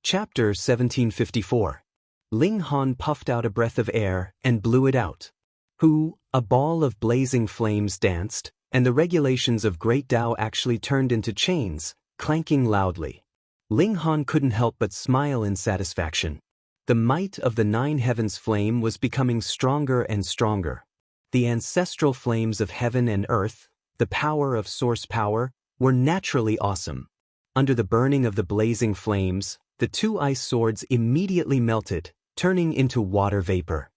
Chapter 1754. Ling Han puffed out a breath of air and blew it out. A ball of blazing flames danced, and the regulations of Great Tao actually turned into chains, clanking loudly. Ling Han couldn't help but smile in satisfaction. The might of the nine heavens flame was becoming stronger and stronger. The ancestral flames of heaven and earth, the power of source power, were naturally awesome. Under the burning of the blazing flames, the two ice swords immediately melted, turning into water vapor.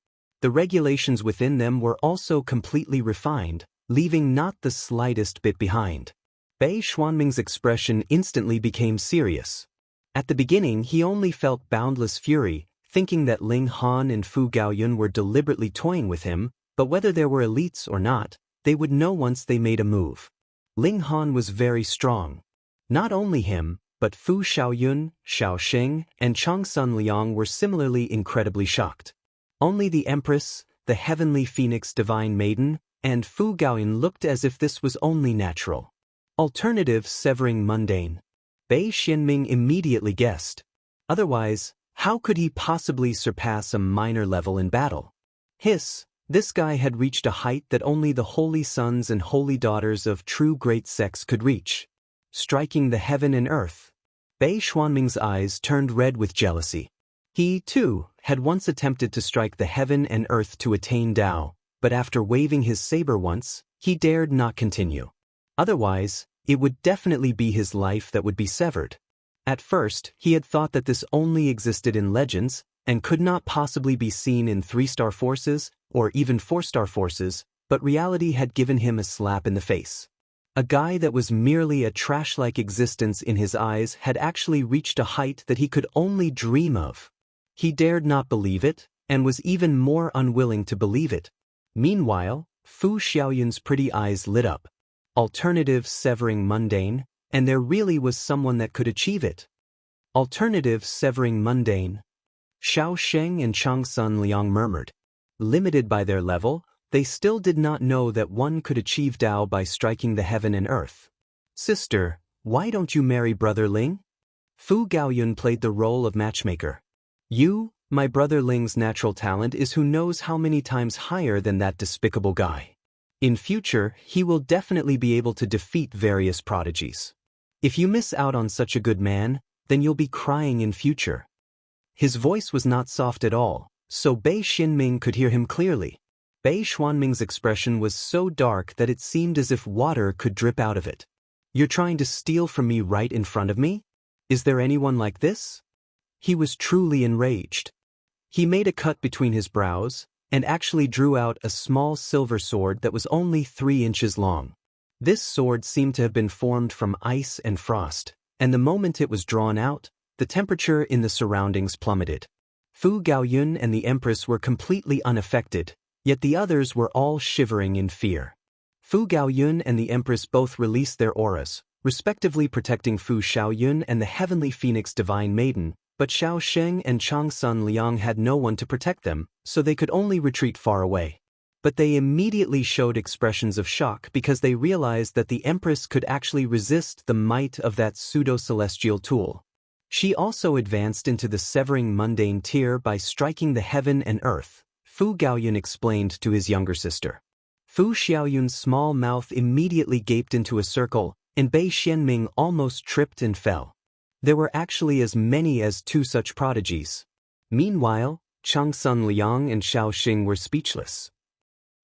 The regulations within them were also completely refined, leaving not the slightest bit behind. Bei Xuanming's expression instantly became serious. At the beginning he only felt boundless fury, thinking that Ling Han and Fu Gaoyun were deliberately toying with him, but whether there were elites or not, they would know once they made a move. Ling Han was very strong. Not only him, but Fu Xiaoyun, Xiaoxing, and Changsun Liang were similarly incredibly shocked. Only the Empress, the Heavenly Phoenix Divine Maiden, and Fu Gaoyun looked as if this was only natural. Alternative severing mundane. Bei Xianming immediately guessed. Otherwise, how could he possibly surpass a minor level in battle? This guy had reached a height that only the holy sons and holy daughters of true great sects could reach. Striking the heaven and earth. Bei Xuanming's eyes turned red with jealousy. He, too, had once attempted to strike the heaven and earth to attain Tao, but after waving his saber once, he dared not continue. Otherwise, it would definitely be his life that would be severed. At first, he had thought that this only existed in legends, and could not possibly be seen in 3-star forces, or even 4-star forces, but reality had given him a slap in the face. A guy that was merely a trash-like existence in his eyes had actually reached a height that he could only dream of. He dared not believe it, and was even more unwilling to believe it. Meanwhile, Fu Xiaoyun's pretty eyes lit up. Alternative severing mundane, and there really was someone that could achieve it. Alternative severing mundane. Xiaoxing and Changsun Liang murmured. Limited by their level, they still did not know that one could achieve Tao by striking the heaven and earth. Sister, why don't you marry Brother Ling? Fu Gaoyun played the role of matchmaker. My brother Ling's natural talent is who knows how many times higher than that despicable guy. In future, he will definitely be able to defeat various prodigies. If you miss out on such a good man, then you'll be crying in future. His voice was not soft at all, so Bei Xianming could hear him clearly. Bei Xuanming's expression was so dark that it seemed as if water could drip out of it. You're trying to steal from me right in front of me? Is there anyone like this? He was truly enraged. He made a cut between his brows, and actually drew out a small silver sword that was only 3 inches long. This sword seemed to have been formed from ice and frost, and the moment it was drawn out, the temperature in the surroundings plummeted. Fu Gaoyun and the Empress were completely unaffected, yet the others were all shivering in fear. Fu Gaoyun and the Empress both released their auras, respectively protecting Fu Xiaoyun and the Heavenly Phoenix Divine Maiden, but Xiaoxing and Changsun Liang had no one to protect them, so they could only retreat far away. But they immediately showed expressions of shock because they realized that the Empress could actually resist the might of that pseudo-celestial tool. She also advanced into the severing mundane tier by striking the heaven and earth, Fu Gaoyun explained to his younger sister. Fu Xiaoyun's small mouth immediately gaped into a circle, and Bei Xianming almost tripped and fell. There were actually as many as 2 such prodigies. Meanwhile, Changsun Liang and Xiaoxing were speechless.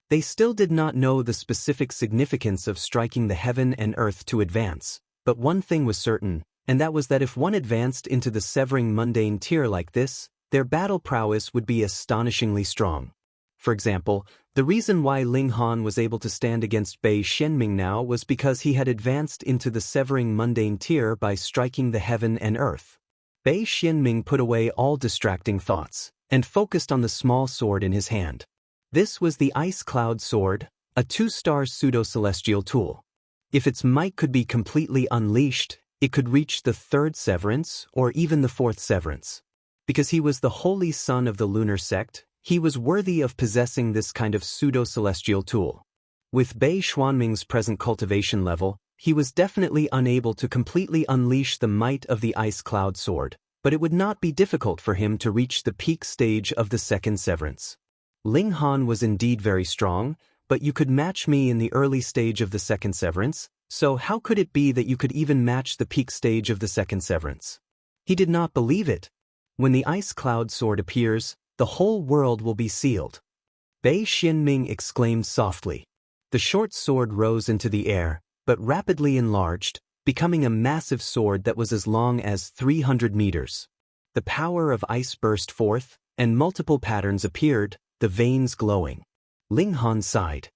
They still did not know the specific significance of striking the heaven and earth to advance, but one thing was certain, and that was that if one advanced into the severing mundane tier like this, their battle prowess would be astonishingly strong. For example, the reason why Ling Han was able to stand against Bei Xianming now was because he had advanced into the severing mundane tier by striking the heaven and earth. Bei Xianming put away all distracting thoughts, and focused on the small sword in his hand. This was the Ice Cloud Sword, a 2-star pseudo-celestial tool. If its might could be completely unleashed, it could reach the 3rd severance or even the 4th severance. Because he was the holy son of the lunar sect, he was worthy of possessing this kind of pseudo-celestial tool. With Bei Xuanming's present cultivation level, he was definitely unable to completely unleash the might of the Ice Cloud Sword, but it would not be difficult for him to reach the peak stage of the second severance. Ling Han was indeed very strong, but you could match me in the early stage of the second severance, so how could it be that you could even match the peak stage of the second severance? He did not believe it. When the ice cloud sword appears, the whole world will be sealed. Bei Xianming exclaimed softly. The short sword rose into the air, but rapidly enlarged, becoming a massive sword that was as long as 300 meters. The power of ice burst forth, and multiple patterns appeared, the veins glowing. Ling Han sighed.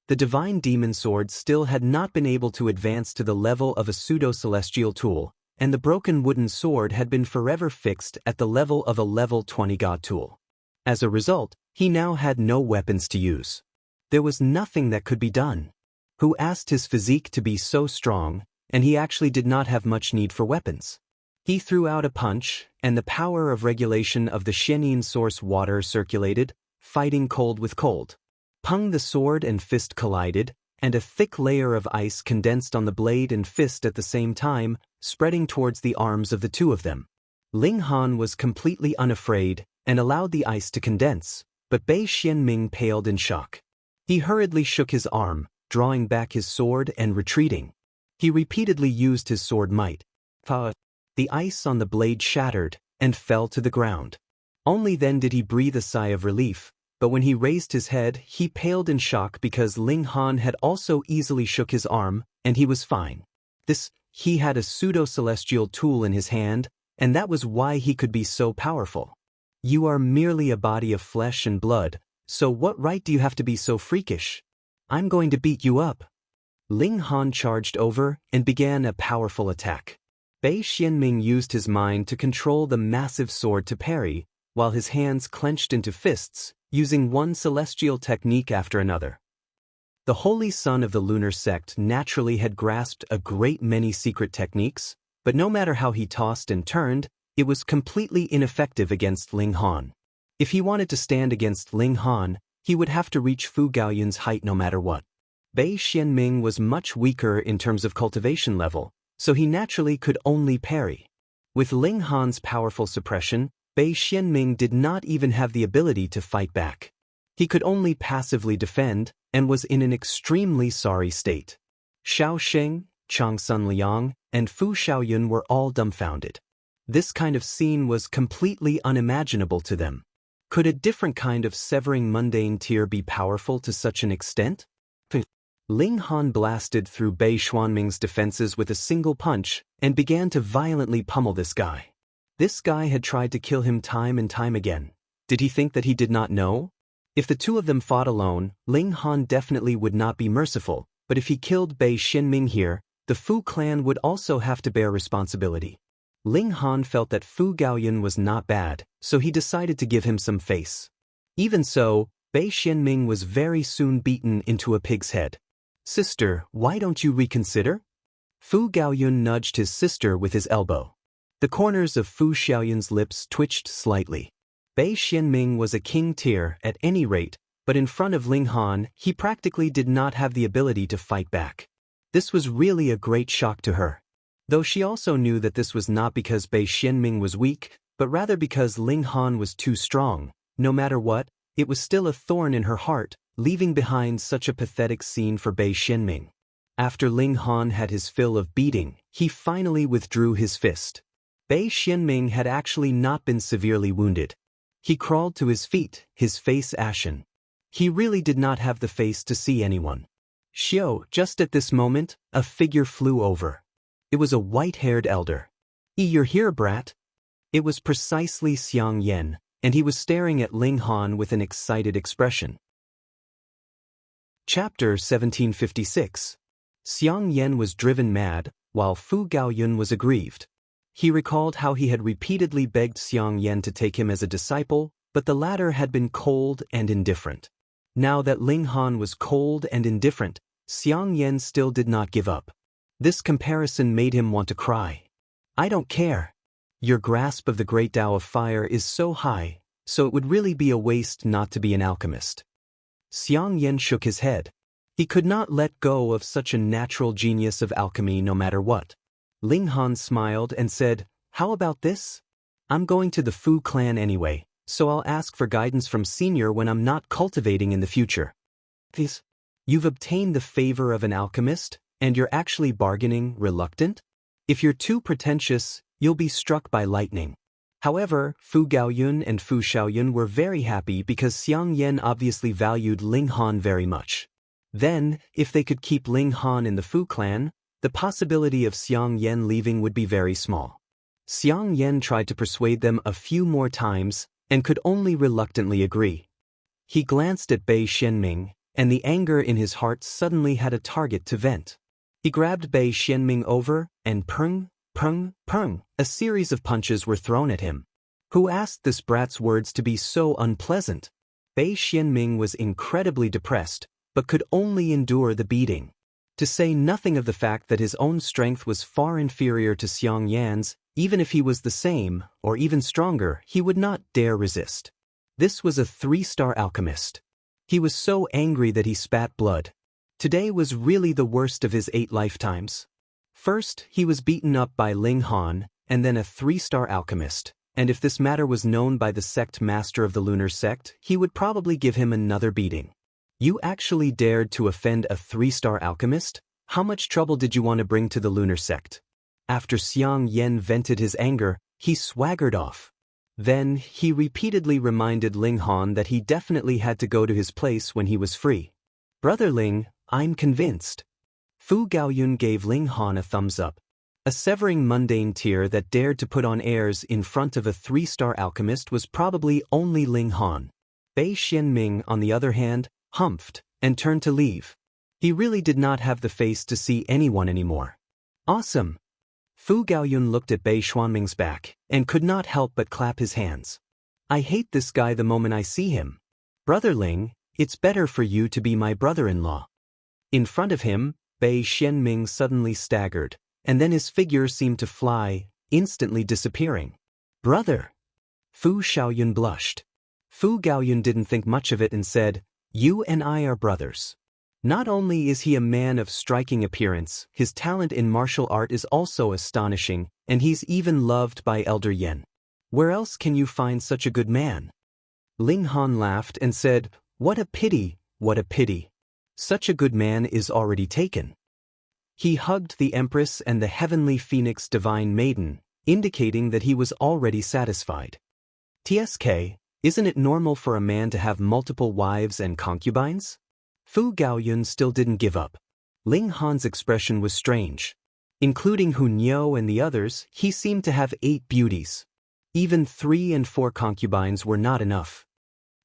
The divine demon sword still had not been able to advance to the level of a pseudo-celestial tool, and the broken wooden sword had been forever fixed at the level of a level 20 god tool. As a result, he now had no weapons to use. There was nothing that could be done. Who asked his physique to be so strong, and he actually did not have much need for weapons. He threw out a punch, and the power of regulation of the Shenin source water circulated, fighting cold with cold. Pung, the sword and fist collided, and a thick layer of ice condensed on the blade and fist at the same time, spreading towards the arms of the two of them. Ling Han was completely unafraid, and allowed the ice to condense, but Bei Xianming paled in shock. He hurriedly shook his arm, drawing back his sword and retreating. He repeatedly used his sword might. The ice on the blade shattered, and fell to the ground. Only then did he breathe a sigh of relief, but when he raised his head, he paled in shock because Ling Han had also easily shook his arm, and he was fine. He had a pseudo-celestial tool in his hand, and that was why he could be so powerful. You are merely a body of flesh and blood, so what right do you have to be so freakish? I'm going to beat you up. Ling Han charged over and began a powerful attack. Bei Xianming used his mind to control the massive sword to parry, while his hands clenched into fists, using one celestial technique after another. The holy son of the lunar sect naturally had grasped a great many secret techniques, but no matter how he tossed and turned, it was completely ineffective against Ling Han. If he wanted to stand against Ling Han, he would have to reach Fu Gaoyun's height no matter what. Bei Xianming was much weaker in terms of cultivation level, so he naturally could only parry. With Ling Han's powerful suppression, Bei Xianming did not even have the ability to fight back. He could only passively defend, and was in an extremely sorry state. Xiao Sheng, Chang Sun Liang, and Fu Xiaoyun were all dumbfounded. This kind of scene was completely unimaginable to them. Could a different kind of severing mundane tear be powerful to such an extent? Ling Han blasted through Bei Xianming's defenses with a single punch, and began to violently pummel this guy. This guy had tried to kill him time and time again. Did he think that he did not know? If the two of them fought alone, Ling Han definitely would not be merciful, but if he killed Bei Xianming here, the Fu clan would also have to bear responsibility. Ling Han felt that Fu Gaoyun was not bad, so he decided to give him some face. Even so, Bei Xianming was very soon beaten into a pig's head. Sister, why don't you reconsider? Fu Gaoyun nudged his sister with his elbow. The corners of Fu Xiaoyun's lips twitched slightly. Bei Xianming was a king tier at any rate, but in front of Ling Han, he practically did not have the ability to fight back. This was really a great shock to her. Though she also knew that this was not because Bei Xianming was weak, but rather because Ling Han was too strong. No matter what, it was still a thorn in her heart, leaving behind such a pathetic scene for Bei Xianming. After Ling Han had his fill of beating, he finally withdrew his fist. Bei Xianming had actually not been severely wounded. He crawled to his feet, his face ashen. He really did not have the face to see anyone. Just at this moment, a figure flew over. It was a white-haired elder. You're here, brat. It was precisely Xiang Yan, and he was staring at Ling Han with an excited expression. Chapter 1756. Xiang Yan was driven mad, while Fu Gaoyun was aggrieved. He recalled how he had repeatedly begged Xiang Yan to take him as a disciple, but the latter had been cold and indifferent. Now that Ling Han was cold and indifferent, Xiang Yan still did not give up. This comparison made him want to cry. I don't care. Your grasp of the great Tao of fire is so high, so it would really be a waste not to be an alchemist. Xiang Yan shook his head. He could not let go of such a natural genius of alchemy no matter what. Ling Han smiled and said, How about this? I'm going to the Fu clan anyway, so I'll ask for guidance from Senior when I'm not cultivating in the future. This. You've obtained the favor of an alchemist, and you're actually bargaining reluctant? If you're too pretentious, you'll be struck by lightning. However, Fu Gaoyun and Fu Xiaoyun were very happy because Xiang Yan obviously valued Ling Han very much. Then, if they could keep Ling Han in the Fu clan, the possibility of Xiang Yan leaving would be very small. Xiang Yan tried to persuade them a few more times, and could only reluctantly agree. He glanced at Bei Xianming, and the anger in his heart suddenly had a target to vent. He grabbed Bei Xianming over, and pung, pung, pung, a series of punches were thrown at him. Who asked this brat's words to be so unpleasant? Bei Xianming was incredibly depressed, but could only endure the beating. To say nothing of the fact that his own strength was far inferior to Xiang Yan's, even if he was the same, or even stronger, he would not dare resist. This was a 3-star alchemist. He was so angry that he spat blood. Today was really the worst of his 8 lifetimes. First, he was beaten up by Ling Han, and then a 3-star alchemist, and if this matter was known by the sect master of the lunar sect, he would probably give him another beating. You actually dared to offend a 3-star alchemist? How much trouble did you want to bring to the lunar sect? After Xiang Yan vented his anger, he swaggered off. Then, he repeatedly reminded Ling Han that he definitely had to go to his place when he was free. Brother Ling, I'm convinced. Fu Gaoyun gave Ling Han a thumbs up. A severing mundane tear that dared to put on airs in front of a 3-star alchemist was probably only Ling Han. Bei Xianming, on the other hand, humphed, and turned to leave. He really did not have the face to see anyone anymore. Awesome! Fu Gaoyun looked at Bei Xianming's back, and could not help but clap his hands. I hate this guy the moment I see him. Brother Ling, it's better for you to be my brother-in-law. In front of him, Bei Xianming suddenly staggered, and then his figure seemed to fly, instantly disappearing. Brother! Fu Xiaoyun blushed. Fu Gaoyun didn't think much of it and said, You and I are brothers. Not only is he a man of striking appearance, his talent in martial art is also astonishing, and he's even loved by Elder Yen. Where else can you find such a good man? Ling Han laughed and said, What a pity, what a pity. Such a good man is already taken. He hugged the Empress and the Heavenly Phoenix Divine Maiden, indicating that he was already satisfied. TSK, isn't it normal for a man to have multiple wives and concubines? Fu Gaoyun still didn't give up. Ling Han's expression was strange. Including Hun Yo and the others, he seemed to have 8 beauties. Even 3 and 4 concubines were not enough.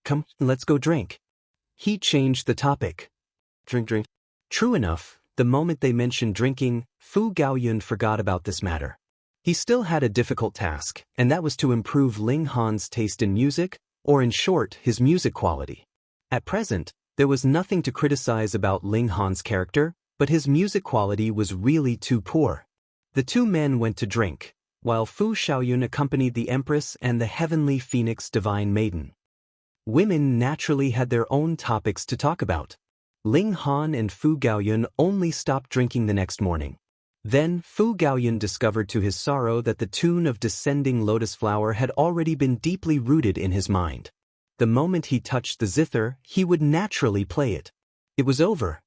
Come, let's go drink. He changed the topic. Drink. True enough, the moment they mentioned drinking, Fu Gaoyun forgot about this matter. He still had a difficult task, and that was to improve Ling Han's taste in music, or in short, his music quality. At present, there was nothing to criticize about Ling Han's character, but his music quality was really too poor. The 2 men went to drink, while Fu Xiaoyun accompanied the Empress and the Heavenly Phoenix Divine Maiden. Women naturally had their own topics to talk about. Ling Han and Fu Gaoyun only stopped drinking the next morning. Then Fu Gaoyun discovered to his sorrow that the tune of Descending Lotus Flower had already been deeply rooted in his mind. The moment he touched the zither, he would naturally play it. It was over.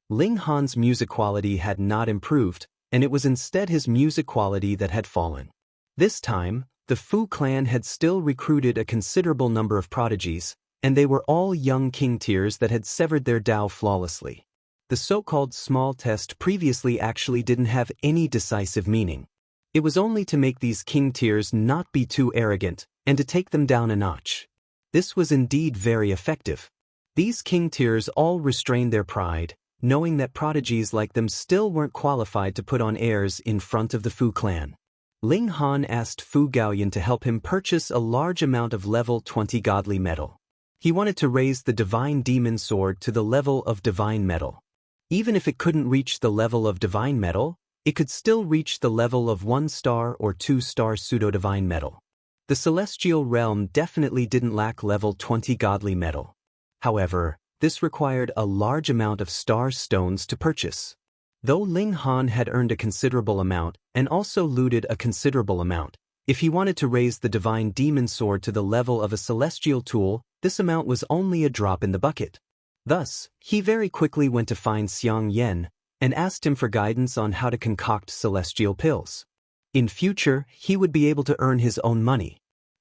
Ling Han's music quality had not improved, and it was instead his music quality that had fallen. This time, the Fu clan had still recruited a considerable number of prodigies, and they were all young king tiers that had severed their Tao flawlessly. The so-called small test previously actually didn't have any decisive meaning. It was only to make these king tiers not be too arrogant, and to take them down a notch. This was indeed very effective. These king tiers all restrained their pride, knowing that prodigies like them still weren't qualified to put on airs in front of the Fu clan. Ling Han asked Fu Gaoyun to help him purchase a large amount of level 20 godly metal. He wanted to raise the divine demon sword to the level of divine metal. Even if it couldn't reach the level of divine metal, it could still reach the level of 1-star or 2-star pseudo-divine metal. The celestial realm definitely didn't lack level 20 godly metal. However, this required a large amount of star stones to purchase. Though Ling Han had earned a considerable amount and also looted a considerable amount, If he wanted to raise the divine demon sword to the level of a celestial tool, this amount was only a drop in the bucket. Thus, he very quickly went to find Xiang Yan and asked him for guidance on how to concoct celestial pills. In future, he would be able to earn his own money.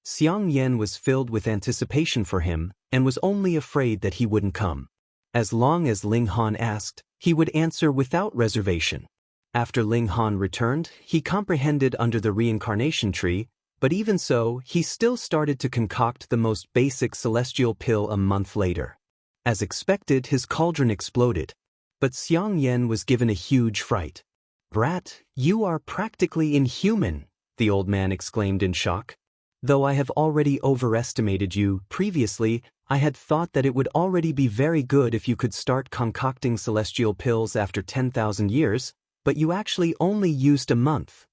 Xiang Yan was filled with anticipation for him and was only afraid that he wouldn't come. As long as Ling Han asked, he would answer without reservation. After Ling Han returned, he comprehended under the reincarnation tree, but even so, he still started to concoct the most basic celestial pill a month later. As expected, his cauldron exploded. But Xiang Yan was given a huge fright. "Brat, you are practically inhuman," the old man exclaimed in shock. "Though I have already overestimated you previously, I had thought that it would already be very good if you could start concocting celestial pills after 10,000 years, but you actually only used a month."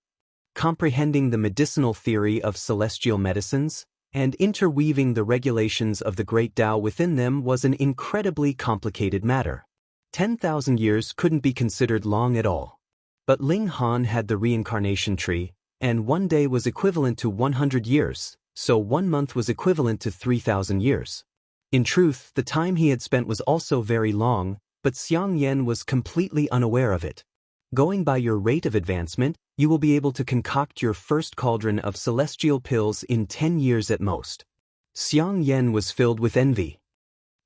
Comprehending the medicinal theory of celestial medicines and interweaving the regulations of the great Tao within them was an incredibly complicated matter. 10,000 years couldn't be considered long at all. But Ling Han had the reincarnation tree, and one day was equivalent to 100 years, so 1 month was equivalent to 3,000 years. In truth, the time he had spent was also very long, but Xiang Yan was completely unaware of it. Going by your rate of advancement, you will be able to concoct your first cauldron of celestial pills in 10 years at most. Xiang Yan was filled with envy.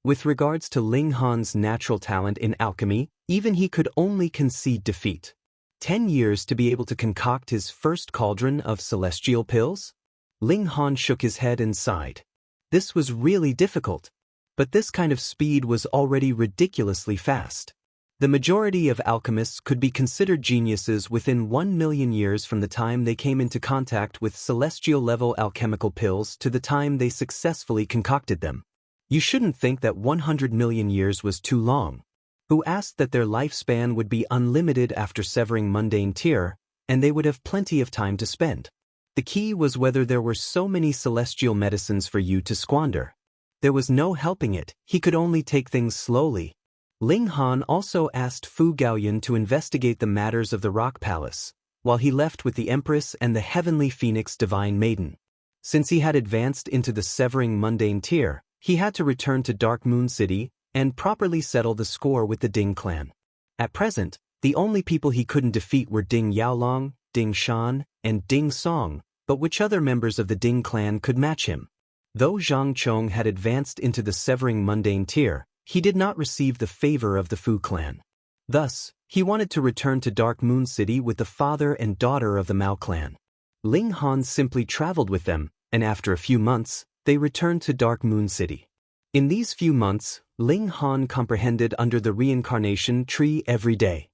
With regards to Ling Han's natural talent in alchemy, even he could only concede defeat. 10 years to be able to concoct his first cauldron of celestial pills? Ling Han shook his head and sighed. This was really difficult. But this kind of speed was already ridiculously fast. The majority of alchemists could be considered geniuses within 1 million years from the time they came into contact with celestial-level alchemical pills to the time they successfully concocted them. You shouldn't think that 100 million years was too long. Who asked that their lifespan would be unlimited after severing mundane tier, and they would have plenty of time to spend. The key was whether there were so many celestial medicines for you to squander. There was no helping it, he could only take things slowly. Ling Han also asked Fu Gaoyan to investigate the matters of the Rock Palace, while he left with the Empress and the Heavenly Phoenix Divine Maiden. Since he had advanced into the severing mundane tier, he had to return to Dark Moon City and properly settle the score with the Ding clan. At present, the only people he couldn't defeat were Ding Yaolong, Ding Shan, and Ding Song, but which other members of the Ding clan could match him? Though Zhang Chong had advanced into the severing mundane tier, he did not receive the favor of the Fu clan. Thus, he wanted to return to Dark Moon City with the father and daughter of the Mao clan. Ling Han simply traveled with them, and after a few months, they returned to Dark Moon City. In these few months, Ling Han comprehended under the reincarnation tree every day.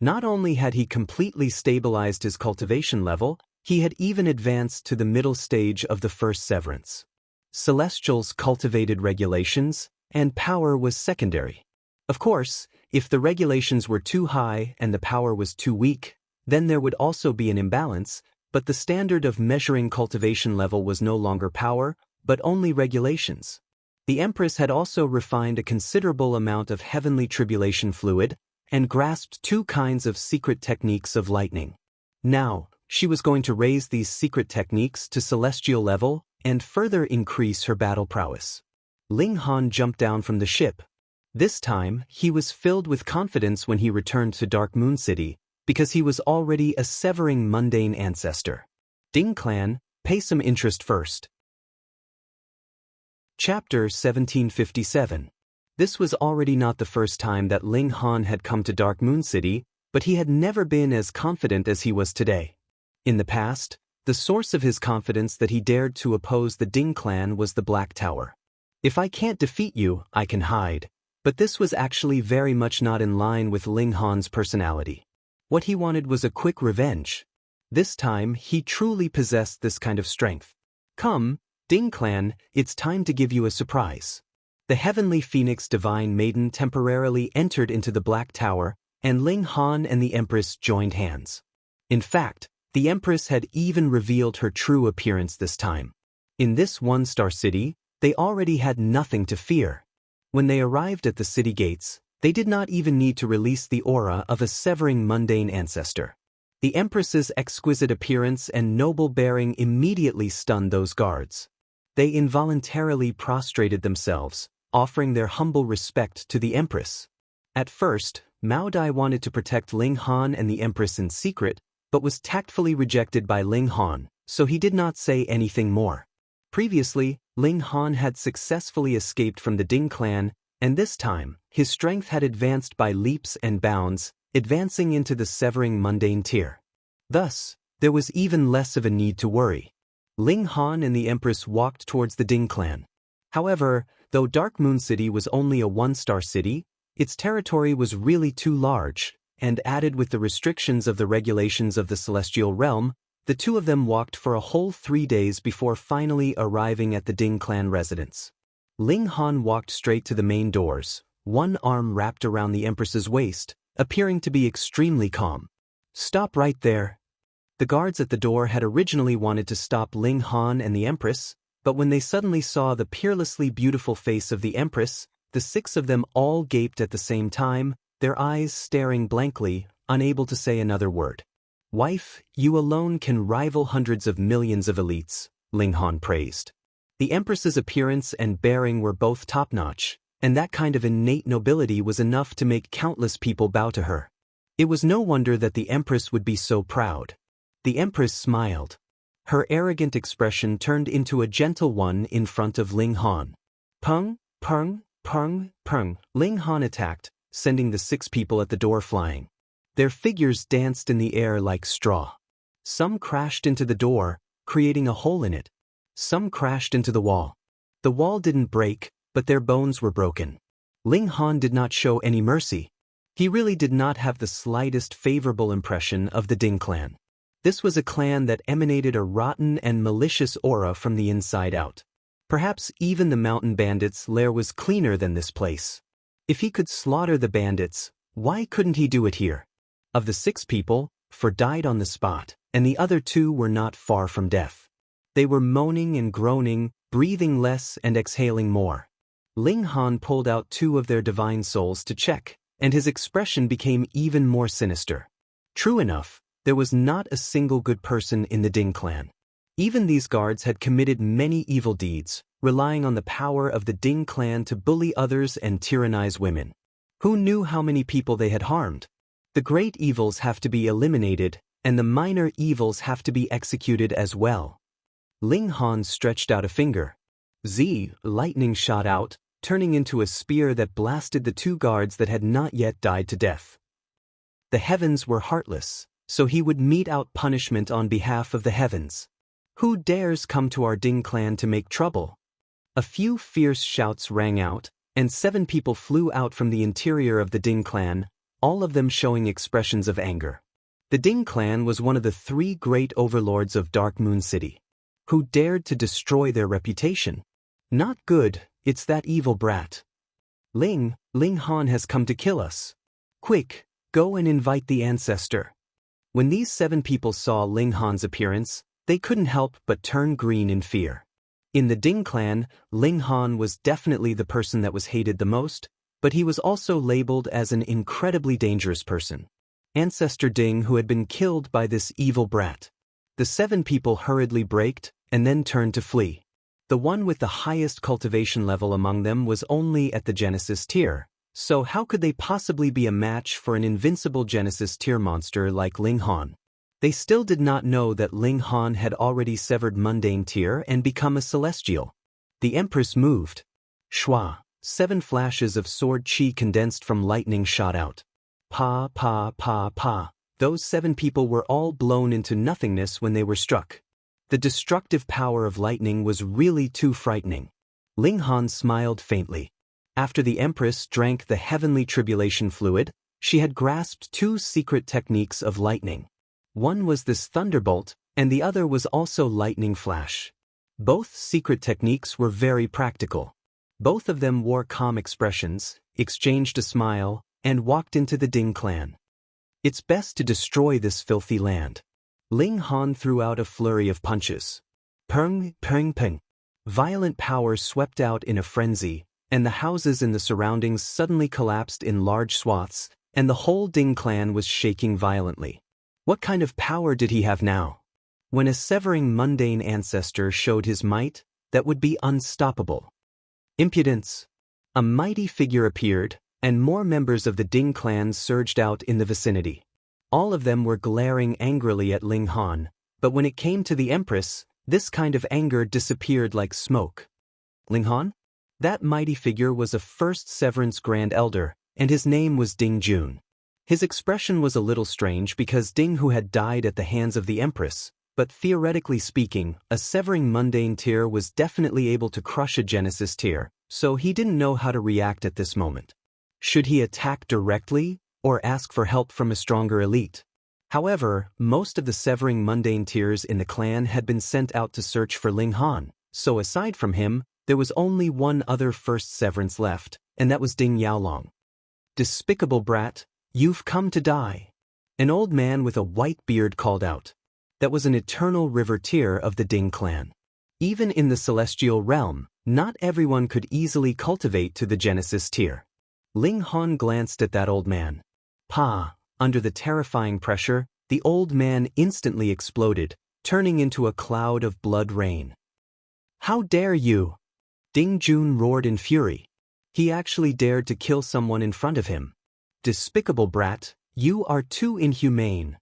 Not only had he completely stabilized his cultivation level, he had even advanced to the middle stage of the first severance. Celestials cultivated regulations, and power was secondary. Of course, if the regulations were too high and the power was too weak, then there would also be an imbalance, but the standard of measuring cultivation level was no longer power, but only regulations. The Empress had also refined a considerable amount of heavenly tribulation fluid and grasped 2 kinds of secret techniques of lightning. Now, she was going to raise these secret techniques to celestial level and further increase her battle prowess. Ling Han jumped down from the ship. This time, he was filled with confidence when he returned to Dark Moon City, because he was already a severing mundane ancestor. Ding clan, pay some interest first. Chapter 1757. This was already not the first time that Ling Han had come to Dark Moon City, but he had never been as confident as he was today. In the past, the source of his confidence that he dared to oppose the Ding clan was the Black Tower. If I can't defeat you, I can hide. But this was actually very much not in line with Ling Han's personality. What he wanted was a quick revenge. This time, he truly possessed this kind of strength. Come, Ding clan, it's time to give you a surprise. The Heavenly Phoenix Divine Maiden temporarily entered into the Black Tower, and Ling Han and the Empress joined hands. In fact, the Empress had even revealed her true appearance this time. In this one-star city, they already had nothing to fear. When they arrived at the city gates, they did not even need to release the aura of a severing mundane ancestor. The Empress's exquisite appearance and noble bearing immediately stunned those guards. They involuntarily prostrated themselves, offering their humble respect to the Empress. At first, Mao Dai wanted to protect Ling Han and the Empress in secret, but was tactfully rejected by Ling Han, so he did not say anything more. Previously, Ling Han had successfully escaped from the Ding clan, and this time, his strength had advanced by leaps and bounds, advancing into the severing mundane tier. Thus, there was even less of a need to worry. Ling Han and the Empress walked towards the Ding clan. However, though Dark Moon City was only a one-star city, its territory was really too large, and added with the restrictions of the regulations of the Celestial Realm, the two of them walked for a whole 3 days before finally arriving at the Ding clan residence. Ling Han walked straight to the main doors, one arm wrapped around the Empress's waist, appearing to be extremely calm. "Stop right there." The guards at the door had originally wanted to stop Ling Han and the Empress, but when they suddenly saw the peerlessly beautiful face of the Empress, the 6 of them all gaped at the same time, their eyes staring blankly, unable to say another word. "Wife, you alone can rival hundreds of millions of elites," Ling Han praised. The Empress's appearance and bearing were both top-notch, and that kind of innate nobility was enough to make countless people bow to her. It was no wonder that the Empress would be so proud. The Empress smiled. Her arrogant expression turned into a gentle one in front of Ling Han. Pung, pung, pung, pung. Ling Han attacked, sending the 6 people at the door flying. Their figures danced in the air like straw. Some crashed into the door, creating a hole in it. Some crashed into the wall. The wall didn't break, but their bones were broken. Ling Han did not show any mercy. He really did not have the slightest favorable impression of the Ding clan. This was a clan that emanated a rotten and malicious aura from the inside out. Perhaps even the mountain bandits' lair was cleaner than this place. If he could slaughter the bandits, why couldn't he do it here? Of the 6 people, 4 died on the spot, and the other 2 were not far from death. They were moaning and groaning, breathing less and exhaling more. Ling Han pulled out 2 of their divine souls to check, and his expression became even more sinister. True enough, there was not a single good person in the Ding clan. Even these guards had committed many evil deeds, relying on the power of the Ding clan to bully others and tyrannize women. Who knew how many people they had harmed? The great evils have to be eliminated, and the minor evils have to be executed as well. Ling Han stretched out a finger. Lightning shot out, turning into a spear that blasted the 2 guards that had not yet died to death. The heavens were heartless, so he would mete out punishment on behalf of the heavens. Who dares come to our Ding clan to make trouble? A few fierce shouts rang out, and 7 people flew out from the interior of the Ding clan, all of them showing expressions of anger. The Ding clan was one of the 3 great overlords of Dark Moon City. Who dared to destroy their reputation? Not good, it's that evil brat. Ling Han has come to kill us. Quick, go and invite the ancestor. When these 7 people saw Ling Han's appearance, they couldn't help but turn green in fear. In the Ding clan, Ling Han was definitely the person that was hated the most, but he was also labeled as an incredibly dangerous person. Ancestor Ding who had been killed by this evil brat. The 7 people hurriedly braked, and then turned to flee. The one with the highest cultivation level among them was only at the Genesis tier, so how could they possibly be a match for an invincible Genesis tier monster like Ling Han? They still did not know that Ling Han had already severed mundane tier and become a celestial. The Empress moved. Shwa, 7 flashes of sword chi condensed from lightning shot out. Pa pa pa pa. Those 7 people were all blown into nothingness when they were struck. The destructive power of lightning was really too frightening. Ling Han smiled faintly. After the Empress drank the heavenly tribulation fluid, she had grasped 2 secret techniques of lightning. One was this thunderbolt, and the other was also lightning flash. Both secret techniques were very practical. Both of them wore calm expressions, exchanged a smile, and walked into the Ding clan. It's best to destroy this filthy land. Ling Han threw out a flurry of punches. Pung, pung, pung. Violent power swept out in a frenzy, and the houses in the surroundings suddenly collapsed in large swaths, and the whole Ding clan was shaking violently. What kind of power did he have now? When a severing mundane ancestor showed his might, that would be unstoppable. Impudence. A mighty figure appeared, and more members of the Ding clan surged out in the vicinity. All of them were glaring angrily at Ling Han, but when it came to the Empress, this kind of anger disappeared like smoke. Ling Han? That mighty figure was a first Severance Grand Elder, and his name was Ding Jun. His expression was a little strange because Ding who had died at the hands of the Empress, but theoretically speaking, a severing mundane tier was definitely able to crush a Genesis tier, so he didn't know how to react at this moment. Should he attack directly, or ask for help from a stronger elite? However, most of the severing mundane tiers in the clan had been sent out to search for Ling Han, so aside from him, there was only one other first severance left, and that was Ding Yaolong. Despicable brat, you've come to die. An old man with a white beard called out. That was an eternal river tier of the Ding clan. Even in the celestial realm, not everyone could easily cultivate to the Genesis tier. Ling Han glanced at that old man. Under the terrifying pressure, the old man instantly exploded, turning into a cloud of blood rain. How dare you? Ding Jun roared in fury. He actually dared to kill someone in front of him. Despicable brat, you are too inhumane.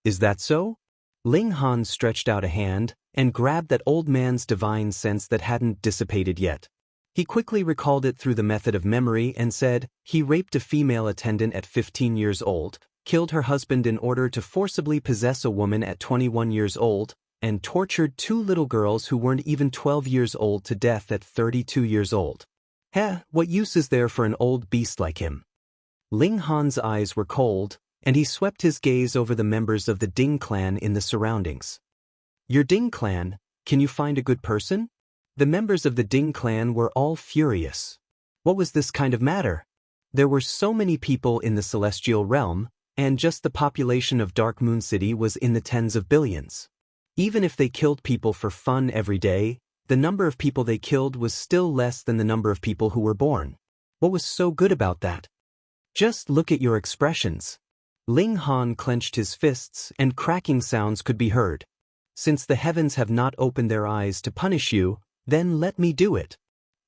Is that so? Ling Han stretched out a hand and grabbed that old man's divine sense that hadn't dissipated yet. He quickly recalled it through the method of memory and said, he raped a female attendant at 15 years old, killed her husband in order to forcibly possess a woman at 21 years old, and tortured 2 little girls who weren't even 12 years old to death at 32 years old. What use is there for an old beast like him? Ling Han's eyes were cold, and he swept his gaze over the members of the Ding clan in the surroundings. Your Ding clan, can you find a good person? The members of the Ding clan were all furious. What was this kind of matter? There were so many people in the celestial realm, and just the population of Dark Moon City was in the tens of billions. Even if they killed people for fun every day, the number of people they killed was still less than the number of people who were born. What was so good about that? Just look at your expressions. Ling Han clenched his fists and cracking sounds could be heard. Since the heavens have not opened their eyes to punish you, then let me do it.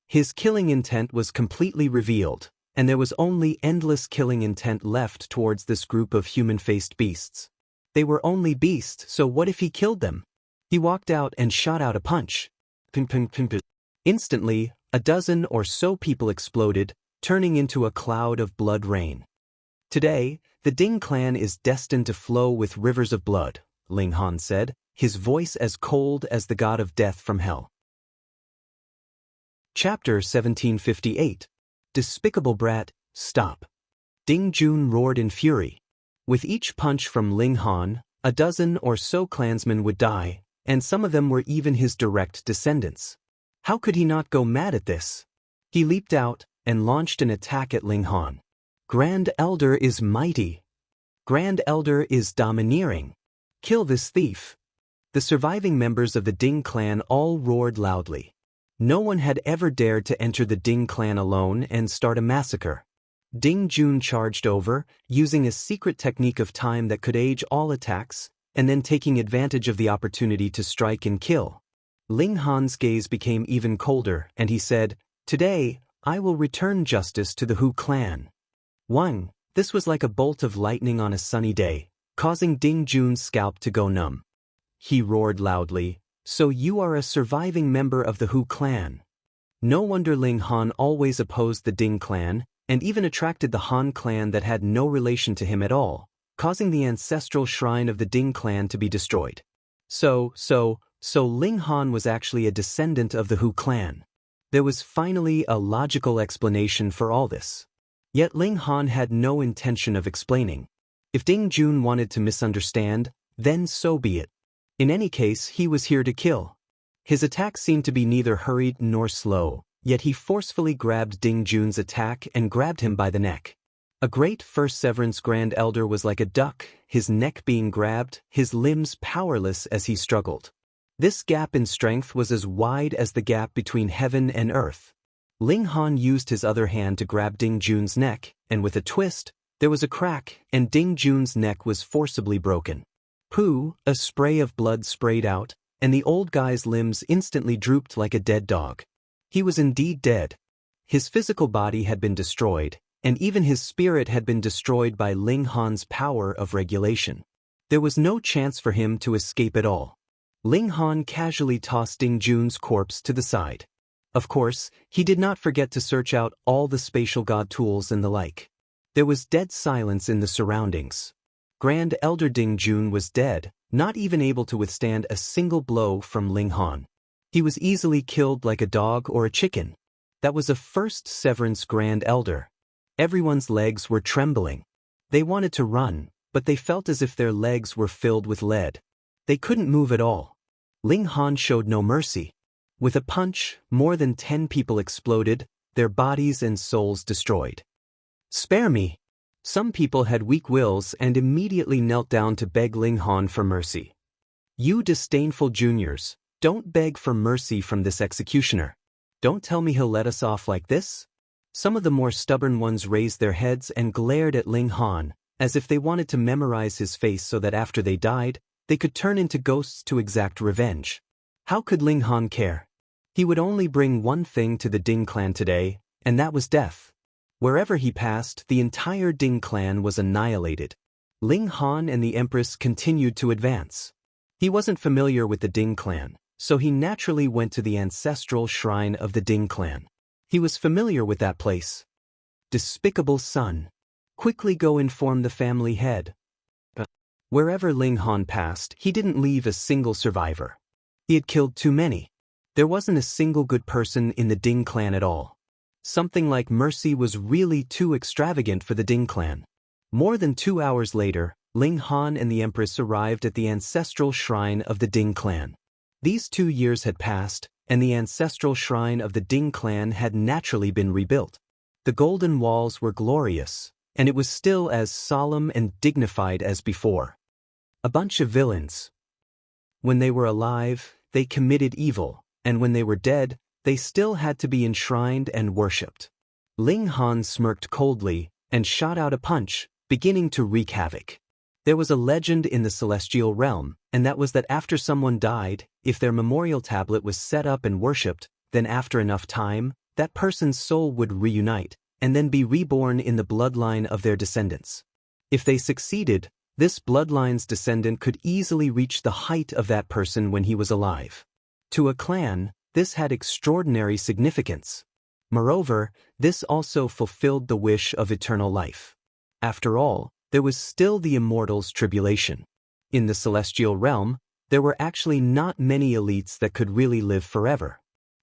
His killing intent was completely revealed, and there was only endless killing intent left towards this group of human-faced beasts. They were only beasts, so what if he killed them? He walked out and shot out a punch. Instantly, a dozen or so people exploded, turning into a cloud of blood rain. Today, the Ding clan is destined to flow with rivers of blood, Ling Han said, his voice as cold as the god of death from hell. Chapter 1758. Despicable brat, stop. Ding Jun roared in fury. With each punch from Ling Han, a dozen or so clansmen would die, and some of them were even his direct descendants. How could he not go mad at this? He leaped out and launched an attack at Ling Han. Grand Elder is mighty. Grand Elder is domineering. Kill this thief. The surviving members of the Ding clan all roared loudly. No one had ever dared to enter the Ding clan alone and start a massacre. Ding Jun charged over, using a secret technique of time that could age all attacks, and then taking advantage of the opportunity to strike and kill. Ling Han's gaze became even colder, and he said, "Today, I will return justice to the Hu clan." This was like a bolt of lightning on a sunny day, causing Ding Jun's scalp to go numb. He roared loudly, "So you are a surviving member of the Hu clan." No wonder Ling Han always opposed the Ding clan, and even attracted the Han clan that had no relation to him at all, causing the ancestral shrine of the Ding clan to be destroyed. So Ling Han was actually a descendant of the Hu clan. There was finally a logical explanation for all this. Yet Ling Han had no intention of explaining. If Ding Jun wanted to misunderstand, then so be it. In any case, he was here to kill. His attack seemed to be neither hurried nor slow, yet he forcefully grabbed Ding Jun's attack and grabbed him by the neck. A great First Severance Grand Elder was like a duck, his neck being grabbed, his limbs powerless as he struggled. This gap in strength was as wide as the gap between heaven and earth. Ling Han used his other hand to grab Ding Jun's neck, and with a twist, There was a crack, and Ding Jun's neck was forcibly broken. Pooh, a spray of blood sprayed out, and the old guy's limbs instantly drooped like a dead dog. He was indeed dead. His physical body had been destroyed, and even his spirit had been destroyed by Ling Han's power of regulation. There was no chance for him to escape at all. Ling Han casually tossed Ding Jun's corpse to the side. Of course, he did not forget to search out all the spatial god tools and the like. There was dead silence in the surroundings. Grand Elder Ding Jun was dead, not even able to withstand a single blow from Ling Han. He was easily killed like a dog or a chicken. That was a first severance Grand Elder. Everyone's legs were trembling. They wanted to run, but they felt as if their legs were filled with lead. They couldn't move at all. Ling Han showed no mercy. With a punch, more than 10 people exploded, their bodies and souls destroyed. "Spare me!" Some people had weak wills and immediately knelt down to beg Ling Han for mercy. "You disdainful juniors, don't beg for mercy from this executioner. Don't tell me he'll let us off like this?" Some of the more stubborn ones raised their heads and glared at Ling Han, as if they wanted to memorize his face so that after they died, they could turn into ghosts to exact revenge. How could Ling Han care? He would only bring one thing to the Ding clan today, and that was death. Wherever he passed, the entire Ding clan was annihilated. Ling Han and the Empress continued to advance. He wasn't familiar with the Ding clan, so he naturally went to the ancestral shrine of the Ding clan. He was familiar with that place. Despicable son. Quickly go inform the family head. Wherever Ling Han passed, he didn't leave a single survivor. He had killed too many. There wasn't a single good person in the Ding clan at all. Something like mercy was really too extravagant for the Ding clan. More than 2 hours later, Ling Han and the Empress arrived at the ancestral shrine of the Ding clan. These 2 years had passed, and the ancestral shrine of the Ding clan had naturally been rebuilt. The golden walls were glorious, and it was still as solemn and dignified as before. A bunch of villains. When they were alive, they committed evil, and when they were dead, they still had to be enshrined and worshipped. Ling Han smirked coldly and shot out a punch, beginning to wreak havoc. There was a legend in the celestial realm, and that was that after someone died, if their memorial tablet was set up and worshipped, then after enough time, that person's soul would reunite, and then be reborn in the bloodline of their descendants. If they succeeded, this bloodline's descendant could easily reach the height of that person when he was alive. To a clan, this had extraordinary significance. Moreover, this also fulfilled the wish of eternal life. After all, there was still the immortals' tribulation. In the celestial realm, there were actually not many elites that could really live forever.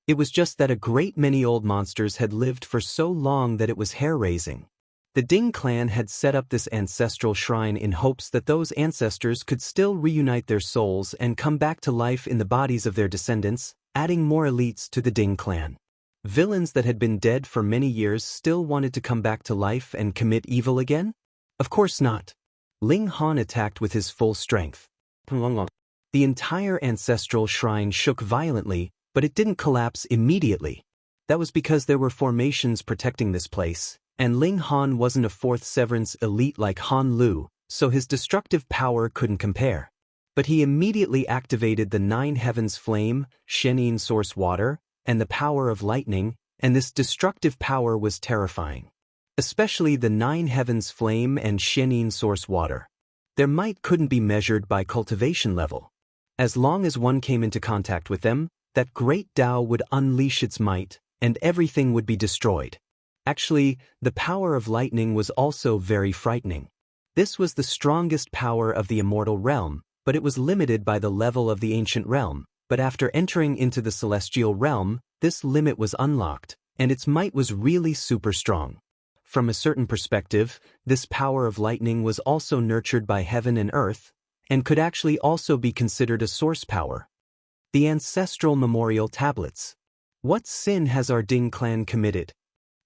It was just that a great many old monsters had lived for so long that it was hair-raising. The Ding clan had set up this ancestral shrine in hopes that those ancestors could still reunite their souls and come back to life in the bodies of their descendants, adding more elites to the Ding clan. Villains that had been dead for many years still wanted to come back to life and commit evil again? Of course not. Ling Han attacked with his full strength. The entire ancestral shrine shook violently, but it didn't collapse immediately. That was because there were formations protecting this place, and Ling Han wasn't a fourth severance elite like Han Lu, so his destructive power couldn't compare. But he immediately activated the 9 heavens flame, Shenin source water, and the power of lightning, and this destructive power was terrifying. Especially the 9 heavens flame and Shenin source water. Their might couldn't be measured by cultivation level. As long as one came into contact with them, that great Tao would unleash its might, and everything would be destroyed. Actually, the power of lightning was also very frightening. This was the strongest power of the immortal realm, but it was limited by the level of the ancient realm. But after entering into the celestial realm, this limit was unlocked, and its might was really super strong. From a certain perspective, this power of lightning was also nurtured by heaven and earth, and could actually also be considered a source power. The ancestral memorial tablets. What sin has our Ding clan committed?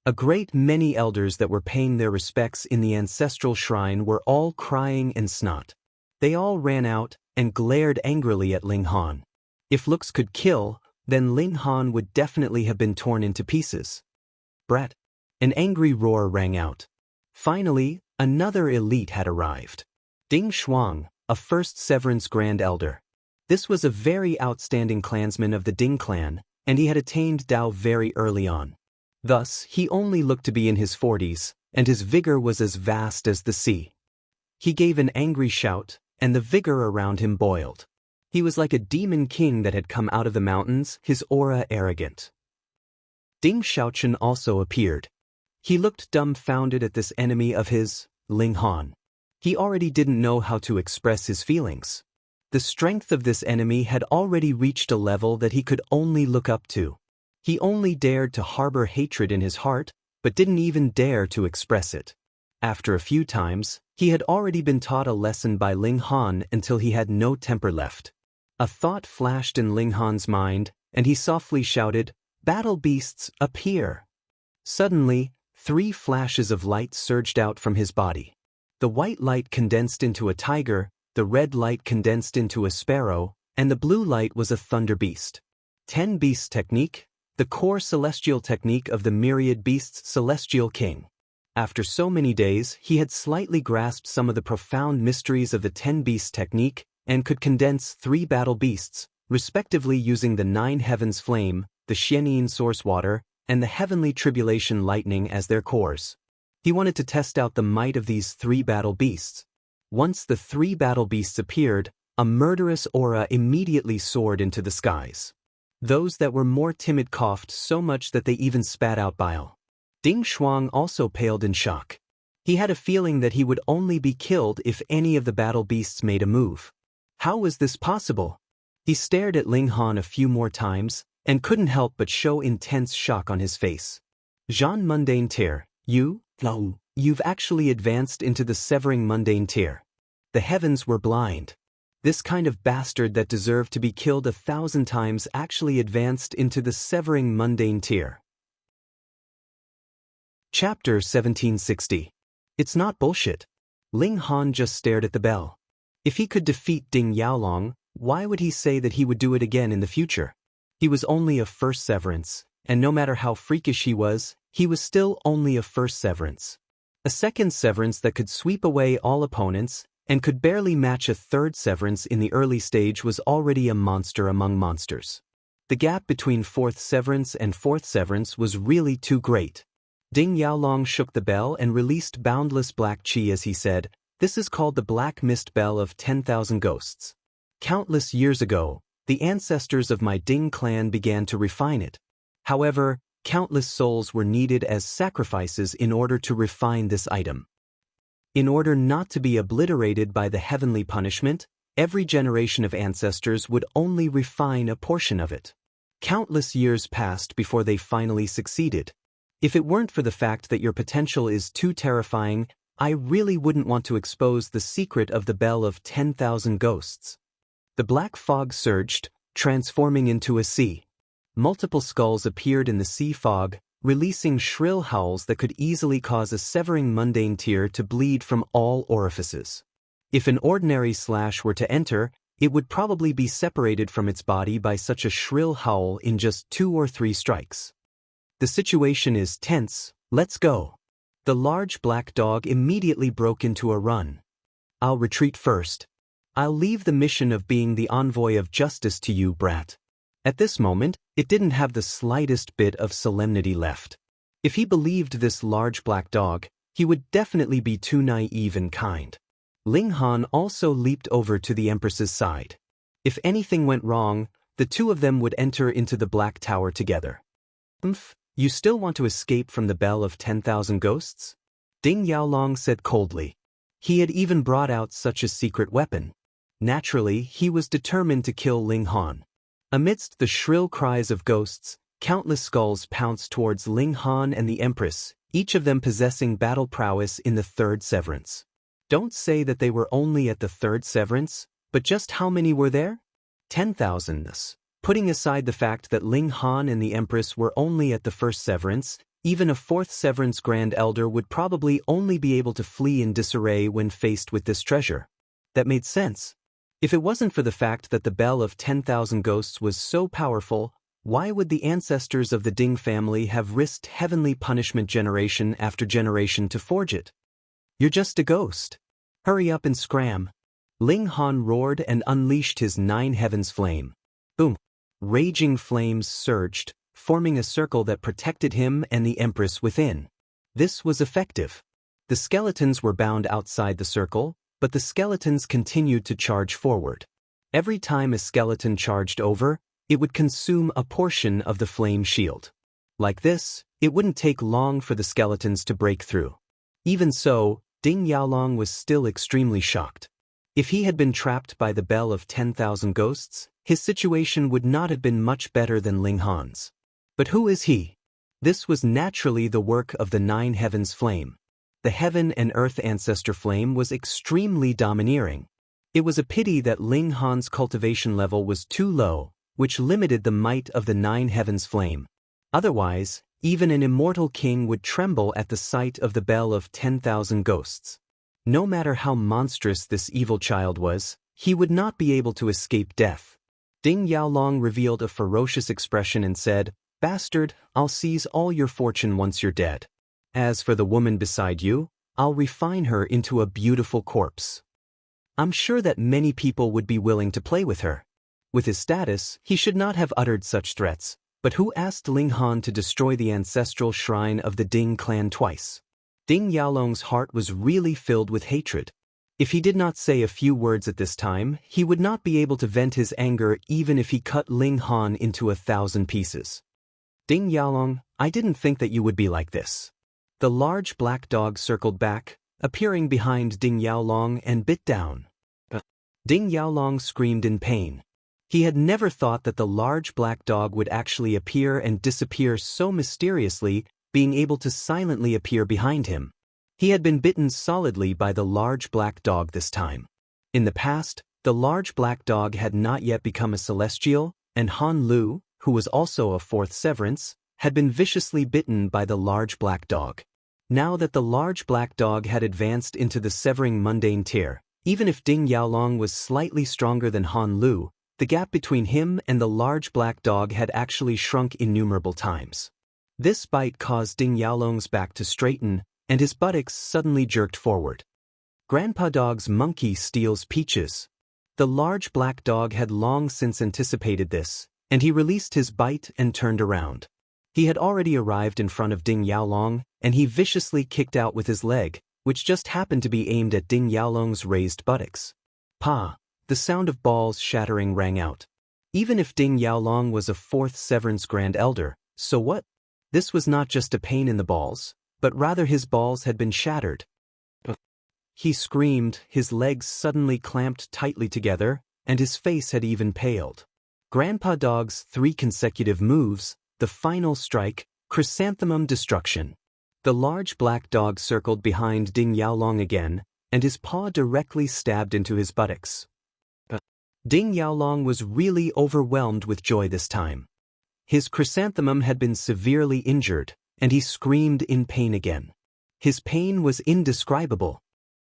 A great many elders that were paying their respects in the ancestral shrine were all crying and snot. They all ran out and glared angrily at Ling Han. If looks could kill, then Ling Han would definitely have been torn into pieces. Brat! An angry roar rang out. Finally, Another elite had arrived. Ding Shuang, a first Severance Grand Elder. This was a very outstanding clansman of the Ding clan, and he had attained Dao very early on. Thus, he only looked to be in his 40s, and his vigor was as vast as the sea. He gave an angry shout, and the vigor around him boiled. He was like a demon king that had come out of the mountains, his aura arrogant. Ding Xiaochen also appeared. He looked dumbfounded at this enemy of his, Ling Han. He already didn't know how to express his feelings. The strength of this enemy had already reached a level that he could only look up to. He only dared to harbor hatred in his heart, but didn't even dare to express it. After a few times, he had already been taught a lesson by Ling Han until he had no temper left. A thought flashed in Ling Han's mind, and he softly shouted, "Battle beasts, appear!" Suddenly, 3 flashes of light surged out from his body. The white light condensed into a tiger, the red light condensed into a sparrow, and the blue light was a thunder beast. 10 Beasts Technique, the core celestial technique of the myriad beasts Celestial King. After so many days, he had slightly grasped some of the profound mysteries of the 10 Beasts Technique and could condense 3 battle beasts, respectively using the 9 Heavens Flame, the Xianyin Source Water, and the Heavenly Tribulation Lightning as their cores. He wanted to test out the might of these 3 battle beasts. Once the 3 battle beasts appeared, a murderous aura immediately soared into the skies. Those that were more timid coughed so much that they even spat out bile. Ding Shuang also paled in shock. He had a feeling that he would only be killed if any of the battle beasts made a move. How was this possible? He stared at Ling Han a few more times, and couldn't help but show intense shock on his face. Jean Mundane Tier, you've actually advanced into the Severing Mundane Tier. The heavens were blind. This kind of bastard that deserved to be killed 1,000 times actually advanced into the Severing Mundane Tier. Chapter 1760. It's not bullshit. Ling Han just stared at the bell. If he could defeat Ding Yaolong, why would he say that he would do it again in the future? He was only a first severance, and no matter how freakish he was still only a first severance. A second severance that could sweep away all opponents and could barely match a third severance in the early stage was already a monster among monsters. The gap between fourth severance and fourth severance was really too great. Ding Yaolong shook the bell and released boundless black qi as he said, "This is called the Black Mist Bell of 10,000 Ghosts. Countless years ago, the ancestors of my Ding clan began to refine it. However, countless souls were needed as sacrifices in order to refine this item. In order not to be obliterated by the heavenly punishment, every generation of ancestors would only refine a portion of it. Countless years passed before they finally succeeded. If it weren't for the fact that your potential is too terrifying, I really wouldn't want to expose the secret of the Bell of 10,000 Ghosts." The black fog surged, transforming into a sea. Multiple skulls appeared in the sea fog, releasing shrill howls that could easily cause a severing mundane tear to bleed from all orifices. If an ordinary slash were to enter, it would probably be separated from its body by such a shrill howl in just 2 or 3 strikes. "The situation is tense, let's go." The large black dog immediately broke into a run. "I'll retreat first. I'll leave the mission of being the envoy of justice to you, brat." At this moment, it didn't have the slightest bit of solemnity left. If he believed this large black dog, he would definitely be too naive and kind. Ling Han also leaped over to the Empress's side. If anything went wrong, the two of them would enter into the Black Tower together. You still want to escape from the Bell of 10,000 Ghosts? Ding Yaolong said coldly. He had even brought out such a secret weapon. Naturally, he was determined to kill Ling Han. Amidst the shrill cries of ghosts, countless skulls pounced towards Ling Han and the Empress, each of them possessing battle prowess in the third severance. Don't say that they were only at the third severance, but just how many were there? 10,000. Putting aside the fact that Ling Han and the Empress were only at the first severance, even a fourth severance Grand Elder would probably only be able to flee in disarray when faced with this treasure. That made sense. If it wasn't for the fact that the Bell of 10,000 Ghosts was so powerful, why would the ancestors of the Ding family have risked heavenly punishment generation after generation to forge it? You're just a ghost. Hurry up and scram. Ling Han roared and unleashed his 9 heavens flame. Boom. Raging flames surged, forming a circle that protected him and the Empress within. This was effective. The skeletons were bound outside the circle, but the skeletons continued to charge forward. Every time a skeleton charged over, it would consume a portion of the flame shield. Like this, it wouldn't take long for the skeletons to break through. Even so, Ding Yaolong was still extremely shocked. If he had been trapped by the Bell of 10,000 Ghosts, his situation would not have been much better than Ling Han's. But who is he? This was naturally the work of the 9 heavens flame. The heaven and earth ancestor flame was extremely domineering. It was a pity that Ling Han's cultivation level was too low, which limited the might of the 9 heavens flame. Otherwise, even an immortal king would tremble at the sight of the Bell of 10,000 Ghosts. No matter how monstrous this evil child was, he would not be able to escape death. Ding Yaolong revealed a ferocious expression and said, "Bastard, I'll seize all your fortune once you're dead. As for the woman beside you, I'll refine her into a beautiful corpse." I'm sure that many people would be willing to play with her. With his status, he should not have uttered such threats, but who asked Ling Han to destroy the ancestral shrine of the Ding clan twice? Ding Yaolong's heart was really filled with hatred. If he did not say a few words at this time, he would not be able to vent his anger even if he cut Ling Han into 1,000 pieces. Ding Yaolong, I didn't think that you would be like this. The large black dog circled back, appearing behind Ding Yaolong and bit down. Ding Yaolong screamed in pain. He had never thought that the large black dog would actually appear and disappear so mysteriously, being able to silently appear behind him. He had been bitten solidly by the large black dog this time. In the past, the large black dog had not yet become a celestial, and Han Lu, who was also a 4th severance, had been viciously bitten by the large black dog. Now that the large black dog had advanced into the severing mundane tier, even if Ding Yaolong was slightly stronger than Han Lu, the gap between him and the large black dog had actually shrunk innumerable times. This bite caused Ding Yaolong's back to straighten, and his buttocks suddenly jerked forward. Grandpa Dog's monkey steals peaches. The large black dog had long since anticipated this, and he released his bite and turned around. He had already arrived in front of Ding Yaolong, and he viciously kicked out with his leg, which just happened to be aimed at Ding Yaolong's raised buttocks. Pa! The sound of balls shattering rang out. Even if Ding Yaolong was a 4th severance Grand Elder, so what? This was not just a pain in the balls, but rather his balls had been shattered. He screamed, his legs suddenly clamped tightly together, and his face had even paled. Grandpa Dog's 3 consecutive moves, the final strike, chrysanthemum destruction. The large black dog circled behind Ding Yaolong again, and his paw directly stabbed into his buttocks. Ding Yaolong was really overwhelmed with joy this time. His chrysanthemum had been severely injured, and he screamed in pain again. His pain was indescribable.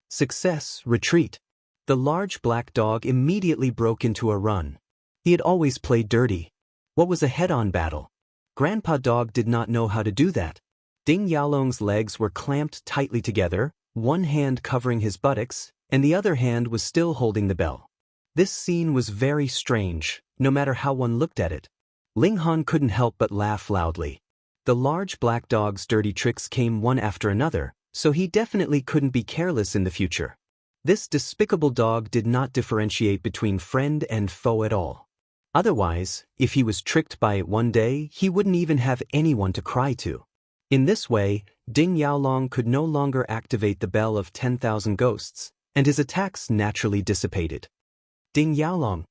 Success, retreat. The large black dog immediately broke into a run. He had always played dirty. What was a head-on battle? Grandpa Dog did not know how to do that. Ding Yaolong's legs were clamped tightly together, one hand covering his buttocks, and the other hand was still holding the bell. This scene was very strange, no matter how one looked at it. Ling Han couldn't help but laugh loudly. The large black dog's dirty tricks came one after another, so he definitely couldn't be careless in the future. This despicable dog did not differentiate between friend and foe at all. Otherwise, if he was tricked by it one day, he wouldn't even have anyone to cry to. In this way, Ding Yaolong could no longer activate the Bell of 10,000 Ghosts, and his attacks naturally dissipated. Ding Yaolong.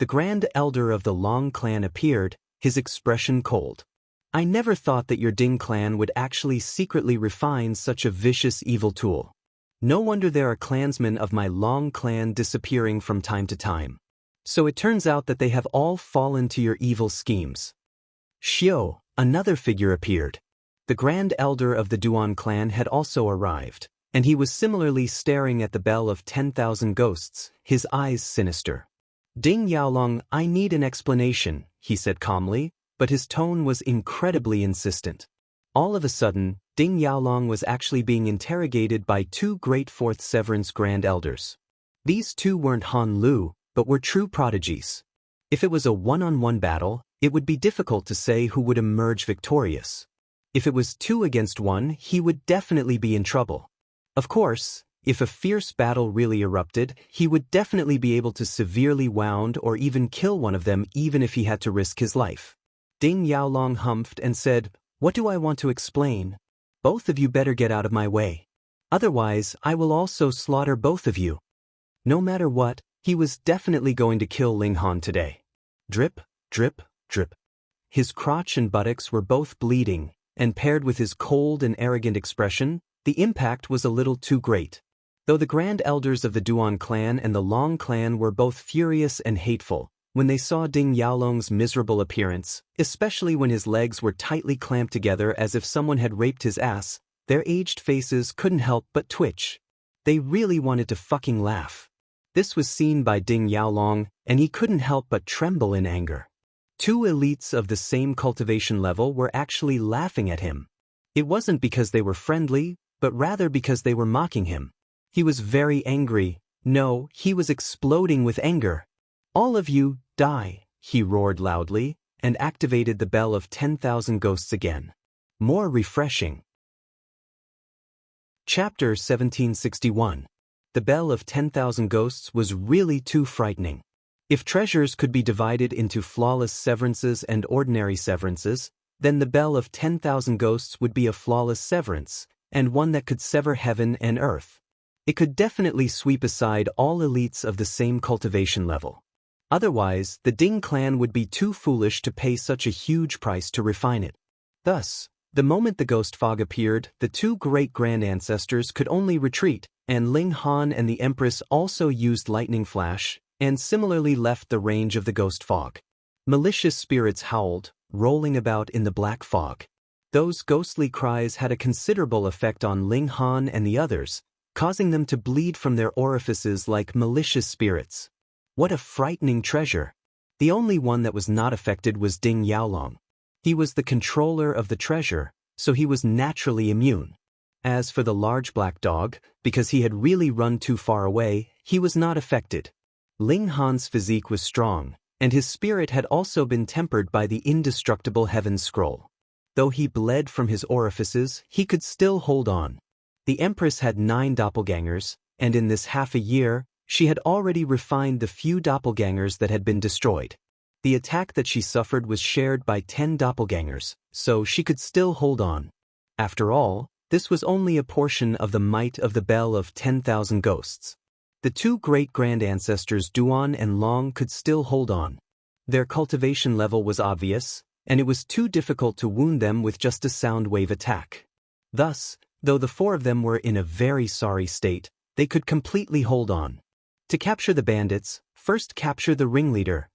The Grand Elder of the Long clan appeared, his expression cold. I never thought that your Ding clan would actually secretly refine such a vicious evil tool. No wonder there are clansmen of my Long clan disappearing from time to time. So it turns out that they have all fallen to your evil schemes. Xiao, another figure appeared. The Grand Elder of the Duan clan had also arrived, and he was similarly staring at the Bell of 10,000 Ghosts, his eyes sinister. Ding Yaolong, I need an explanation, he said calmly, but his tone was incredibly insistent. All of a sudden, Ding Yaolong was actually being interrogated by two great Fourth Severance Grand Elders. These two weren't Han Lu, but were true prodigies. If it was a one-on-one battle, it would be difficult to say who would emerge victorious. If it was 2 against 1, he would definitely be in trouble. Of course, if a fierce battle really erupted, he would definitely be able to severely wound or even kill one of them even if he had to risk his life. Ding Yaolong humphed and said, "What do I want to explain? Both of you better get out of my way. Otherwise, I will also slaughter both of you." No matter what, he was definitely going to kill Ling Han today. Drip, drip, drip. His crotch and buttocks were both bleeding, and paired with his cold and arrogant expression, the impact was a little too great. Though the Grand Elders of the Duan clan and the Long clan were both furious and hateful, when they saw Ding Yaolong's miserable appearance, especially when his legs were tightly clamped together as if someone had raped his ass, their aged faces couldn't help but twitch. They really wanted to fucking laugh. This was seen by Ding Yaolong, and he couldn't help but tremble in anger. Two elites of the same cultivation level were actually laughing at him. It wasn't because they were friendly, but rather because they were mocking him. He was very angry. No, he was exploding with anger. "All of you, die," he roared loudly, and activated the bell of 10,000 ghosts again. More refreshing. Chapter 1761. The bell of 10,000 ghosts was really too frightening. If treasures could be divided into flawless severances and ordinary severances, then the bell of 10,000 ghosts would be a flawless severance, and one that could sever heaven and earth. It could definitely sweep aside all elites of the same cultivation level. Otherwise, the Ding clan would be too foolish to pay such a huge price to refine it. Thus, the moment the ghost fog appeared, the two great grand ancestors could only retreat, and Ling Han and the Empress also used lightning flash, and similarly left the range of the ghost fog. Malicious spirits howled, rolling about in the black fog. Those ghostly cries had a considerable effect on Ling Han and the others, causing them to bleed from their orifices like malicious spirits. What a frightening treasure! The only one that was not affected was Ding Yaolong. He was the controller of the treasure, so he was naturally immune. As for the large black dog, because he had really run too far away, he was not affected. Ling Han's physique was strong, and his spirit had also been tempered by the indestructible Heaven Scroll. Though he bled from his orifices, he could still hold on. The Empress had 9 doppelgangers, and in this half a year, she had already refined the few doppelgangers that had been destroyed. The attack that she suffered was shared by 10 doppelgangers, so she could still hold on. After all, this was only a portion of the might of the bell of 10,000 ghosts. The two great grand ancestors Duan and Long could still hold on. Their cultivation level was obvious, and it was too difficult to wound them with just a sound wave attack. Thus, though the 4 of them were in a very sorry state, they could completely hold on. To capture the bandits, first capture the ringleader.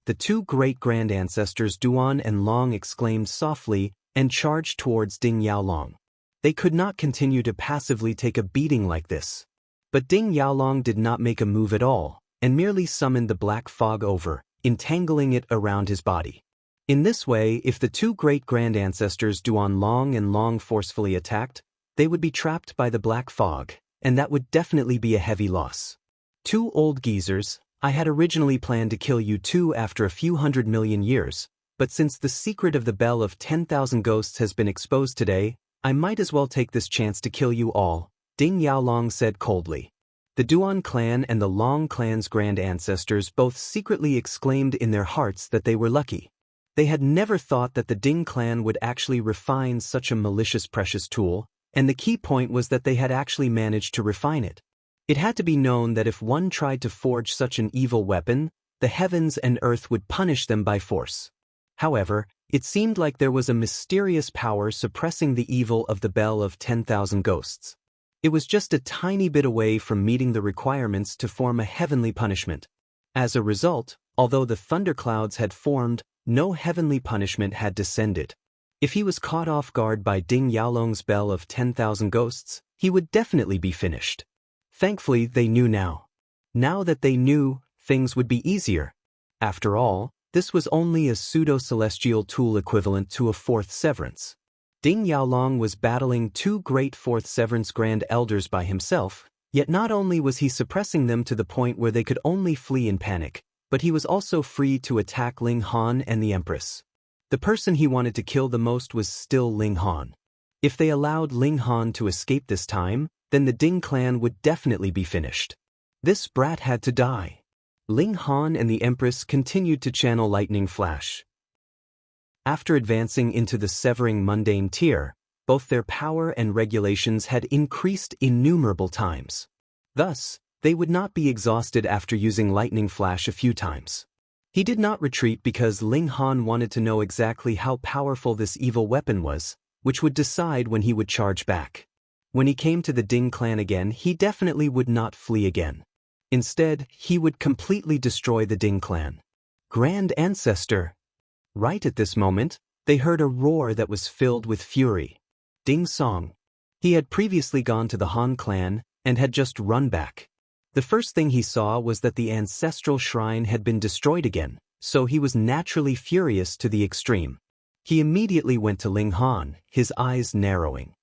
The two great grand ancestors Duan and Long exclaimed softly and charged towards Ding Yaolong. They could not continue to passively take a beating like this. But Ding Yaolong did not make a move at all, and merely summoned the black fog over, entangling it around his body. In this way, if the two great grand ancestors Duan Long and Long forcefully attacked, they would be trapped by the black fog, and that would definitely be a heavy loss. "Two old geezers, I had originally planned to kill you two after a few 100 million years, but since the secret of the bell of 10,000 ghosts has been exposed today, I might as well take this chance to kill you all," Ding Yaolong said coldly. The Duan clan and the Long clan's grand ancestors both secretly exclaimed in their hearts that they were lucky. They had never thought that the Ding clan would actually refine such a malicious precious tool, and the key point was that they had actually managed to refine it. It had to be known that if one tried to forge such an evil weapon, the heavens and earth would punish them by force. However, it seemed like there was a mysterious power suppressing the evil of the bell of 10,000 ghosts. It was just a tiny bit away from meeting the requirements to form a heavenly punishment. As a result, although the thunderclouds had formed, no heavenly punishment had descended. If he was caught off guard by Ding Yaolong's bell of 10,000 ghosts, he would definitely be finished. Thankfully, they knew now. Now that they knew, things would be easier. After all, this was only a pseudo-celestial tool equivalent to a 4th severance. Ding Yaolong was battling two great Fourth Severance Grand Elders by himself, yet not only was he suppressing them to the point where they could only flee in panic, but he was also free to attack Ling Han and the Empress. The person he wanted to kill the most was still Ling Han. If they allowed Ling Han to escape this time, then the Ding clan would definitely be finished. This brat had to die. Ling Han and the Empress continued to channel Lightning Flash. After advancing into the Severing Mundane tier, both their power and regulations had increased innumerable times. Thus, they would not be exhausted after using Lightning Flash a few times. He did not retreat because Ling Han wanted to know exactly how powerful this evil weapon was, which would decide when he would charge back. When he came to the Ding clan again, he definitely would not flee again. Instead, he would completely destroy the Ding clan. Grand Ancestor! Right at this moment, they heard a roar that was filled with fury. Ding Song. He had previously gone to the Han clan and had just run back. The first thing he saw was that the ancestral shrine had been destroyed again, so he was naturally furious to the extreme. He immediately went to Ling Han, his eyes narrowing.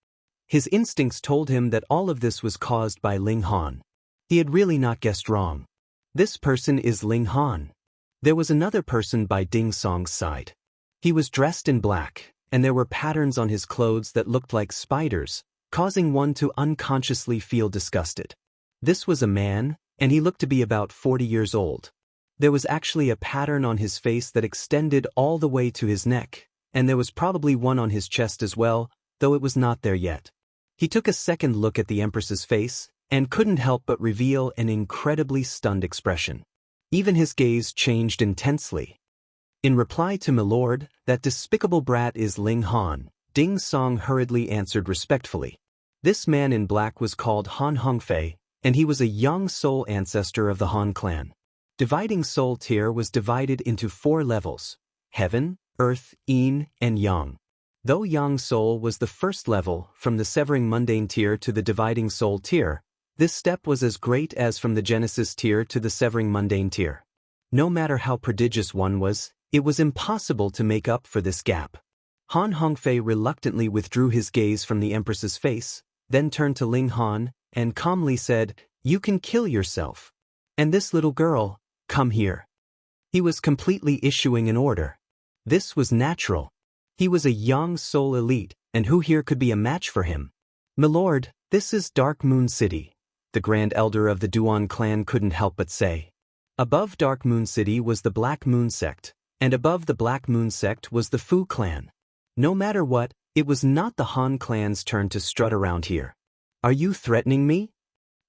His instincts told him that all of this was caused by Ling Han. He had really not guessed wrong. This person is Ling Han. There was another person by Ding Song's side. He was dressed in black, and there were patterns on his clothes that looked like spiders, causing one to unconsciously feel disgusted. This was a man, and he looked to be about 40 years old. There was actually a pattern on his face that extended all the way to his neck, and there was probably one on his chest as well, though it was not there yet. He took a second look at the Empress's face, and couldn't help but reveal an incredibly stunned expression. Even his gaze changed intensely. In reply to "Milord, that despicable brat is Ling Han," Ding Song hurriedly answered respectfully. This man in black was called Han Hongfei, and he was a young soul ancestor of the Han clan. Dividing Soul tier was divided into 4 levels: Heaven, Earth, Yin, and Yang. Though Yang Soul was the first level from the Severing Mundane tier to the Dividing Soul tier, this step was as great as from the Genesis tier to the Severing Mundane tier. No matter how prodigious one was, it was impossible to make up for this gap. Han Hongfei reluctantly withdrew his gaze from the Empress's face, then turned to Ling Han, and calmly said, "You can kill yourself. And this little girl, come here." He was completely issuing an order. This was natural. He was a young soul elite, and who here could be a match for him? "Milord, this is Dark Moon City," the Grand Elder of the Duan clan couldn't help but say. Above Dark Moon City was the Black Moon sect, and above the Black Moon sect was the Fu clan. No matter what, it was not the Han clan's turn to strut around here. "Are you threatening me?"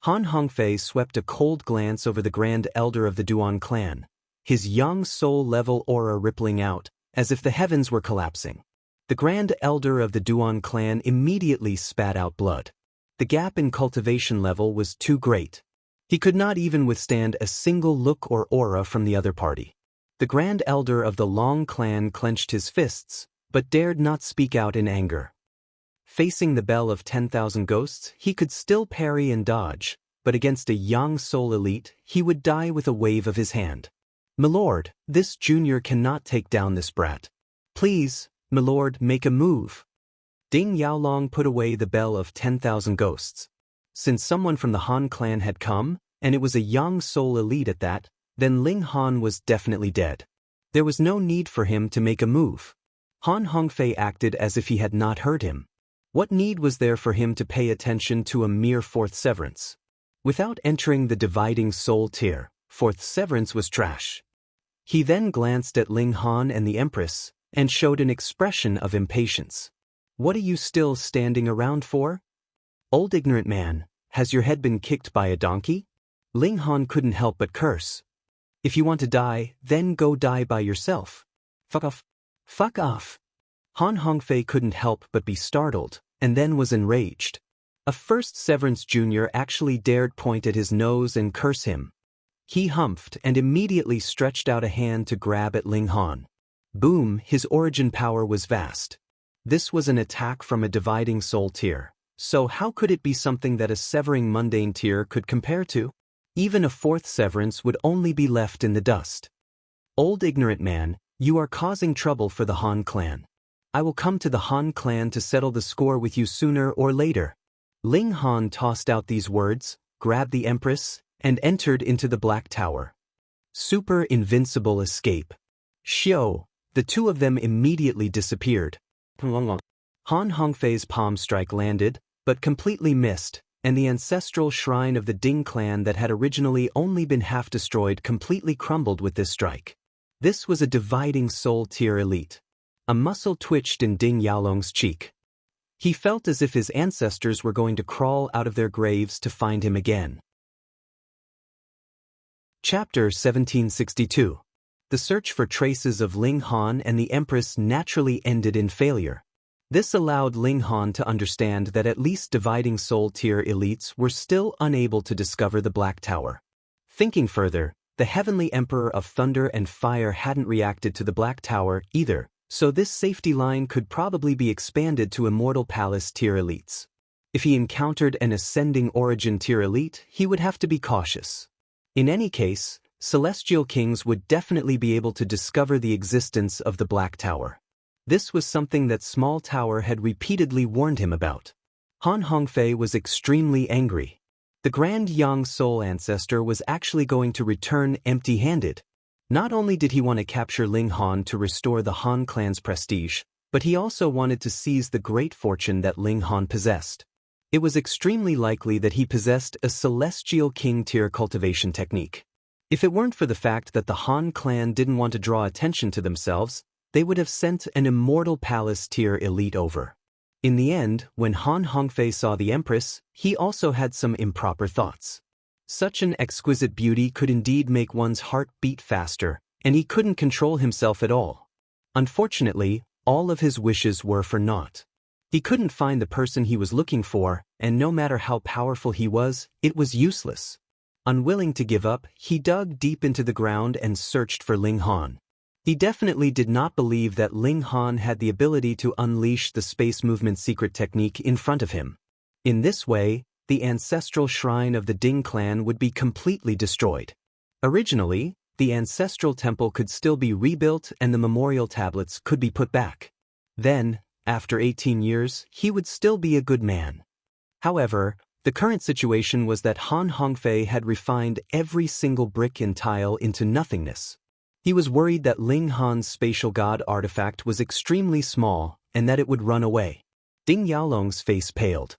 Han Hongfei swept a cold glance over the Grand Elder of the Duan clan, his young soul-level aura rippling out, as if the heavens were collapsing. The Grand Elder of the Duan clan immediately spat out blood. The gap in cultivation level was too great. He could not even withstand a single look or aura from the other party. The Grand Elder of the Long clan clenched his fists, but dared not speak out in anger. Facing the Bell of 10,000 Ghosts, he could still parry and dodge, but against a young soul elite, he would die with a wave of his hand. "Milord, this junior cannot take down this brat. Please, Milord, make a move." Ding Yaolong put away the Bell of 10,000 Ghosts. Since someone from the Han clan had come, and it was a young soul elite at that, then Ling Han was definitely dead. There was no need for him to make a move. Han Hongfei acted as if he had not heard him. What need was there for him to pay attention to a mere 4th Severance? Without entering the Dividing Soul tier, 4th Severance was trash. He then glanced at Ling Han and the Empress, and showed an expression of impatience. "What are you still standing around for? Old ignorant man, has your head been kicked by a donkey?" Ling Han couldn't help but curse. "If you want to die, then go die by yourself. Fuck off." "Fuck off." Han Hongfei couldn't help but be startled, and then was enraged. A 1st Severance Junior actually dared point at his nose and curse him. He humphed and immediately stretched out a hand to grab at Ling Han. Boom, his origin power was vast. This was an attack from a Dividing Soul tier, so how could it be something that a Severing Mundane tier could compare to? Even a 4th Severance would only be left in the dust. "Old ignorant man, you are causing trouble for the Han clan. I will come to the Han clan to settle the score with you sooner or later. Ling Han tossed out these words, grabbed the Empress, and entered into the Black Tower. Super invincible escape. Xiao, the two of them immediately disappeared. Han Hongfei's palm strike landed, but completely missed, and the ancestral shrine of the Ding clan that had originally only been half destroyed completely crumbled with this strike. This was a dividing soul tier elite. A muscle twitched in Ding Yaolong's cheek. He felt as if his ancestors were going to crawl out of their graves to find him again. Chapter 1762. The search for traces of Ling Han and the Empress naturally ended in failure. This allowed Ling Han to understand that at least dividing soul tier elites were still unable to discover the Black Tower. Thinking further, the Heavenly Emperor of Thunder and Fire hadn't reacted to the Black Tower either, so this safety line could probably be expanded to Immortal Palace tier elites. If he encountered an Ascending Origin tier elite, he would have to be cautious. In any case, Celestial Kings would definitely be able to discover the existence of the Black Tower. This was something that Small Tower had repeatedly warned him about. Han Hongfei was extremely angry. The Grand Yang Soul Ancestor was actually going to return empty-handed. Not only did he want to capture Ling Han to restore the Han clan's prestige, but he also wanted to seize the great fortune that Ling Han possessed. It was extremely likely that he possessed a Celestial King tier cultivation technique. If it weren't for the fact that the Han clan didn't want to draw attention to themselves, they would have sent an Immortal Palace tier elite over. In the end, when Han Hongfei saw the Empress, he also had some improper thoughts. Such an exquisite beauty could indeed make one's heart beat faster, and he couldn't control himself at all. Unfortunately, all of his wishes were for naught. He couldn't find the person he was looking for, and no matter how powerful he was, it was useless. Unwilling to give up, he dug deep into the ground and searched for Ling Han. He definitely did not believe that Ling Han had the ability to unleash the space movement secret technique in front of him. In this way, the ancestral shrine of the Ding clan would be completely destroyed. Originally, the ancestral temple could still be rebuilt and the memorial tablets could be put back. Then, after 18 years, he would still be a good man. However, the current situation was that Han Hongfei had refined every single brick and tile into nothingness. He was worried that Ling Han's spatial god artifact was extremely small and that it would run away. Ding Yaolong's face paled.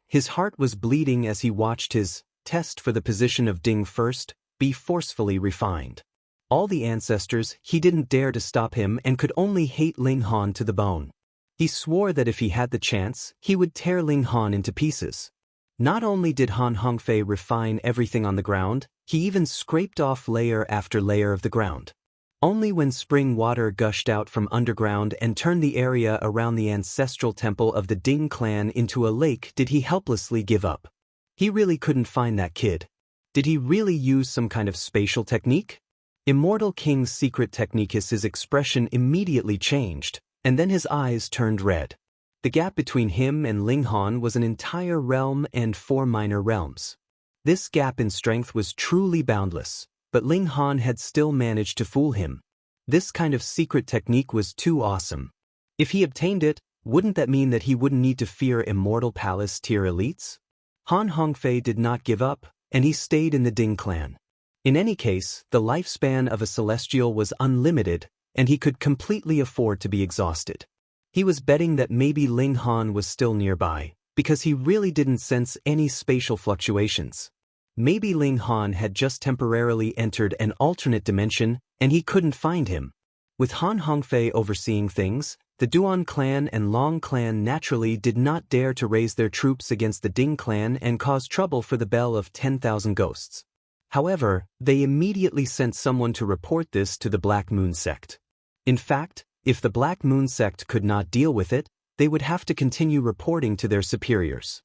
His heart was bleeding as he watched his test for the position of Ding first be forcefully refined. All the ancestors, he didn't dare to stop him and could only hate Ling Han to the bone. He swore that if he had the chance, he would tear Ling Han into pieces. Not only did Han Hongfei refine everything on the ground, he even scraped off layer after layer of the ground. Only when spring water gushed out from underground and turned the area around the ancestral temple of the Ding clan into a lake did he helplessly give up. He really couldn't find that kid. Did he really use some kind of spatial technique? Immortal King's secret technique. His expression immediately changed, and then his eyes turned red. The gap between him and Ling Han was an entire realm and 4 minor realms. This gap in strength was truly boundless. But Ling Han had still managed to fool him. This kind of secret technique was too awesome. If he obtained it, wouldn't that mean that he wouldn't need to fear Immortal Palace tier elites? Han Hongfei did not give up, and he stayed in the Ding clan. In any case, the lifespan of a Celestial was unlimited, and he could completely afford to be exhausted. He was betting that maybe Ling Han was still nearby, because he really didn't sense any spatial fluctuations. Maybe Ling Han had just temporarily entered an alternate dimension, and he couldn't find him. With Han Hongfei overseeing things, the Duan clan and Long clan naturally did not dare to raise their troops against the Ding clan and cause trouble for the Bell of 10,000 Ghosts. However, they immediately sent someone to report this to the Black Moon sect. In fact, if the Black Moon sect could not deal with it, they would have to continue reporting to their superiors.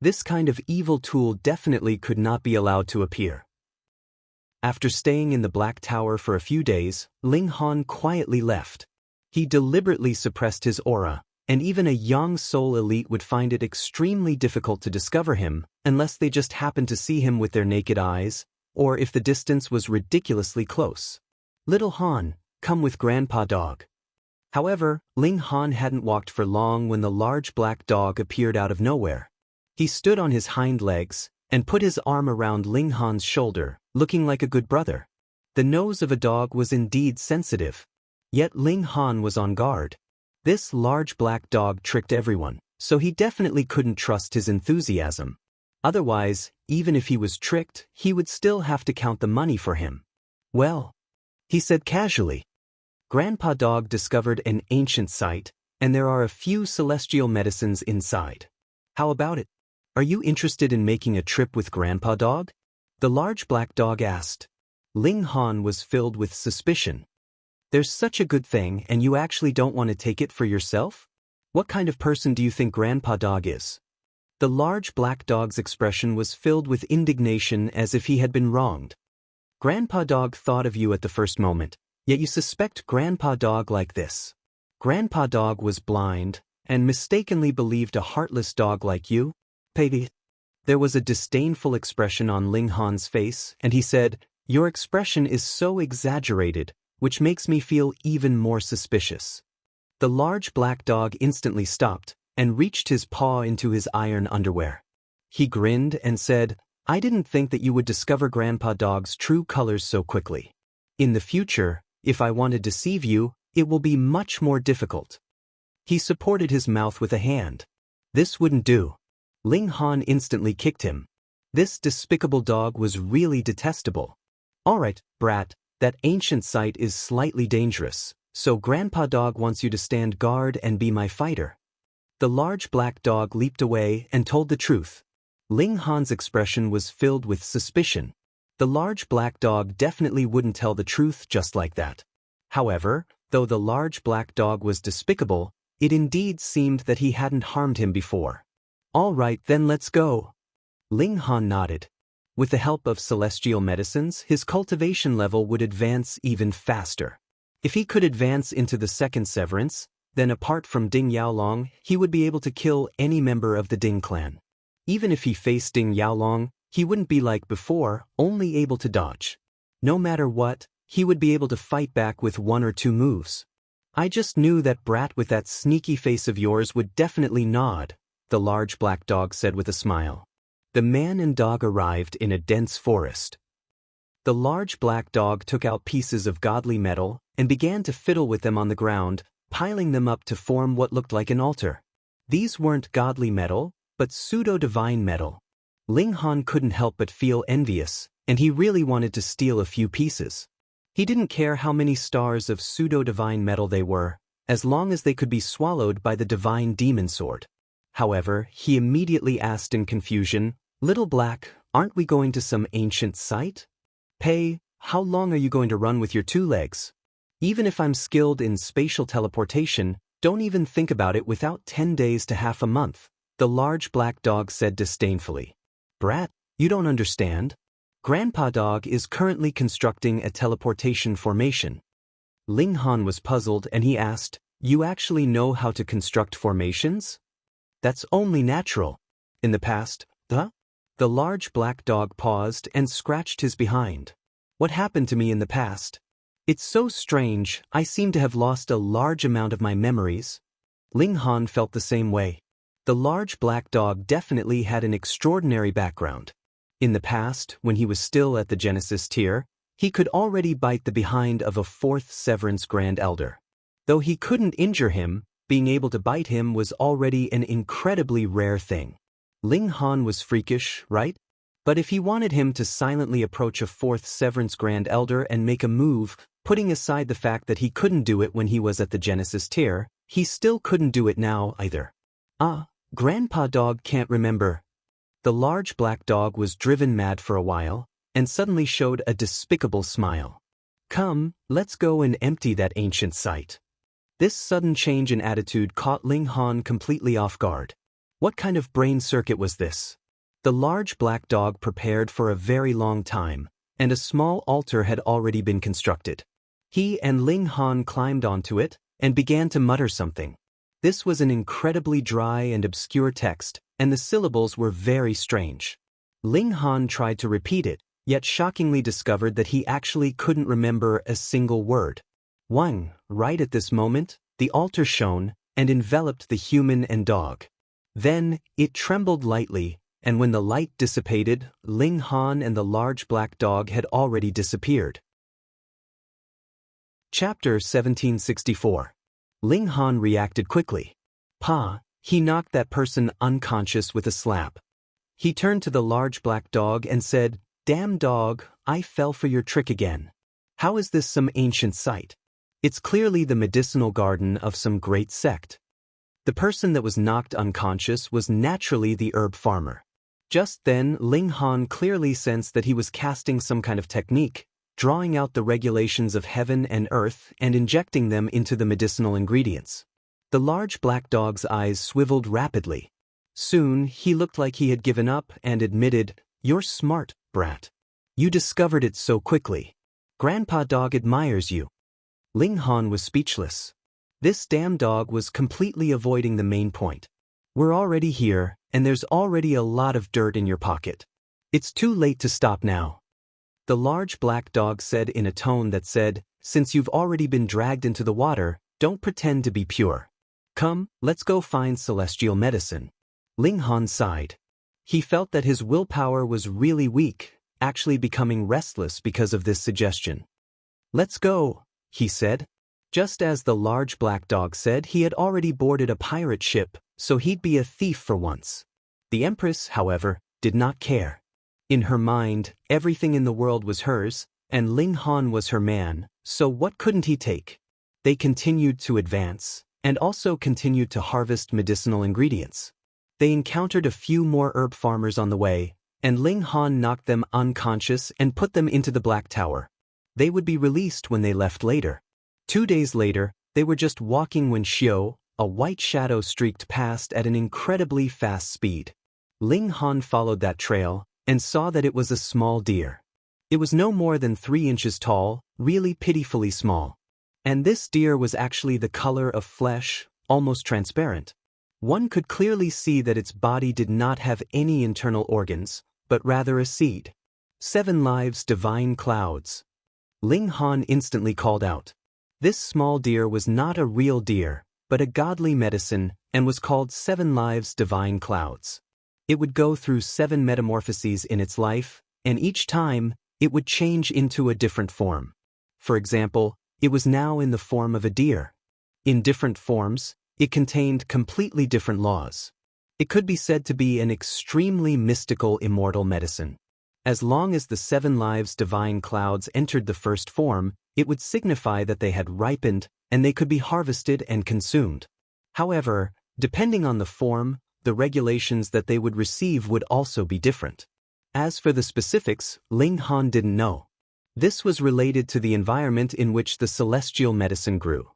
This kind of evil tool definitely could not be allowed to appear. After staying in the Black Tower for a few days, Ling Han quietly left. He deliberately suppressed his aura, and even a young soul elite would find it extremely difficult to discover him unless they just happened to see him with their naked eyes, or if the distance was ridiculously close. "Little Han, come with Grandpa Dog." However, Ling Han hadn't walked for long when the large black dog appeared out of nowhere. He stood on his hind legs and put his arm around Ling Han's shoulder, looking like a good brother. The nose of a dog was indeed sensitive. Yet Ling Han was on guard. This large black dog tricked everyone, so he definitely couldn't trust his enthusiasm. Otherwise, even if he was tricked, he would still have to count the money for him. Well, he said casually. Grandpa Dog discovered an ancient site, and there are a few celestial medicines inside. How about it? Are you interested in making a trip with Grandpa Dog? The large black dog asked. Ling Han was filled with suspicion. There's such a good thing and you actually don't want to take it for yourself? What kind of person do you think Grandpa Dog is? The large black dog's expression was filled with indignation as if he had been wronged. Grandpa Dog thought of you at the first moment, yet you suspect Grandpa Dog like this. Grandpa Dog was blind and mistakenly believed a heartless dog like you? Baby. There was a disdainful expression on Ling Han's face, and he said, "Your expression is so exaggerated, which makes me feel even more suspicious." The large black dog instantly stopped and reached his paw into his iron underwear. He grinned and said, "I didn't think that you would discover Grandpa Dog's true colors so quickly. In the future, if I want to deceive you, it will be much more difficult." He supported his mouth with a hand. This wouldn't do. Ling Han instantly kicked him. This despicable dog was really detestable. "All right, brat, that ancient site is slightly dangerous, so Grandpa Dog wants you to stand guard and be my fighter." The large black dog leaped away and told the truth. Ling Han's expression was filled with suspicion. The large black dog definitely wouldn't tell the truth just like that. However, though the large black dog was despicable, it indeed seemed that he hadn't harmed him before. "All right, then let's go." Ling Han nodded. With the help of celestial medicines, his cultivation level would advance even faster. If he could advance into the second severance, then apart from Ding Yaolong, he would be able to kill any member of the Ding clan. Even if he faced Ding Yaolong, he wouldn't be like before, only able to dodge. No matter what, he would be able to fight back with one or two moves. "I just knew that brat with that sneaky face of yours would definitely nod," the large black dog said with a smile. The man and dog arrived in a dense forest. The large black dog took out pieces of godly metal and began to fiddle with them on the ground, piling them up to form what looked like an altar. These weren't godly metal, but pseudo-divine metal. Ling Han couldn't help but feel envious, and he really wanted to steal a few pieces. He didn't care how many stars of pseudo-divine metal they were, as long as they could be swallowed by the divine demon sword. However, he immediately asked in confusion, "Little Black, aren't we going to some ancient site? Pei, how long are you going to run with your 2 legs? Even if I'm skilled in spatial teleportation, don't even think about it without 10 days to half a month," the large black dog said disdainfully. "Brat, you don't understand. Grandpa Dog is currently constructing a teleportation formation." Ling Han was puzzled and he asked, "You actually know how to construct formations?" "That's only natural. In the past, huh?" The large black dog paused and scratched his behind. "What happened to me in the past? It's so strange, I seem to have lost a large amount of my memories." Ling Han felt the same way. The large black dog definitely had an extraordinary background. In the past, when he was still at the Genesis tier, he could already bite the behind of a 4th Severance Grand Elder. Though he couldn't injure him, being able to bite him was already an incredibly rare thing. Ling Han was freakish, right? But if he wanted him to silently approach a 4th Severance Grand Elder and make a move, putting aside the fact that he couldn't do it when he was at the Genesis tier, he still couldn't do it now either. Grandpa Dog can't remember." The large black dog was driven mad for a while, and suddenly showed a despicable smile. "Come, let's go and empty that ancient site." This sudden change in attitude caught Ling Han completely off guard. What kind of brain circuit was this? The large black dog prepared for a very long time, and a small altar had already been constructed. He and Ling Han climbed onto it and began to mutter something. This was an incredibly dry and obscure text, and the syllables were very strange. Ling Han tried to repeat it, yet shockingly discovered that he actually couldn't remember a single word. Right at this moment, the altar shone and enveloped the human and dog. Then, it trembled lightly, and when the light dissipated, Ling Han and the large black dog had already disappeared. Chapter 1764. Ling Han reacted quickly. Pa, he knocked that person unconscious with a slap. He turned to the large black dog and said, "Damn dog, I fell for your trick again. How is this some ancient site? It's clearly the medicinal garden of some great sect." The person that was knocked unconscious was naturally the herb farmer. Just then, Ling Han clearly sensed that he was casting some kind of technique, drawing out the regulations of heaven and earth and injecting them into the medicinal ingredients. The large black dog's eyes swiveled rapidly. Soon, he looked like he had given up and admitted, "You're smart, brat. You discovered it so quickly. Grandpa Dog admires you." Ling Han was speechless. This damn dog was completely avoiding the main point. "We're already here, and there's already a lot of dirt in your pocket. It's too late to stop now." The large black dog said in a tone that said, "Since you've already been dragged into the water, don't pretend to be pure. Come, let's go find celestial medicine." Ling Han sighed. He felt that his willpower was really weak, actually becoming restless because of this suggestion. "Let's go," he said. Just as the large black dog said, he had already boarded a pirate ship, so he'd be a thief for once. The Empress, however, did not care. In her mind, everything in the world was hers, and Ling Han was her man, so what couldn't he take? They continued to advance, and also continued to harvest medicinal ingredients. They encountered a few more herb farmers on the way, and Ling Han knocked them unconscious and put them into the Black Tower. They would be released when they left later. 2 days later, they were just walking when Xiao, a white shadow, streaked past at an incredibly fast speed. Ling Han followed that trail and saw that it was a small deer. It was no more than 3 inches tall, really pitifully small. And this deer was actually the color of flesh, almost transparent. One could clearly see that its body did not have any internal organs, but rather a seed. 7 lives divine clouds. Ling Han instantly called out. This small deer was not a real deer, but a godly medicine, and was called 7 lives divine clouds. It would go through 7 metamorphoses in its life, and each time, it would change into a different form. For example, it was now in the form of a deer. In different forms, it contained completely different laws. It could be said to be an extremely mystical immortal medicine. As long as the 7 lives divine clouds entered the first form, it would signify that they had ripened and they could be harvested and consumed. However, depending on the form, the regulations that they would receive would also be different. As for the specifics, Ling Han didn't know. This was related to the environment in which the celestial medicine grew.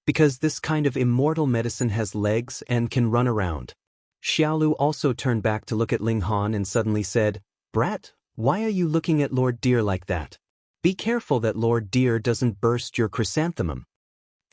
Because this kind of immortal medicine has legs and can run around. Xiaolu also turned back to look at Ling Han and suddenly said, "Brat, why are you looking at Lord Deer like that? Be careful that Lord Deer doesn't burst your chrysanthemum."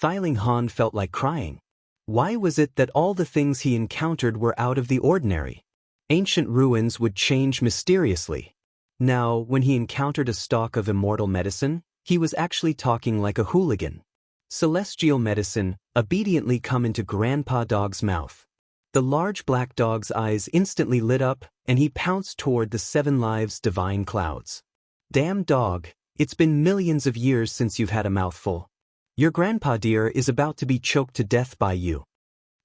Ling Han felt like crying. Why was it that all the things he encountered were out of the ordinary? Ancient ruins would change mysteriously. Now, when he encountered a stalk of immortal medicine, he was actually talking like a hooligan. Celestial medicine obediently come into Grandpa Dog's mouth. The large black dog's eyes instantly lit up, and he pounced toward the 7 lives divine clouds. "Damn dog, it's been millions of years since you've had a mouthful. Your grandpa deer is about to be choked to death by you."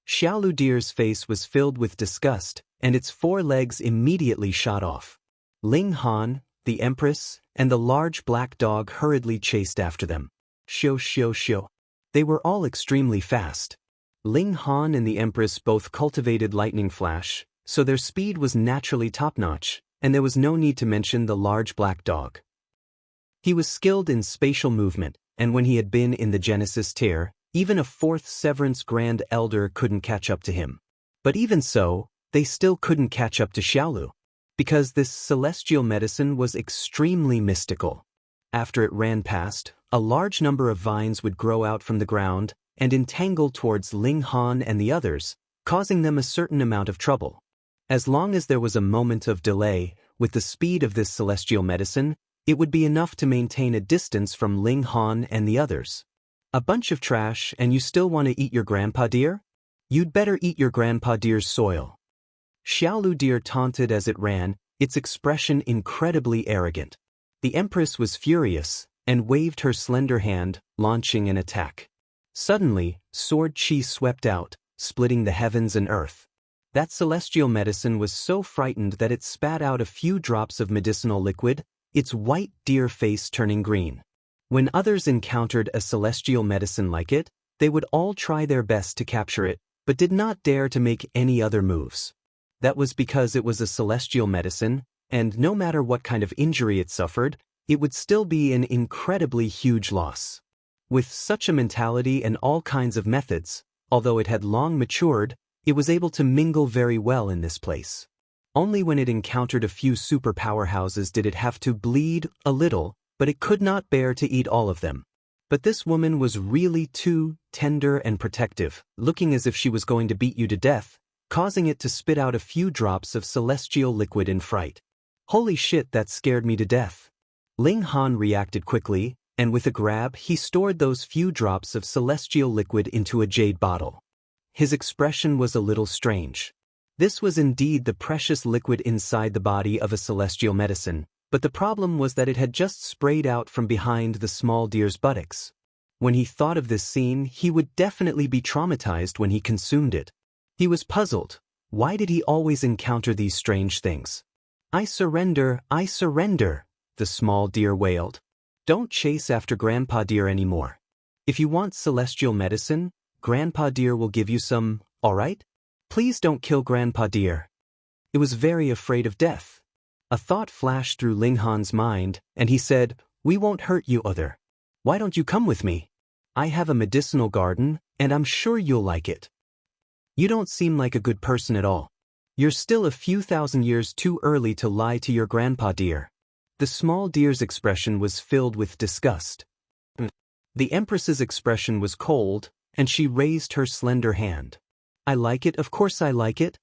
Xiaolu Deer's face was filled with disgust, and its 4 legs immediately shot off. Ling Han, the Empress, and the large black dog hurriedly chased after them. Shio shio shio. They were all extremely fast. Ling Han and the Empress both cultivated lightning flash, so their speed was naturally top-notch, and there was no need to mention the large black dog. He was skilled in spatial movement, and when he had been in the Genesis tier, even a 4th Severance Grand Elder couldn't catch up to him. But even so, they still couldn't catch up to Xiaolu, because this celestial medicine was extremely mystical. After it ran past, a large number of vines would grow out from the ground and entangle towards Ling Han and the others, causing them a certain amount of trouble. As long as there was a moment of delay, with the speed of this celestial medicine, it would be enough to maintain a distance from Ling Han and the others. A bunch of trash and you still want to eat your grandpa deer? You'd better eat your grandpa deer's soil. Xiaolu deer taunted as it ran, its expression incredibly arrogant. The Empress was furious and waved her slender hand, launching an attack. Suddenly, sword chi swept out, splitting the heavens and earth. That celestial medicine was so frightened that it spat out a few drops of medicinal liquid, its white deer face turning green. When others encountered a celestial medicine like it, they would all try their best to capture it, but did not dare to make any other moves. That was because it was a celestial medicine, and no matter what kind of injury it suffered, it would still be an incredibly huge loss. With such a mentality and all kinds of methods, although it had long matured, it was able to mingle very well in this place. Only when it encountered a few super powerhouses did it have to bleed a little, but it could not bear to eat all of them. But this woman was really too tender and protective, looking as if she was going to beat you to death, causing it to spit out a few drops of celestial liquid in fright. Holy shit, that scared me to death. Ling Han reacted quickly, and with a grab he stored those few drops of celestial liquid into a jade bottle. His expression was a little strange. This was indeed the precious liquid inside the body of a celestial medicine, but the problem was that it had just sprayed out from behind the small deer's buttocks. When he thought of this scene, he would definitely be traumatized when he consumed it. He was puzzled. Why did he always encounter these strange things? I surrender, the small deer wailed. Don't chase after Grandpa Deer anymore. If you want celestial medicine, Grandpa Deer will give you some, alright? Please don't kill Grandpa Deer. It was very afraid of death. A thought flashed through Ling Han's mind, and he said, we won't hurt you other. Why don't you come with me? I have a medicinal garden, and I'm sure you'll like it. You don't seem like a good person at all. You're still a few thousand years too early to lie to your Grandpa Deer. The small deer's expression was filled with disgust. The Empress's expression was cold, and she raised her slender hand. I like it, of course I like it.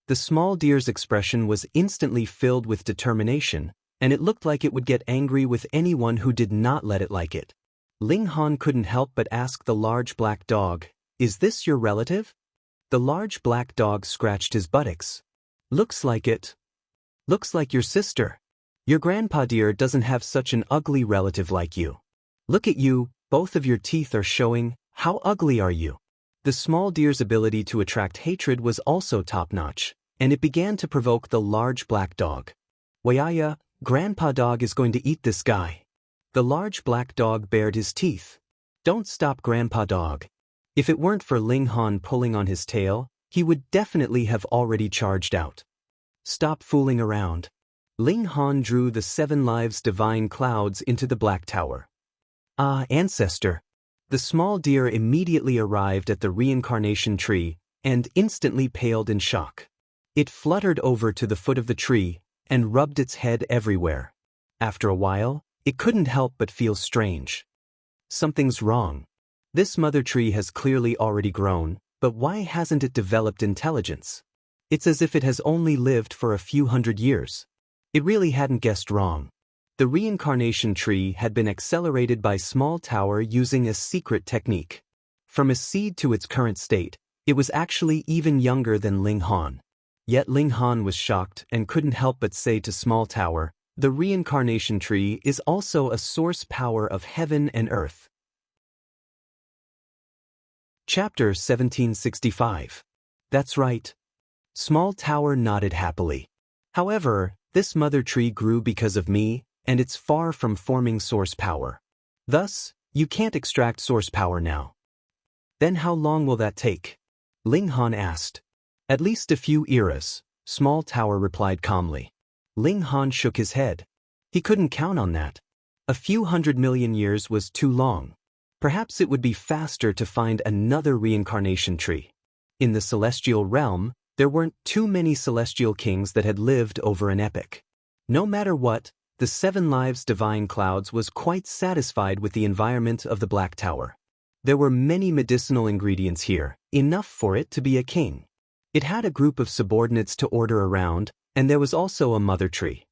The small deer's expression was instantly filled with determination, and it looked like it would get angry with anyone who did not let it like it. Ling Han couldn't help but ask the large black dog, is this your relative? The large black dog scratched his buttocks. Looks like it. Looks like your sister. Your Grandpa Deer doesn't have such an ugly relative like you. Look at you, both of your teeth are showing. How ugly are you? The small deer's ability to attract hatred was also top-notch, and it began to provoke the large black dog. Wayaya, Grandpa Dog is going to eat this guy. The large black dog bared his teeth. Don't stop, Grandpa Dog. If it weren't for Ling Han pulling on his tail, he would definitely have already charged out. Stop fooling around. Ling Han drew the 7 lives divine clouds into the black tower. Ah, ancestor. The small deer immediately arrived at the reincarnation tree and instantly paled in shock. It fluttered over to the foot of the tree and rubbed its head everywhere. After a while, it couldn't help but feel strange. Something's wrong. This mother tree has clearly already grown, but why hasn't it developed intelligence? It's as if it has only lived for a few hundred years. It really hadn't guessed wrong. The reincarnation tree had been accelerated by Small Tower using a secret technique. From a seed to its current state, it was actually even younger than Ling Han. Yet Ling Han was shocked and couldn't help but say to Small Tower, the reincarnation tree is also a source power of heaven and earth. Chapter 1765. That's right. Small Tower nodded happily. However, this mother tree grew because of me, and it's far from forming source power. Thus, you can't extract source power now. Then how long will that take? Ling Han asked. At least a few eras, Small Tower replied calmly. Ling Han shook his head. He couldn't count on that. A few 100 million years was too long. Perhaps it would be faster to find another reincarnation tree. In the celestial realm, there weren't too many celestial kings that had lived over an epoch. No matter what, the 7 lives divine clouds was quite satisfied with the environment of the Black Tower. There were many medicinal ingredients here, enough for it to be a king. It had a group of subordinates to order around, and there was also a mother tree.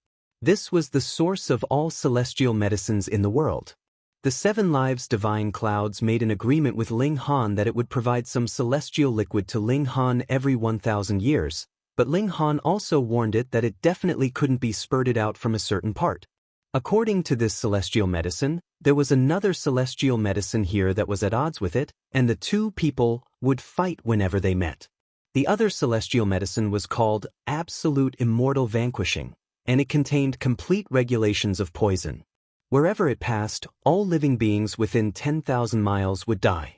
This was the source of all celestial medicines in the world. The 7 Lives Divine Clouds made an agreement with Ling Han that it would provide some celestial liquid to Ling Han every 1,000 years, but Ling Han also warned it that it definitely couldn't be spurted out from a certain part. According to this celestial medicine, there was another celestial medicine here that was at odds with it, and the two people would fight whenever they met. The other celestial medicine was called Absolute Immortal Vanquishing, and it contained complete regulations of poison. Wherever it passed, all living beings within 10,000 miles would die.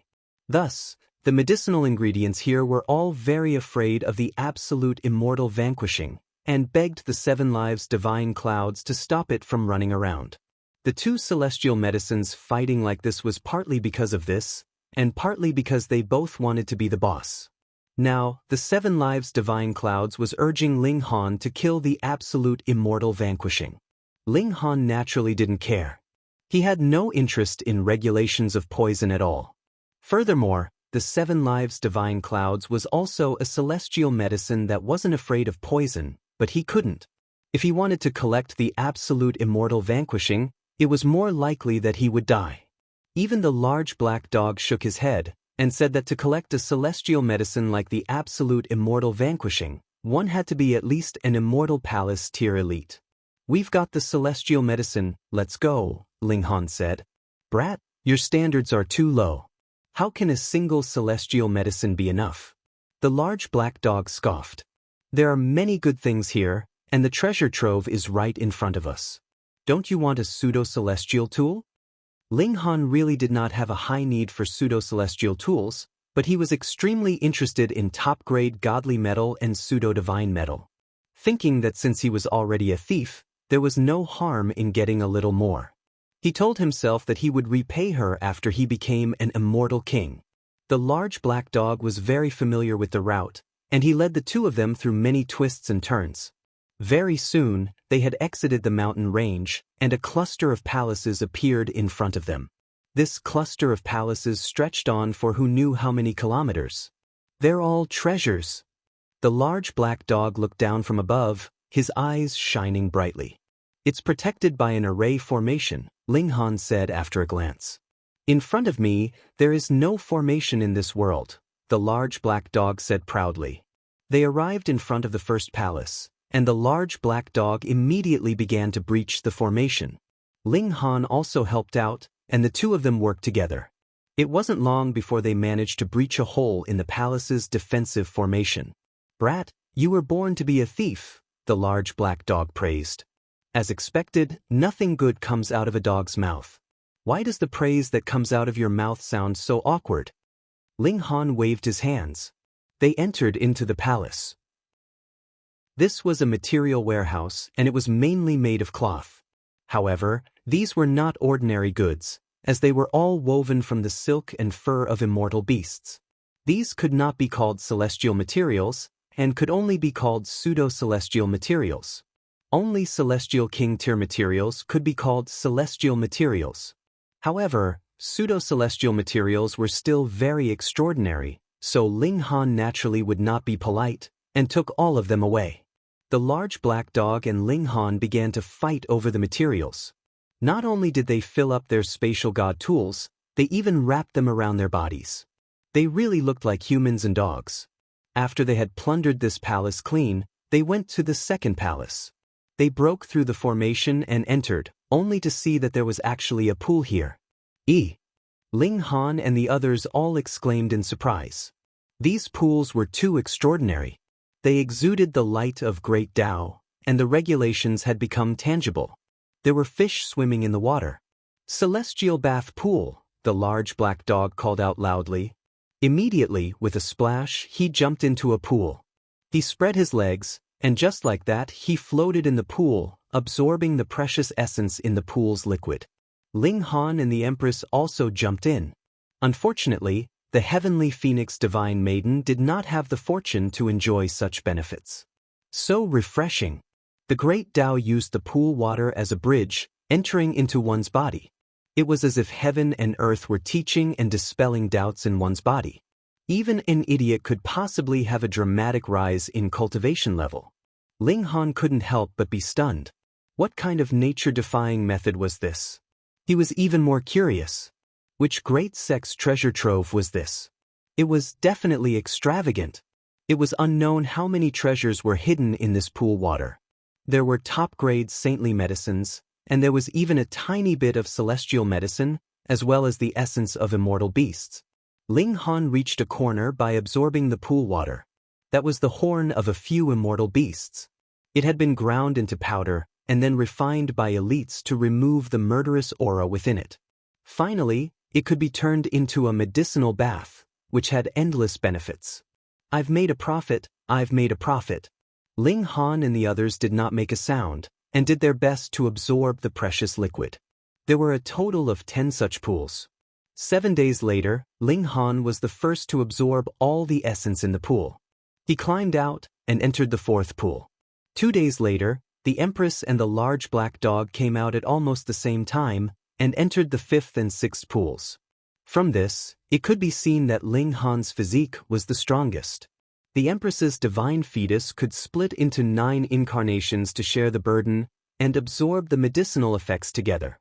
Thus, the medicinal ingredients here were all very afraid of the Absolute Immortal Vanquishing, and begged the 7 Lives Divine Clouds to stop it from running around. The two celestial medicines fighting like this was partly because of this, and partly because they both wanted to be the boss. Now, the 7 Lives Divine Clouds was urging Ling Han to kill the Absolute Immortal Vanquishing. Ling Han naturally didn't care. He had no interest in regulations of poison at all. Furthermore, the 7 Lives Divine Clouds was also a celestial medicine that wasn't afraid of poison, but he couldn't. If he wanted to collect the Absolute Immortal Vanquishing, it was more likely that he would die. Even the large black dog shook his head, and said that to collect a celestial medicine like the Absolute Immortal Vanquishing, one had to be at least an Immortal Palace tier elite. "We've got the celestial medicine, let's go," Ling Han said. "Brat, your standards are too low. How can a single celestial medicine be enough?" The large black dog scoffed. "There are many good things here, and the treasure trove is right in front of us. Don't you want a pseudo-celestial tool?" Ling Han really did not have a high need for pseudo-celestial tools, but he was extremely interested in top-grade godly metal and pseudo-divine metal. Thinking that since he was already a thief, there was no harm in getting a little more. He told himself that he would repay her after he became an immortal king. The large black dog was very familiar with the route, and he led the two of them through many twists and turns. Very soon, they had exited the mountain range, and a cluster of palaces appeared in front of them. This cluster of palaces stretched on for who knew how many kilometers. "They're all treasures." The large black dog looked down from above, his eyes shining brightly. "It's protected by an array formation," Ling Han said after a glance. "In front of me, there is no formation in this world," the large black dog said proudly. They arrived in front of the first palace, and the large black dog immediately began to breach the formation. Ling Han also helped out, and the two of them worked together. It wasn't long before they managed to breach a hole in the palace's defensive formation. "Brat, you were born to be a thief," the large black dog praised. "As expected, nothing good comes out of a dog's mouth. Why does the praise that comes out of your mouth sound so awkward?" Ling Han waved his hands. They entered into the palace. This was a material warehouse, and it was mainly made of cloth. However, these were not ordinary goods, as they were all woven from the silk and fur of immortal beasts. These could not be called celestial materials, and could only be called pseudo-celestial materials. Only celestial king-tier materials could be called celestial materials. However, pseudo-celestial materials were still very extraordinary, so Ling Han naturally would not be polite, and took all of them away. The large black dog and Ling Han began to fight over the materials. Not only did they fill up their spatial god tools, they even wrapped them around their bodies. They really looked like humans and dogs. After they had plundered this palace clean, they went to the second palace. They broke through the formation and entered, only to see that there was actually a pool here. Ling Han and the others all exclaimed in surprise. These pools were too extraordinary. They exuded the light of great Tao, and the regulations had become tangible. There were fish swimming in the water. "Celestial bath pool," the large black dog called out loudly. Immediately, with a splash, he jumped into a pool. He spread his legs, and just like that, he floated in the pool, absorbing the precious essence in the pool's liquid. Ling Han and the Empress also jumped in. Unfortunately, the heavenly Phoenix Divine Maiden did not have the fortune to enjoy such benefits. So refreshing. The great Tao used the pool water as a bridge, entering into one's body. It was as if heaven and earth were teaching and dispelling doubts in one's body. Even an idiot could possibly have a dramatic rise in cultivation level. Ling Han couldn't help but be stunned. What kind of nature-defying method was this? He was even more curious. Which great sex treasure trove was this? It was definitely extravagant. It was unknown how many treasures were hidden in this pool water. There were top-grade saintly medicines, and there was even a tiny bit of celestial medicine, as well as the essence of immortal beasts. Ling Han reached a corner by absorbing the pool water. That was the horn of a few immortal beasts. It had been ground into powder and then refined by elites to remove the murderous aura within it. Finally, it could be turned into a medicinal bath, which had endless benefits. I've made a profit, I've made a profit. Ling Han and the others did not make a sound, and did their best to absorb the precious liquid. There were a total of 10 such pools. 7 days later, Ling Han was the first to absorb all the essence in the pool. He climbed out and entered the 4th pool. 2 days later, the Empress and the large black dog came out at almost the same time and entered the 5th and 6th pools. From this, it could be seen that Ling Han's physique was the strongest. The Empress's divine fetus could split into 9 incarnations to share the burden and absorb the medicinal effects together.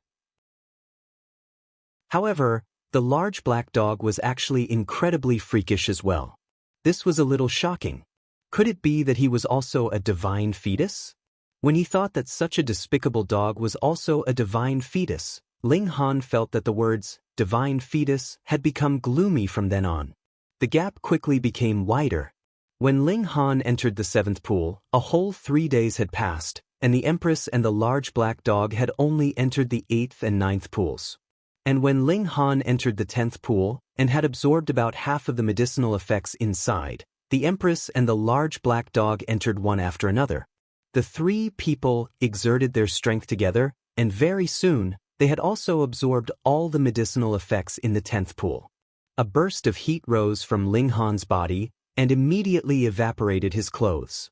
However, the large black dog was actually incredibly freakish as well. This was a little shocking. Could it be that he was also a divine fetus? When he thought that such a despicable dog was also a divine fetus, Ling Han felt that the words, divine fetus, had become gloomy from then on. The gap quickly became wider. When Ling Han entered the 7th pool, a whole 3 days had passed, and the Empress and the large black dog had only entered the 8th and 9th pools. And when Ling Han entered the 10th pool, and had absorbed about half of the medicinal effects inside, the Empress and the large black dog entered one after another. The 3 people exerted their strength together, and very soon, they had also absorbed all the medicinal effects in the 10th pool. A burst of heat rose from Ling Han's body, and immediately evaporated his clothes.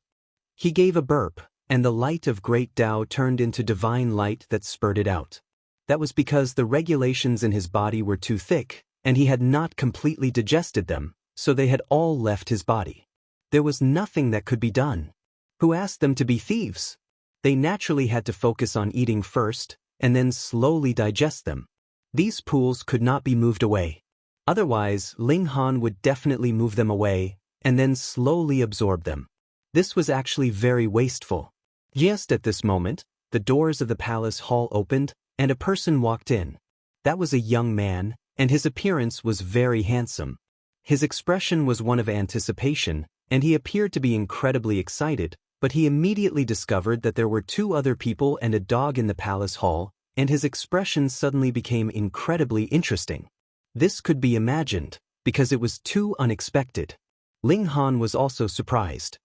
He gave a burp, and the light of great Tao turned into divine light that spurted out. That was because the regulations in his body were too thick, and he had not completely digested them, so they had all left his body. There was nothing that could be done. Who asked them to be thieves? They naturally had to focus on eating first, and then slowly digest them. These pools could not be moved away. Otherwise, Ling Han would definitely move them away, and then slowly absorb them. This was actually very wasteful. Just at this moment, the doors of the palace hall opened, and a person walked in. That was a young man, and his appearance was very handsome. His expression was one of anticipation, and he appeared to be incredibly excited, but he immediately discovered that there were 2 other people and a dog in the palace hall, and his expression suddenly became incredibly interesting. This could be imagined, because it was too unexpected. Ling Han was also surprised.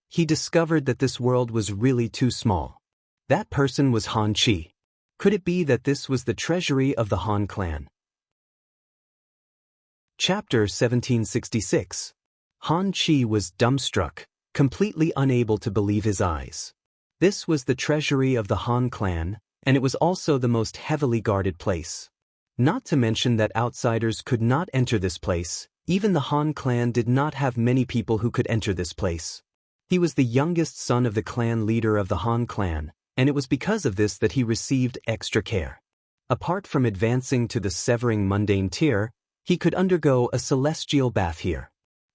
He discovered that this world was really too small. That person was Han Chi. Could it be that this was the treasury of the Han clan? Chapter 1766. Han Chi was dumbstruck, completely unable to believe his eyes. This was the treasury of the Han clan, and it was also the most heavily guarded place. Not to mention that outsiders could not enter this place. Even the Han clan did not have many people who could enter this place. He was the youngest son of the clan leader of the Han clan, and it was because of this that he received extra care. Apart from advancing to the severing mundane tier, he could undergo a celestial bath here.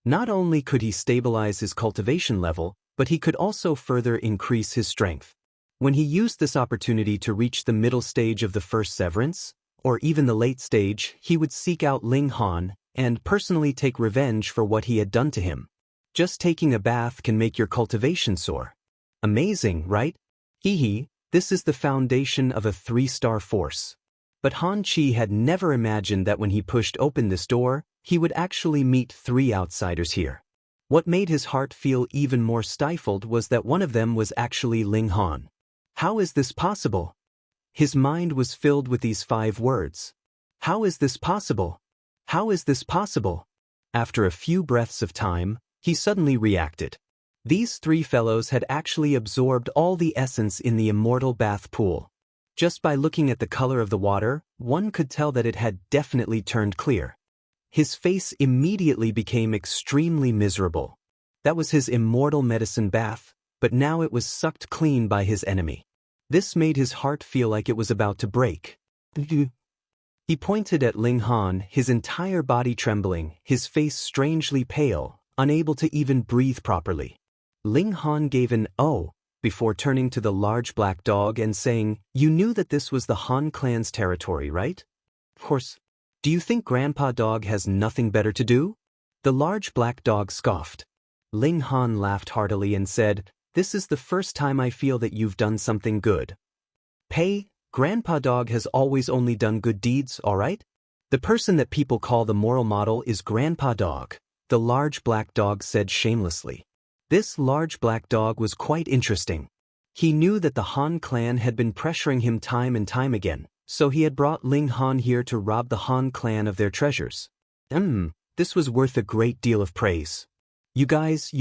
Not only could he stabilize his cultivation level, but he could also further increase his strength. When he used this opportunity to reach the middle stage of the first severance, or even the late stage, he would seek out Ling Han and personally take revenge for what he had done to him. Just taking a bath can make your cultivation soar. Amazing, right? This is the foundation of a 3-star force. But Han Chi had never imagined that when he pushed open this door, he would actually meet 3 outsiders here. What made his heart feel even more stifled was that one of them was actually Ling Han. How is this possible? His mind was filled with these 5 words. How is this possible? How is this possible? After a few breaths of time, he suddenly reacted. These 3 fellows had actually absorbed all the essence in the immortal bath pool. Just by looking at the color of the water, one could tell that it had definitely turned clear. His face immediately became extremely miserable. That was his immortal medicine bath, but now it was sucked clean by his enemy. This made his heart feel like it was about to break. He pointed at Ling Han, his entire body trembling, his face strangely pale, unable to even breathe properly. Ling Han gave an "oh" before turning to the large black dog and saying, "You knew that this was the Han clan's territory, right? Of course. Do you think Grandpa Dog has nothing better to do?" The large black dog scoffed. Ling Han laughed heartily and said, "This is the first time I feel that you've done something good. Pei, Grandpa Dog has always only done good deeds, all right? The person that people call the moral model is Grandpa Dog," the large black dog said shamelessly. This large black dog was quite interesting. He knew that the Han clan had been pressuring him time and time again, so he had brought Ling Han here to rob the Han clan of their treasures. This was worth a great deal of praise. You guys.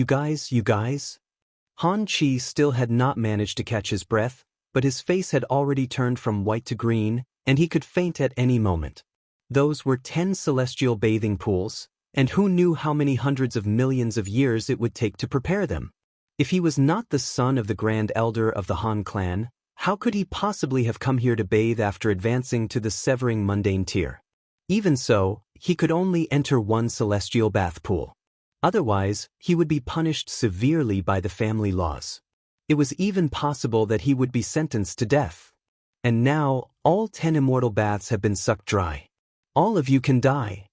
Han Chi still had not managed to catch his breath, but his face had already turned from white to green, and he could faint at any moment. Those were 10 celestial bathing pools, and who knew how many hundreds of millions of years it would take to prepare them? If he was not the son of the Grand Elder of the Han clan, how could he possibly have come here to bathe after advancing to the severing mundane tier? Even so, he could only enter one celestial bath pool. Otherwise, he would be punished severely by the family laws. It was even possible that he would be sentenced to death. And now, all 10 immortal baths have been sucked dry. All of you can die.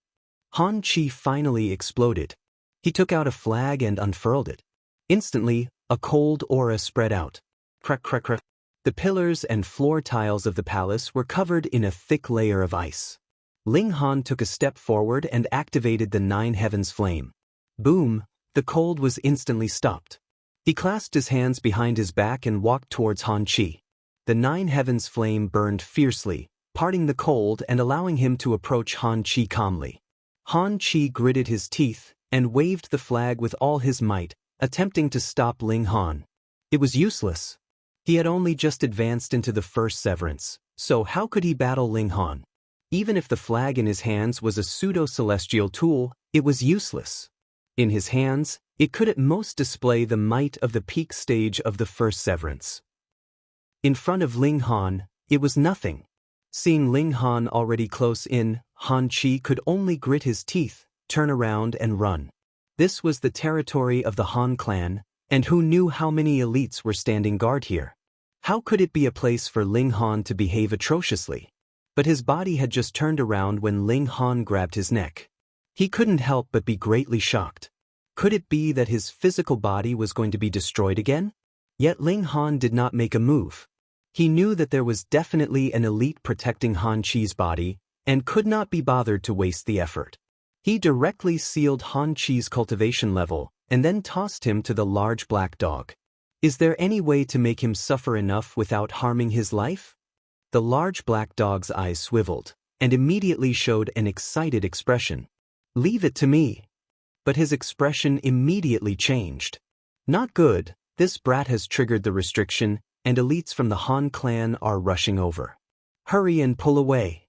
Han Chi finally exploded. He took out a flag and unfurled it. Instantly, a cold aura spread out. Crack, crack, crack. The pillars and floor tiles of the palace were covered in a thick layer of ice. Ling Han took a step forward and activated the 9 heavens flame. Boom, the cold was instantly stopped. He clasped his hands behind his back and walked towards Han Chi. The 9 heavens flame burned fiercely, parting the cold and allowing him to approach Han Chi calmly. Han Chi gritted his teeth and waved the flag with all his might, attempting to stop Ling Han. It was useless. He had only just advanced into the first severance, so how could he battle Ling Han? Even if the flag in his hands was a pseudo-celestial tool, it was useless. In his hands, it could at most display the might of the peak stage of the first severance. In front of Ling Han, it was nothing. Seeing Ling Han already close in, Han Chi could only grit his teeth, turn around and run. This was the territory of the Han clan, and who knew how many elites were standing guard here? How could it be a place for Ling Han to behave atrociously? But his body had just turned around when Ling Han grabbed his neck. He couldn't help but be greatly shocked. Could it be that his physical body was going to be destroyed again? Yet Ling Han did not make a move. He knew that there was definitely an elite protecting Han Chi's body, and could not be bothered to waste the effort. He directly sealed Han Chi's cultivation level, and then tossed him to the large black dog. Is there any way to make him suffer enough without harming his life? The large black dog's eyes swiveled, and immediately showed an excited expression. "Leave it to me." But his expression immediately changed. "Not good, this brat has triggered the restriction, and elites from the Han clan are rushing over. Hurry and pull away."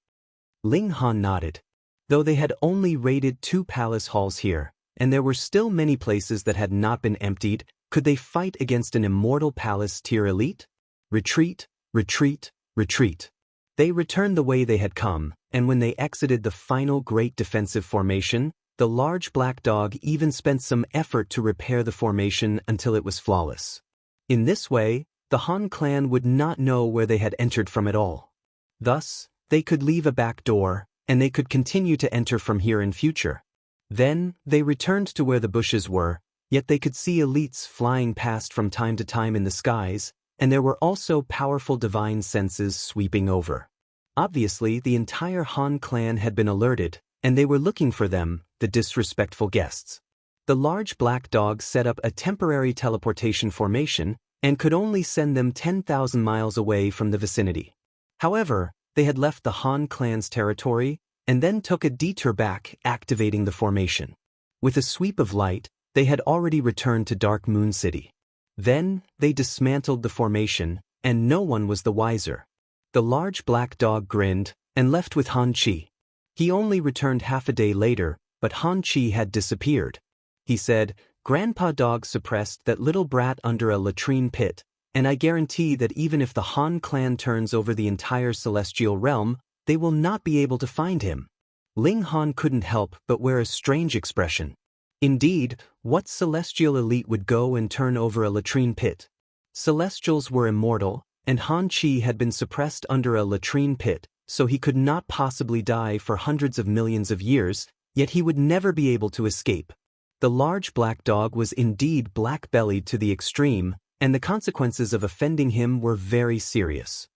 Ling Han nodded. Though they had only raided 2 palace halls here, and there were still many places that had not been emptied, could they fight against an immortal palace tier elite? Retreat, retreat, retreat. They returned the way they had come, and when they exited the final great defensive formation, the large black dog even spent some effort to repair the formation until it was flawless. In this way, the Han clan would not know where they had entered from at all. Thus, they could leave a back door, and they could continue to enter from here in future. Then, they returned to where the bushes were, yet they could see elites flying past from time to time in the skies, and there were also powerful divine senses sweeping over. Obviously, the entire Han clan had been alerted, and they were looking for them, the disrespectful guests. The large black dog set up a temporary teleportation formation, and could only send them 10,000 miles away from the vicinity. However, they had left the Han clan's territory, and then took a detour back, activating the formation. With a sweep of light, they had already returned to Dark Moon City. Then, they dismantled the formation, and no one was the wiser. The large black dog grinned, and left with Han Chi. He only returned half a day later, but Han Chi had disappeared. He said, "Grandpa Dog suppressed that little brat under a latrine pit, and I guarantee that even if the Han clan turns over the entire celestial realm, they will not be able to find him. Ling Han couldn't help but wear a strange expression. Indeed, what celestial elite would go and turn over a latrine pit? Celestials were immortal, and Han Chi had been suppressed under a latrine pit, so he could not possibly die for hundreds of millions of years, yet he would never be able to escape. The large black dog was indeed black-bellied to the extreme, and the consequences of offending him were very serious.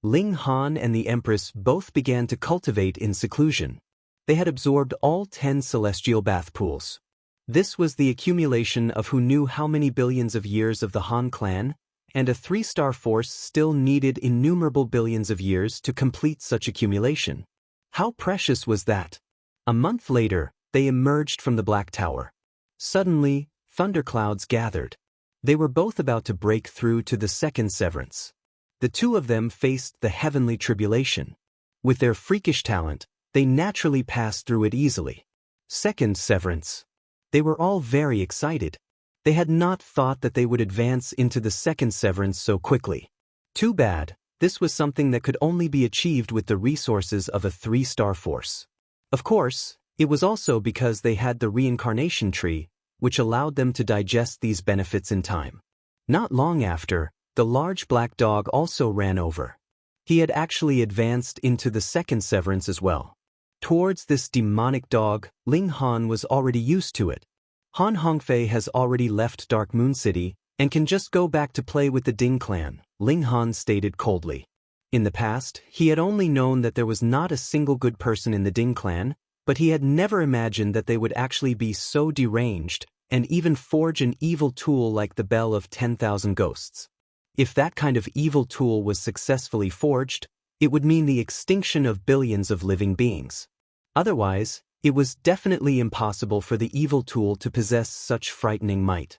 Ling Han and the Empress both began to cultivate in seclusion. They had absorbed all 10 celestial bath pools. This was the accumulation of who knew how many billions of years of the Han clan, and a 3-star force still needed innumerable billions of years to complete such accumulation. How precious was that? A month later, they emerged from the Black Tower. Suddenly, thunderclouds gathered. They were both about to break through to the second severance. The two of them faced the heavenly tribulation. With their freakish talent, they naturally passed through it easily. Second severance. They were all very excited. They had not thought that they would advance into the second severance so quickly. Too bad, this was something that could only be achieved with the resources of a 3-star force. Of course, it was also because they had the reincarnation tree, which allowed them to digest these benefits in time. Not long after, the large black dog also ran over. He had actually advanced into the second severance as well. Towards this demonic dog, Ling Han was already used to it. Han Hongfei has already left Dark Moon City and can just go back to play with the Ding clan, Ling Han stated coldly. In the past, he had only known that there was not a single good person in the Ding clan, but he had never imagined that they would actually be so deranged and even forge an evil tool like the Bell of 10,000 Ghosts. If that kind of evil tool was successfully forged, it would mean the extinction of billions of living beings. Otherwise, it was definitely impossible for the evil tool to possess such frightening might.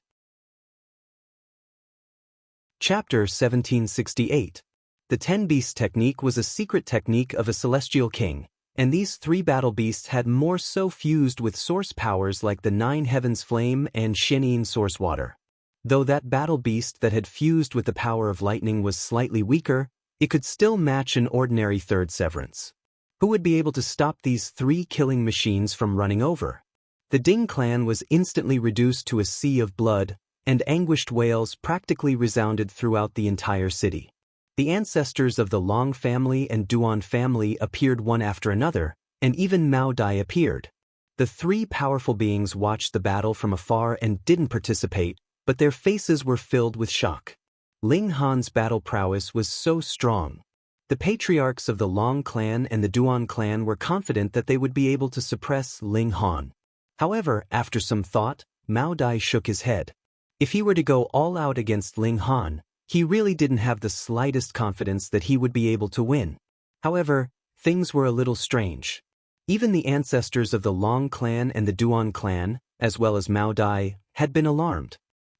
Chapter 1768. The 10 Beasts technique was a secret technique of a celestial king, and these 3 battle beasts had more so fused with source powers like the 9 Heavens Flame and Shenyin Source Water. Though that battle beast that had fused with the power of lightning was slightly weaker, it could still match an ordinary third severance. Who would be able to stop these 3 killing machines from running over? The Ding clan was instantly reduced to a sea of blood, and anguished wails practically resounded throughout the entire city. The ancestors of the Long family and Duan family appeared one after another, and even Mao Dai appeared. The 3 powerful beings watched the battle from afar and didn't participate, but their faces were filled with shock. Ling Han's battle prowess was so strong. The patriarchs of the Long clan and the Duan clan were confident that they would be able to suppress Ling Han. However, after some thought, Mao Dai shook his head. If he were to go all out against Ling Han, he really didn't have the slightest confidence that he would be able to win. However, things were a little strange. Even the ancestors of the Long clan and the Duan clan, as well as Mao Dai, had been alarmed.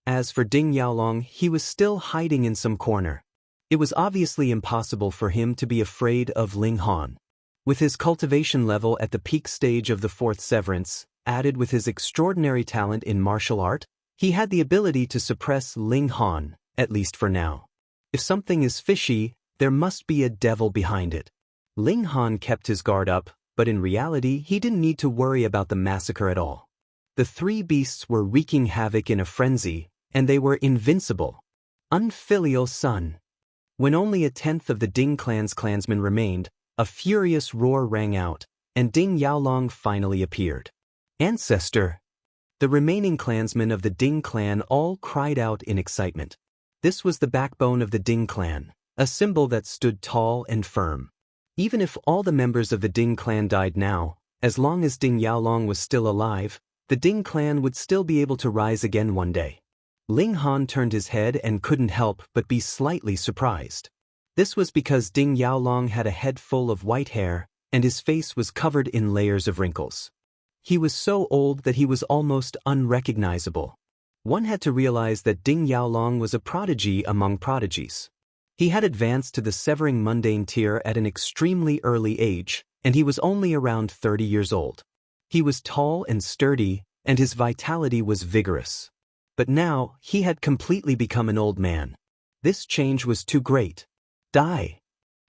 As for Ding Yaolong, he was still hiding in some corner. It was obviously impossible for him to be afraid of Ling Han. With his cultivation level at the peak stage of the 4th severance, added with his extraordinary talent in martial art, he had the ability to suppress Ling Han, at least for now. If something is fishy, there must be a devil behind it. Ling Han kept his guard up, but in reality he didn't need to worry about the massacre at all. The 3 beasts were wreaking havoc in a frenzy, and they were invincible. Unfilial son. When only a 10th of the Ding clan's clansmen remained, a furious roar rang out, and Ding Yaolong finally appeared. Ancestor! The remaining clansmen of the Ding clan all cried out in excitement. This was the backbone of the Ding clan, a symbol that stood tall and firm. Even if all the members of the Ding clan died now, as long as Ding Yaolong was still alive, the Ding clan would still be able to rise again one day. Ling Han turned his head and couldn't help but be slightly surprised. This was because Ding Yaolong had a head full of white hair, and his face was covered in layers of wrinkles. He was so old that he was almost unrecognizable. One had to realize that Ding Yaolong was a prodigy among prodigies. He had advanced to the severing mundane tier at an extremely early age, and he was only around 30 years old. He was tall and sturdy, and his vitality was vigorous. But now, he had completely become an old man. This change was too great. Die!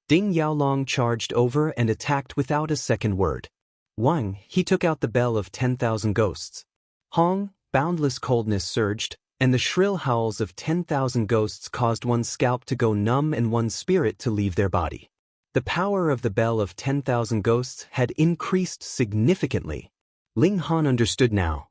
Ding Yaolong charged over and attacked without a second word. Wang, he took out the bell of 10,000 ghosts. Hong, boundless coldness surged, and the shrill howls of 10,000 ghosts caused one's scalp to go numb and one's spirit to leave their body. The power of the bell of 10,000 ghosts had increased significantly. Ling Han understood now.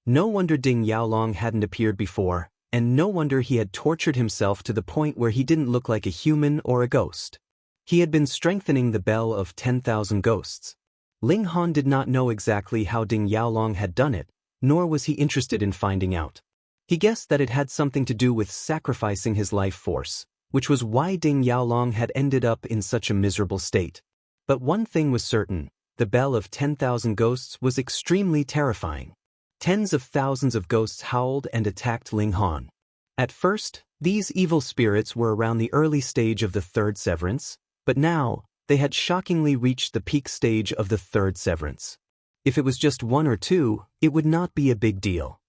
No wonder Ding Yaolong hadn't appeared before, and no wonder he had tortured himself to the point where he didn't look like a human or a ghost. He had been strengthening the bell of 10,000 ghosts. Ling Han did not know exactly how Ding Yaolong had done it, nor was he interested in finding out. He guessed that it had something to do with sacrificing his life force, which was why Ding Yaolong had ended up in such a miserable state. But one thing was certain, the bell of 10,000 ghosts was extremely terrifying. Tens of thousands of ghosts howled and attacked Ling Han. At first, these evil spirits were around the early stage of the third severance, but now, they had shockingly reached the peak stage of the third severance. If it was just one or two, it would not be a big deal.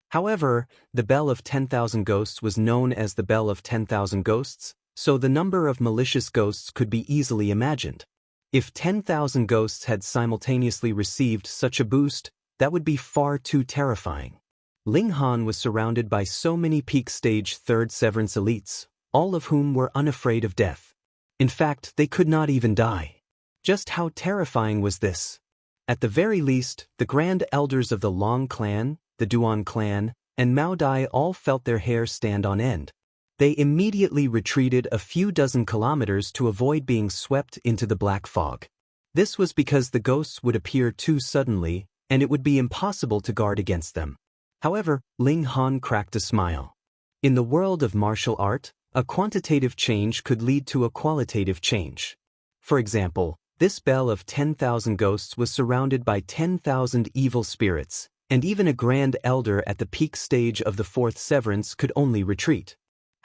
However, the bell of 10,000 ghosts was known as the bell of 10,000 ghosts, so the number of malicious ghosts could be easily imagined. If 10,000 ghosts had simultaneously received such a boost, that would be far too terrifying. Ling Han was surrounded by so many peak stage third severance elites, all of whom were unafraid of death. In fact, they could not even die. Just how terrifying was this? At the very least, the Grand Elders of the Long Clan, the Duan Clan, and Mao Dai all felt their hair stand on end. They immediately retreated a few dozen kilometers to avoid being swept into the black fog. This was because the ghosts would appear too suddenly, and it would be impossible to guard against them. However, Ling Han cracked a smile. In the world of martial art, a quantitative change could lead to a qualitative change. For example, this bell of 10,000 ghosts was surrounded by 10,000 evil spirits, and even a Grand Elder at the peak stage of the fourth severance could only retreat.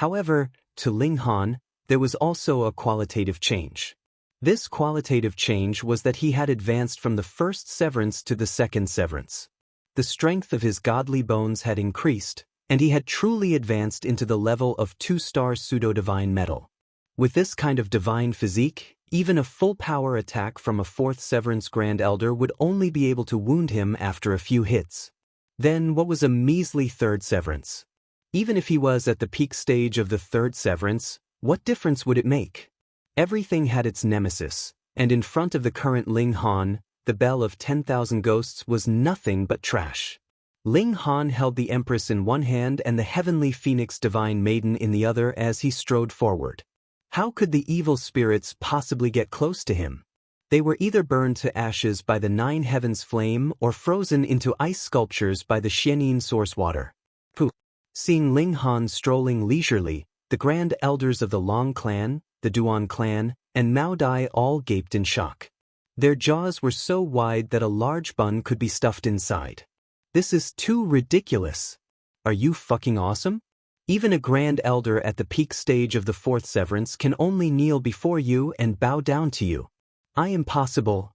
However, to Ling Han, there was also a qualitative change. This qualitative change was that he had advanced from the first severance to the second severance. The strength of his godly bones had increased, and he had truly advanced into the level of 2-star pseudo-divine metal. With this kind of divine physique, even a full-power attack from a fourth severance Grand Elder would only be able to wound him after a few hits. Then what was a measly third severance? Even if he was at the peak stage of the third severance, what difference would it make? Everything had its nemesis, and in front of the current Ling Han, the bell of 10,000 ghosts was nothing but trash. Ling Han held the Empress in one hand and the heavenly Phoenix Divine Maiden in the other as he strode forward. How could the evil spirits possibly get close to him? They were either burned to ashes by the 9 heavens flame or frozen into ice sculptures by the Xianin source water. Pooh! Seeing Ling Han strolling leisurely, the Grand Elders of the Long Clan, the Duan Clan, and Mao Dai all gaped in shock. Their jaws were so wide that a large bun could be stuffed inside. This is too ridiculous. Are you fucking awesome? Even a Grand Elder at the peak stage of the fourth severance can only kneel before you and bow down to you. I am possible.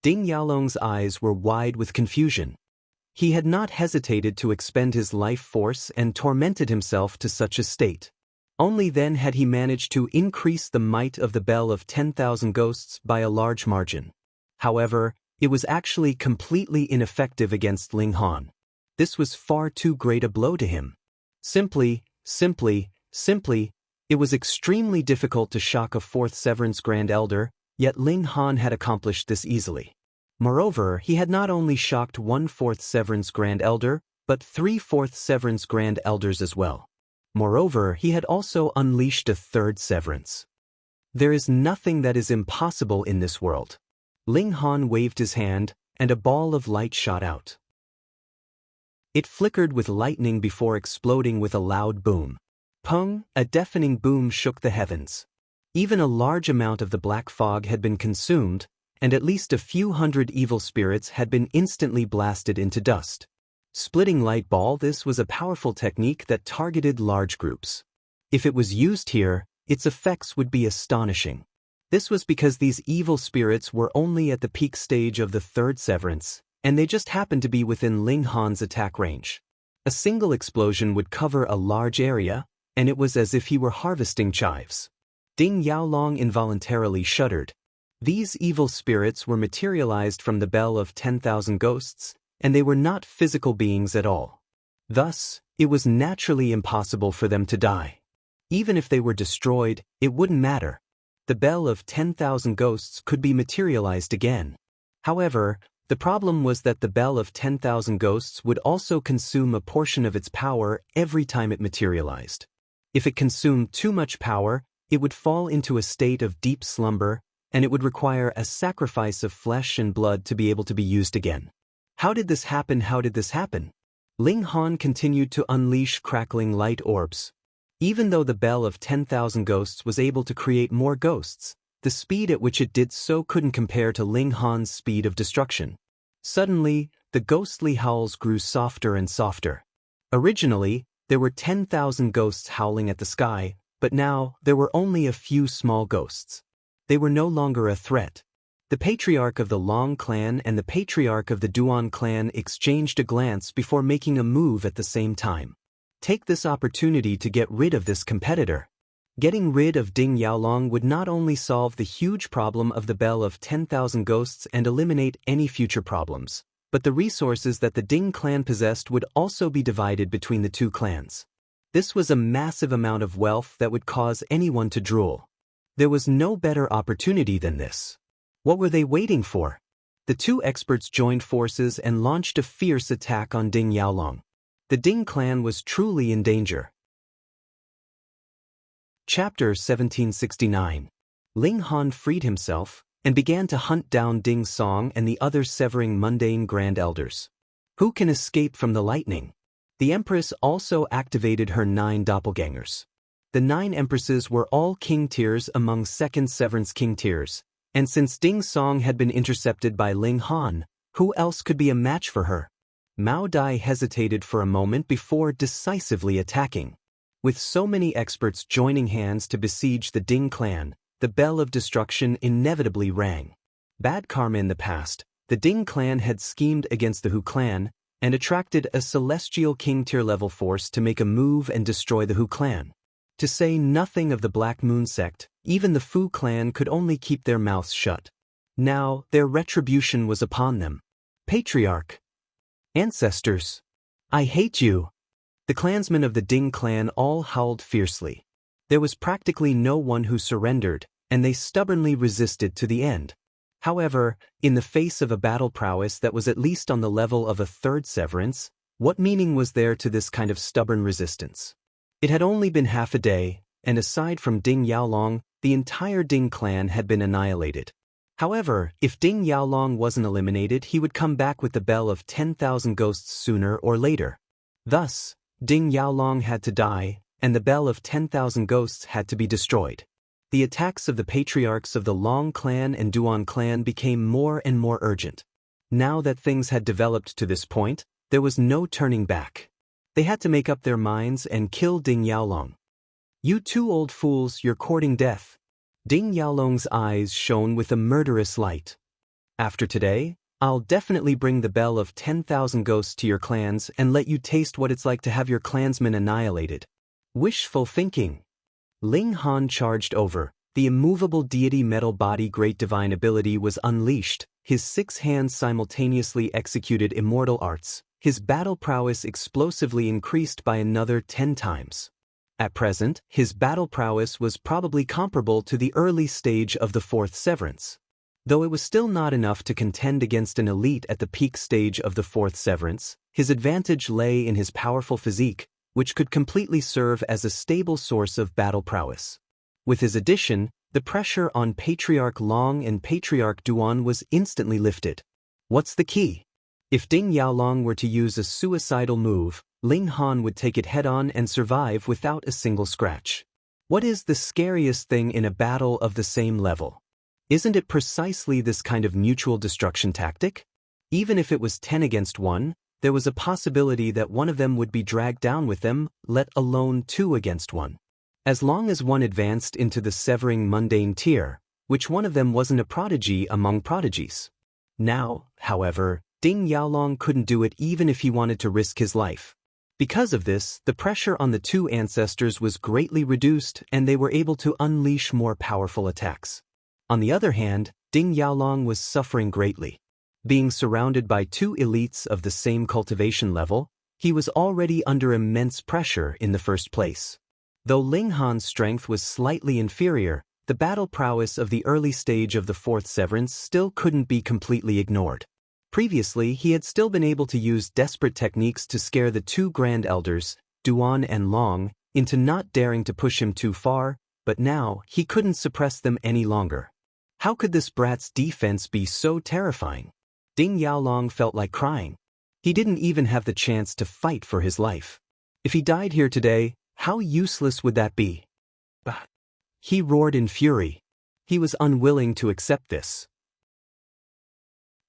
Ding Yaolong's eyes were wide with confusion. He had not hesitated to expend his life force and tormented himself to such a state. Only then had he managed to increase the might of the bell of 10,000 ghosts by a large margin. However, it was actually completely ineffective against Ling Han. This was far too great a blow to him. Simply, it was extremely difficult to shock a fourth severance Grand Elder, yet Ling Han had accomplished this easily. Moreover, he had not only shocked 1 fourth severance Grand Elder, but 3 fourth severance Grand Elders as well. Moreover, he had also unleashed a third severance. There is nothing that is impossible in this world. Ling Han waved his hand, and a ball of light shot out. It flickered with lightning before exploding with a loud boom. Pung! A deafening boom shook the heavens. Even a large amount of the black fog had been consumed, and at least a few hundred evil spirits had been instantly blasted into dust. Splitting light ball. This was a powerful technique that targeted large groups. If it was used here, its effects would be astonishing. This was because these evil spirits were only at the peak stage of the third severance, and they just happened to be within Ling Han's attack range. A single explosion would cover a large area, and it was as if he were harvesting chives. Ding Yaolong involuntarily shuddered. These evil spirits were materialized from the Bell of 10,000 Ghosts, and they were not physical beings at all. Thus, it was naturally impossible for them to die. Even if they were destroyed, it wouldn't matter. The Bell of 10,000 Ghosts could be materialized again. However, the problem was that the Bell of 10,000 Ghosts would also consume a portion of its power every time it materialized. If it consumed too much power, it would fall into a state of deep slumber, and it would require a sacrifice of flesh and blood to be able to be used again. How did this happen? How did this happen? Ling Han continued to unleash crackling light orbs. Even though the Bell of 10,000 Ghosts was able to create more ghosts, the speed at which it did so couldn't compare to Ling Han's speed of destruction. Suddenly, the ghostly howls grew softer and softer. Originally, there were 10,000 ghosts howling at the sky, but now there were only a few small ghosts. They were no longer a threat. The patriarch of the Long clan and the patriarch of the Duan clan exchanged a glance before making a move at the same time. Take this opportunity to get rid of this competitor. Getting rid of Ding Yaolong would not only solve the huge problem of the Bell of 10,000 Ghosts and eliminate any future problems, but the resources that the Ding clan possessed would also be divided between the two clans. This was a massive amount of wealth that would cause anyone to drool. There was no better opportunity than this. What were they waiting for? The two experts joined forces and launched a fierce attack on Ding Yaolong. The Ding clan was truly in danger. Chapter 1769. Ling Han freed himself and began to hunt down Ding Song and the other severing mundane grand elders. Who can escape from the lightning? The Empress also activated her 9 doppelgangers. The 9 Empresses were all king tiers among second severance king tiers, and since Ding Song had been intercepted by Ling Han, who else could be a match for her? Mao Dai hesitated for a moment before decisively attacking. With so many experts joining hands to besiege the Ding clan, the bell of destruction inevitably rang. Bad karma in the past, the Ding clan had schemed against the Hu clan and attracted a celestial king tier level force to make a move and destroy the Hu clan. To say nothing of the Black Moon sect, even the Fu clan could only keep their mouths shut. Now their retribution was upon them. Patriarch. Ancestors. I hate you. The clansmen of the Ding clan all howled fiercely. There was practically no one who surrendered, and they stubbornly resisted to the end. However, in the face of a battle prowess that was at least on the level of a third severance, what meaning was there to this kind of stubborn resistance? It had only been half a day, and aside from Ding Yaolong, the entire Ding clan had been annihilated. However, if Ding Yaolong wasn't eliminated, he would come back with the Bell of 10,000 Ghosts sooner or later. Thus, Ding Yaolong had to die, and the Bell of 10,000 Ghosts had to be destroyed. The attacks of the patriarchs of the Long clan and Duan clan became more and more urgent. Now that things had developed to this point, there was no turning back. They had to make up their minds and kill Ding Yaolong. You two old fools, you're courting death. Ding Yaolong's eyes shone with a murderous light. After today, I'll definitely bring the Bell of 10,000 Ghosts to your clans and let you taste what it's like to have your clansmen annihilated. Wishful thinking. Ling Han charged over. The immovable deity metal body great divine ability was unleashed. His 6 hands simultaneously executed immortal arts. His battle prowess explosively increased by another 10 times. At present, his battle prowess was probably comparable to the early stage of the 4th severance. Though it was still not enough to contend against an elite at the peak stage of the 4th severance, his advantage lay in his powerful physique, which could completely serve as a stable source of battle prowess. With his addition, the pressure on Patriarch Long and Patriarch Duan was instantly lifted. What's the key? If Ding Yaolong were to use a suicidal move, Ling Han would take it head-on and survive without a single scratch. What is the scariest thing in a battle of the same level? Isn't it precisely this kind of mutual destruction tactic? Even if it was 10 against 1, there was a possibility that one of them would be dragged down with them, let alone 2 against 1. As long as one advanced into the severing mundane tier, which one of them wasn't a prodigy among prodigies? Now, however, Ding Yaolong couldn't do it even if he wanted to risk his life. Because of this, the pressure on the two ancestors was greatly reduced and they were able to unleash more powerful attacks. On the other hand, Ding Yaolong was suffering greatly. Being surrounded by two elites of the same cultivation level, he was already under immense pressure in the first place. Though Ling Han's strength was slightly inferior, the battle prowess of the early stage of the fourth severance still couldn't be completely ignored. Previously, he had still been able to use desperate techniques to scare the two Grand Elders, Duan and Long, into not daring to push him too far, but now he couldn't suppress them any longer. How could this brat's defense be so terrifying? Ding Yaolong felt like crying. He didn't even have the chance to fight for his life. If he died here today, how useless would that be? He roared in fury. He was unwilling to accept this.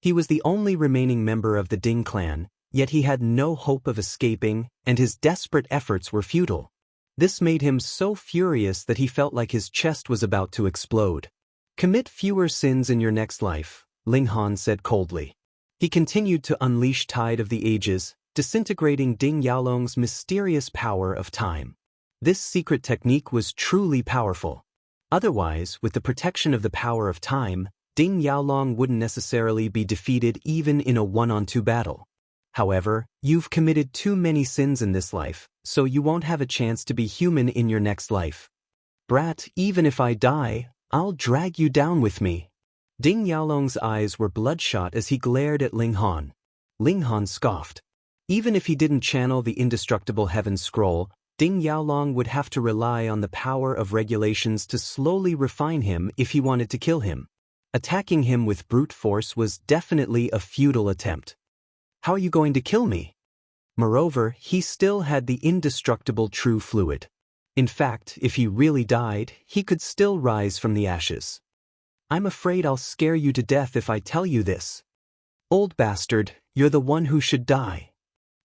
He was the only remaining member of the Ding clan, yet he had no hope of escaping, and his desperate efforts were futile. This made him so furious that he felt like his chest was about to explode. Commit fewer sins in your next life, Ling Han said coldly. He continued to unleash Tide of the Ages, disintegrating Ding Yaolong's mysterious power of time. This secret technique was truly powerful. Otherwise, with the protection of the power of time, Ding Yaolong wouldn't necessarily be defeated even in a 1-on-2 battle. However, you've committed too many sins in this life, so you won't have a chance to be human in your next life. Brat, even if I die, I'll drag you down with me. Ding Yaolong's eyes were bloodshot as he glared at Ling Han. Ling Han scoffed. Even if he didn't channel the indestructible Heaven Scroll, Ding Yaolong would have to rely on the power of regulations to slowly refine him if he wanted to kill him. Attacking him with brute force was definitely a futile attempt. How are you going to kill me? Moreover, he still had the indestructible true fluid. In fact, if he really died, he could still rise from the ashes. I'm afraid I'll scare you to death if I tell you this. Old bastard, you're the one who should die.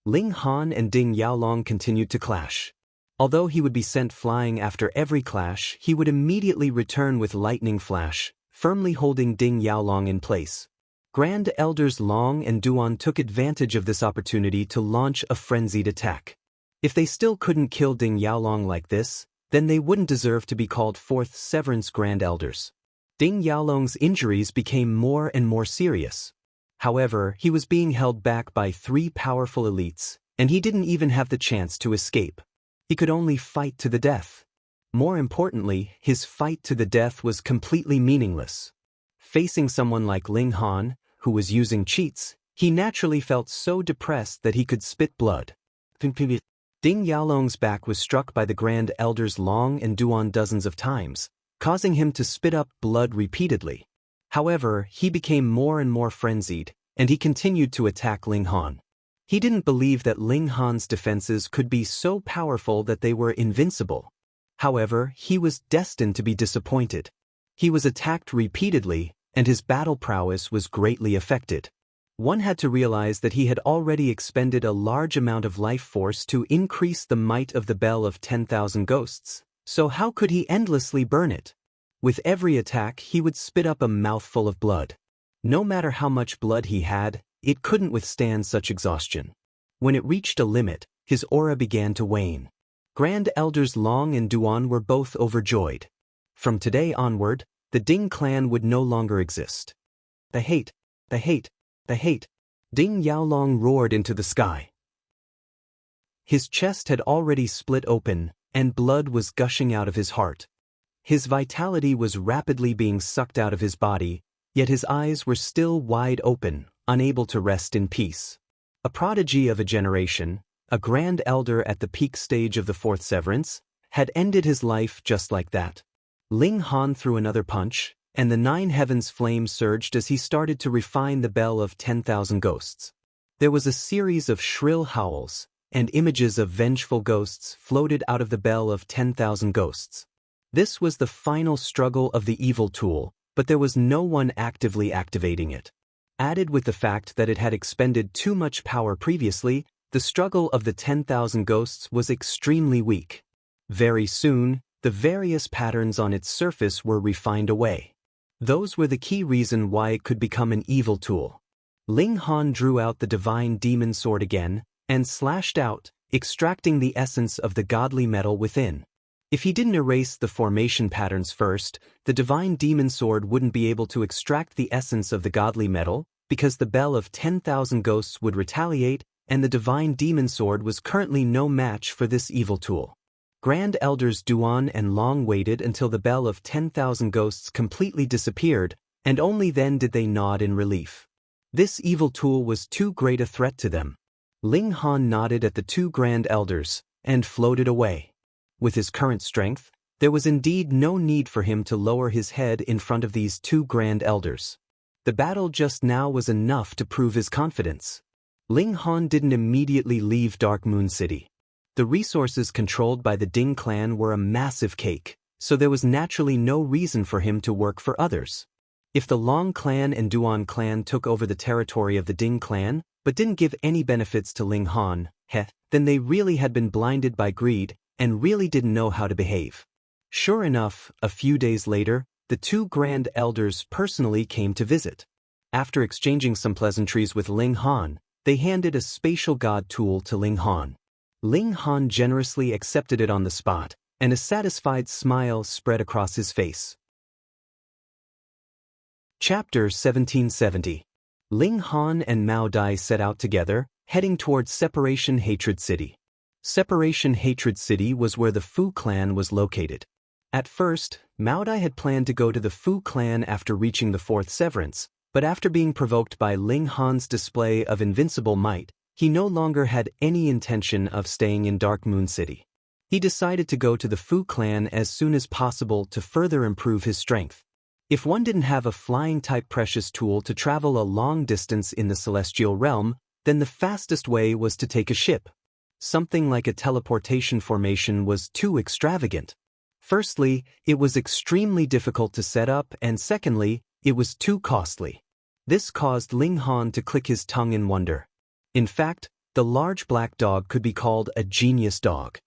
Ling Han and Ding Yaolong continued to clash. Although he would be sent flying after every clash, he would immediately return with lightning flash, firmly holding Ding Yaolong in place. Grand Elders Long and Duan took advantage of this opportunity to launch a frenzied attack. If they still couldn't kill Ding Yaolong like this, then they wouldn't deserve to be called Fourth Severance Grand Elders. Ding Yaolong's injuries became more and more serious. However, he was being held back by 3 powerful elites, and he didn't even have the chance to escape. He could only fight to the death. More importantly, his fight to the death was completely meaningless. Facing someone like Ling Han, who was using cheats, he naturally felt so depressed that he could spit blood. Ding Yaolong's back was struck by the Grand Elders Long and Duan dozens of times, causing him to spit up blood repeatedly. However, he became more and more frenzied, and he continued to attack Ling Han. He didn't believe that Ling Han's defenses could be so powerful that they were invincible. However, he was destined to be disappointed. He was attacked repeatedly, and his battle prowess was greatly affected. One had to realize that he had already expended a large amount of life force to increase the might of the Bell of 10,000 Ghosts, so how could he endlessly burn it? With every attack, he would spit up a mouthful of blood. No matter how much blood he had, it couldn't withstand such exhaustion. When it reached a limit, his aura began to wane. Grand Elders Long and Duan were both overjoyed. From today onward, the Ding clan would no longer exist. The hate, the hate, the hate. Ding Yaolong roared into the sky. His chest had already split open, and blood was gushing out of his heart. His vitality was rapidly being sucked out of his body, yet his eyes were still wide open, unable to rest in peace. A prodigy of a generation, a Grand Elder at the peak stage of the Fourth Severance, had ended his life just like that. Ling Han threw another punch, and the 9 heavens flame surged as he started to refine the Bell of 10,000 Ghosts. There was a series of shrill howls, and images of vengeful ghosts floated out of the Bell of 10,000 Ghosts. This was the final struggle of the evil tool, but there was no one actively activating it. Added with the fact that it had expended too much power previously, the struggle of the 10,000 Ghosts was extremely weak. Very soon, the various patterns on its surface were refined away. Those were the key reason why it could become an evil tool. Ling Han drew out the divine demon sword again, and slashed out, extracting the essence of the godly metal within. If he didn't erase the formation patterns first, the divine demon sword wouldn't be able to extract the essence of the godly metal, because the bell of 10,000 ghosts would retaliate, and the divine demon sword was currently no match for this evil tool. Grand Elders Duan and Long waited until the bell of 10,000 ghosts completely disappeared, and only then did they nod in relief. This evil tool was too great a threat to them. Ling Han nodded at the two Grand Elders, and floated away. With his current strength, there was indeed no need for him to lower his head in front of these two Grand Elders. The battle just now was enough to prove his confidence. Ling Han didn't immediately leave Dark Moon City. The resources controlled by the Ding clan were a massive cake, so there was naturally no reason for him to work for others. If the Long clan and Duan clan took over the territory of the Ding clan, but didn't give any benefits to Ling Han, then they really had been blinded by greed, and really didn't know how to behave. Sure enough, a few days later, the two Grand Elders personally came to visit. After exchanging some pleasantries with Ling Han, they handed a spatial god tool to Ling Han. Ling Han generously accepted it on the spot, and a satisfied smile spread across his face. Chapter 1770. Ling Han and Mao Dai set out together, heading towards Separation Hatred City. Separation Hatred City was where the Fu clan was located. At first, Mao Dai had planned to go to the Fu clan after reaching the fourth severance, but after being provoked by Ling Han's display of invincible might, he no longer had any intention of staying in Dark Moon City. He decided to go to the Fu clan as soon as possible to further improve his strength. If one didn't have a flying-type precious tool to travel a long distance in the celestial realm, then the fastest way was to take a ship. Something like a teleportation formation was too extravagant. Firstly, it was extremely difficult to set up, and secondly, it was too costly. This caused Ling Han to click his tongue in wonder. In fact, the large black dog could be called a genius dog.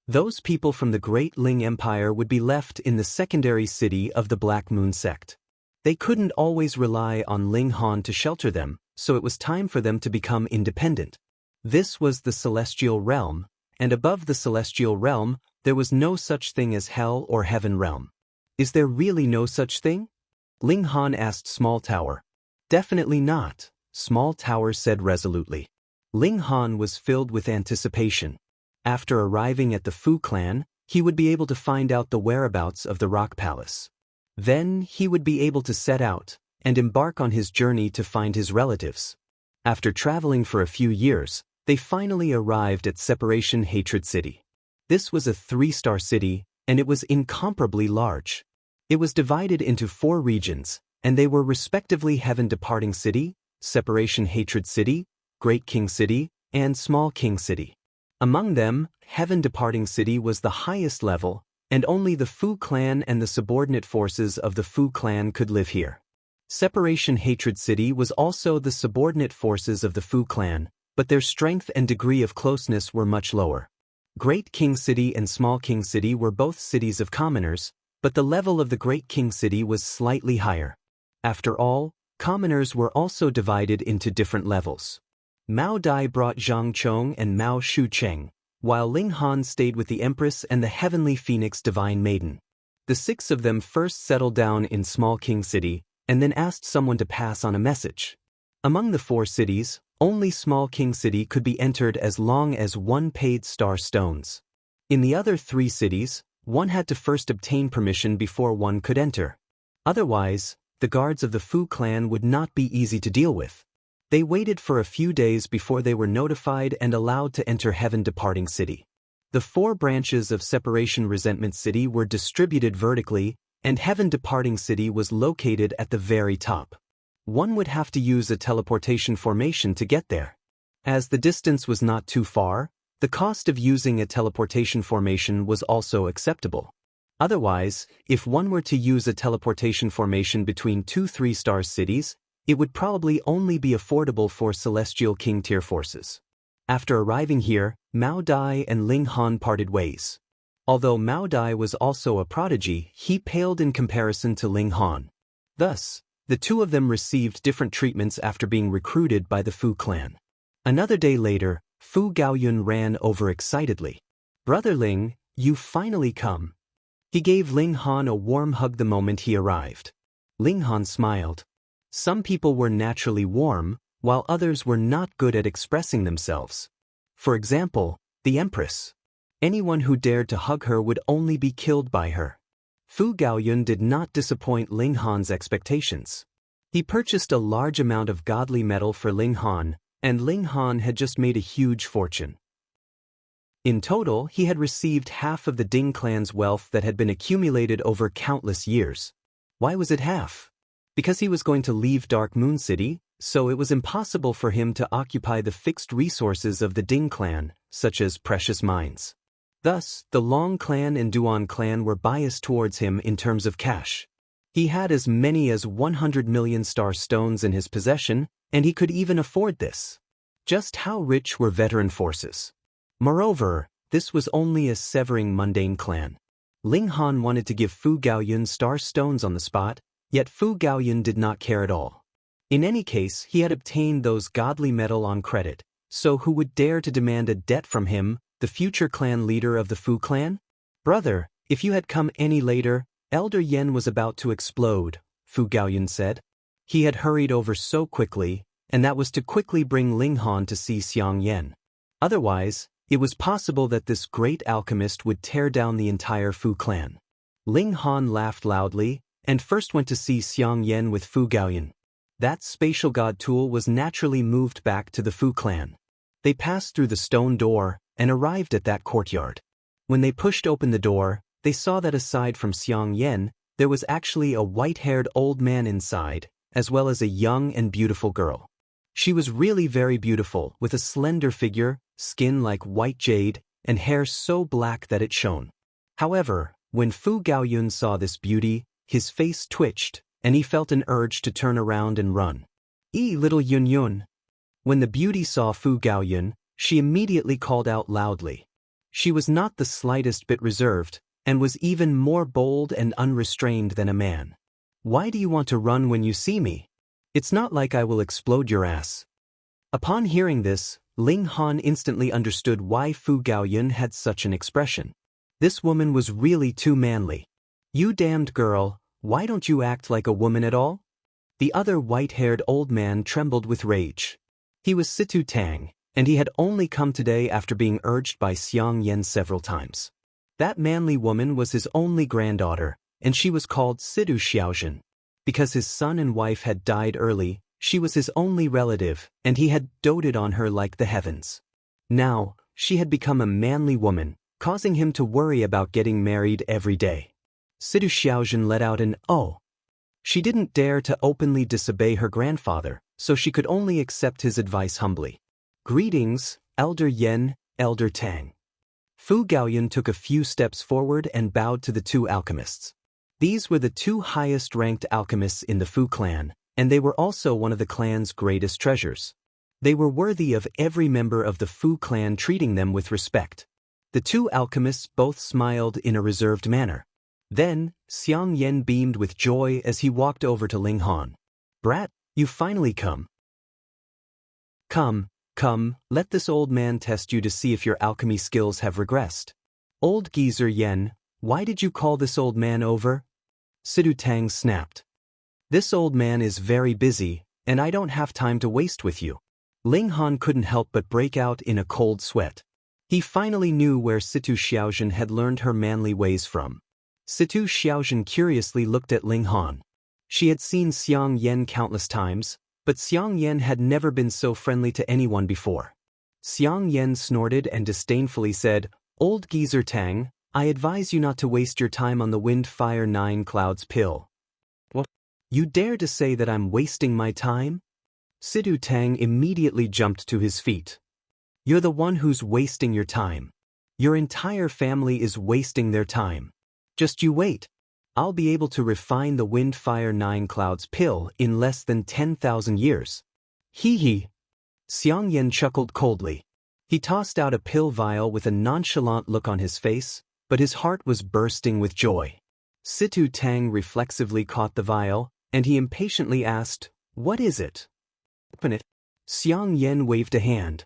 Those people from the Great Ling Empire would be left in the secondary city of the Black Moon sect. They couldn't always rely on Ling Han to shelter them, so it was time for them to become independent. This was the celestial realm, and above the celestial realm, there was no such thing as hell or heaven realm. Is there really no such thing? Ling Han asked Small Tower. Definitely not, Small Tower said resolutely. Ling Han was filled with anticipation. After arriving at the Fu clan, he would be able to find out the whereabouts of the Rock Palace. Then he would be able to set out and embark on his journey to find his relatives. After traveling for a few years, they finally arrived at Separation Hatred City. This was a 3-star city, and it was incomparably large. It was divided into 4 regions, and they were respectively Heaven Departing City, Separation Hatred City, Great King City, and Small King City. Among them, Heaven Departing City was the highest level, and only the Fu clan and the subordinate forces of the Fu clan could live here. Separation Hatred City was also the subordinate forces of the Fu clan, but their strength and degree of closeness were much lower. Great King City and Small King City were both cities of commoners, but the level of the Great King City was slightly higher. After all, commoners were also divided into different levels. Mao Dai brought Zhang Chong and Mao Shu Cheng, while Ling Han stayed with the Empress and the Heavenly Phoenix Divine Maiden. The 6 of them first settled down in Small King City, and then asked someone to pass on a message. Among the 4 cities, only Small King City could be entered as long as 1 paid star stones. In the other 3 cities, one had to first obtain permission before one could enter. Otherwise, the guards of the Fu clan would not be easy to deal with. They waited for a few days before they were notified and allowed to enter Heaven Departing City. The 4 branches of Separation Resentment City were distributed vertically, and Heaven Departing City was located at the very top. One would have to use a teleportation formation to get there. As the distance was not too far, the cost of using a teleportation formation was also acceptable. Otherwise, if one were to use a teleportation formation between 2 3-star cities, it would probably only be affordable for Celestial King tier forces. After arriving here, Mao Dai and Ling Han parted ways. Although Mao Dai was also a prodigy, he paled in comparison to Ling Han. Thus, the 2 of them received different treatments after being recruited by the Fu clan. Another day later, Fu Gaoyun ran over excitedly. "Brother Ling, you finally come." He gave Ling Han a warm hug the moment he arrived. Ling Han smiled. Some people were naturally warm, while others were not good at expressing themselves. For example, the Empress. Anyone who dared to hug her would only be killed by her. Fu Gaoyun did not disappoint Ling Han's expectations. He purchased a large amount of godly metal for Ling Han, and Ling Han had just made a huge fortune. In total, he had received half of the Ding clan's wealth that had been accumulated over countless years. Why was it half? Because he was going to leave Dark Moon City, so it was impossible for him to occupy the fixed resources of the Ding clan, such as precious mines. Thus, the Long clan and Duan clan were biased towards him in terms of cash. He had as many as 100 million star stones in his possession, and he could even afford this. Just how rich were veteran forces? Moreover, this was only a severing mundane clan. Ling Han wanted to give Fu Gaoyun star stones on the spot, yet Fu Gaoyun did not care at all. In any case, he had obtained those godly metal on credit, so who would dare to demand a debt from him, the future clan leader of the Fu clan? "Brother, if you had come any later, Elder Yen was about to explode," Fu Gaoyun said. He had hurried over so quickly, and that was to quickly bring Ling Han to see Xiang Yen. Otherwise, it was possible that this great alchemist would tear down the entire Fu clan. Ling Han laughed loudly, and first went to see Xiang Yen with Fu Gaoyun. That spatial god tool was naturally moved back to the Fu clan. They passed through the stone door, and arrived at that courtyard. When they pushed open the door, they saw that aside from Xiang Yen, there was actually a white-haired old man inside, as well as a young and beautiful girl. She was really very beautiful, with a slender figure, skin like white jade, and hair so black that it shone. However, when Fu Gaoyun saw this beauty, his face twitched, and he felt an urge to turn around and run. Little Yun Yun." When the beauty saw Fu Gaoyun, she immediately called out loudly. She was not the slightest bit reserved, and was even more bold and unrestrained than a man. "Why do you want to run when you see me? It's not like I will explode your ass." Upon hearing this, Ling Han instantly understood why Fu Gaoyun had such an expression. This woman was really too manly. "You damned girl, why don't you act like a woman at all?" The other white-haired old man trembled with rage. He was Situ Tang, and he had only come today after being urged by Xiang Yen several times. That manly woman was his only granddaughter, and she was called Situ Xiaozhen. Because his son and wife had died early, she was his only relative, and he had doted on her like the heavens. Now, she had become a manly woman, causing him to worry about getting married every day. Situ Xiaozhen let out an "oh." She didn't dare to openly disobey her grandfather, so she could only accept his advice humbly. "Greetings, Elder Yen, Elder Tang." Fu Gaoyun took a few steps forward and bowed to the two alchemists. These were the two highest-ranked alchemists in the Fu clan, and they were also one of the clan's greatest treasures. They were worthy of every member of the Fu clan treating them with respect. The two alchemists both smiled in a reserved manner. Then, Xiang Yen beamed with joy as he walked over to Ling Han. "Brat, you finally come. Come, let this old man test you to see if your alchemy skills have regressed." "Old geezer Yen, why did you call this old man over?" Situ Tang snapped. "This old man is very busy, and I don't have time to waste with you." Ling Han couldn't help but break out in a cold sweat. He finally knew where Situ Xiaozhen had learned her manly ways from. Situ Xiaozhen curiously looked at Ling Han. She had seen Xiang Yen countless times, but Xiang Yen had never been so friendly to anyone before. Xiang Yen snorted and disdainfully said, "Old geezer Tang, I advise you not to waste your time on the wind fire 9 clouds pill." "What? You dare to say that I'm wasting my time?" Situ Tang immediately jumped to his feet. "You're the one who's wasting your time. Your entire family is wasting their time. Just you wait. I'll be able to refine the wind fire 9 clouds pill in less than 10,000 years. Hee hee. Xiang Yen chuckled coldly. He tossed out a pill vial with a nonchalant look on his face, but his heart was bursting with joy. Situ Tang reflexively caught the vial, and he impatiently asked, "What is it?" "Open it." Xiang Yen waved a hand.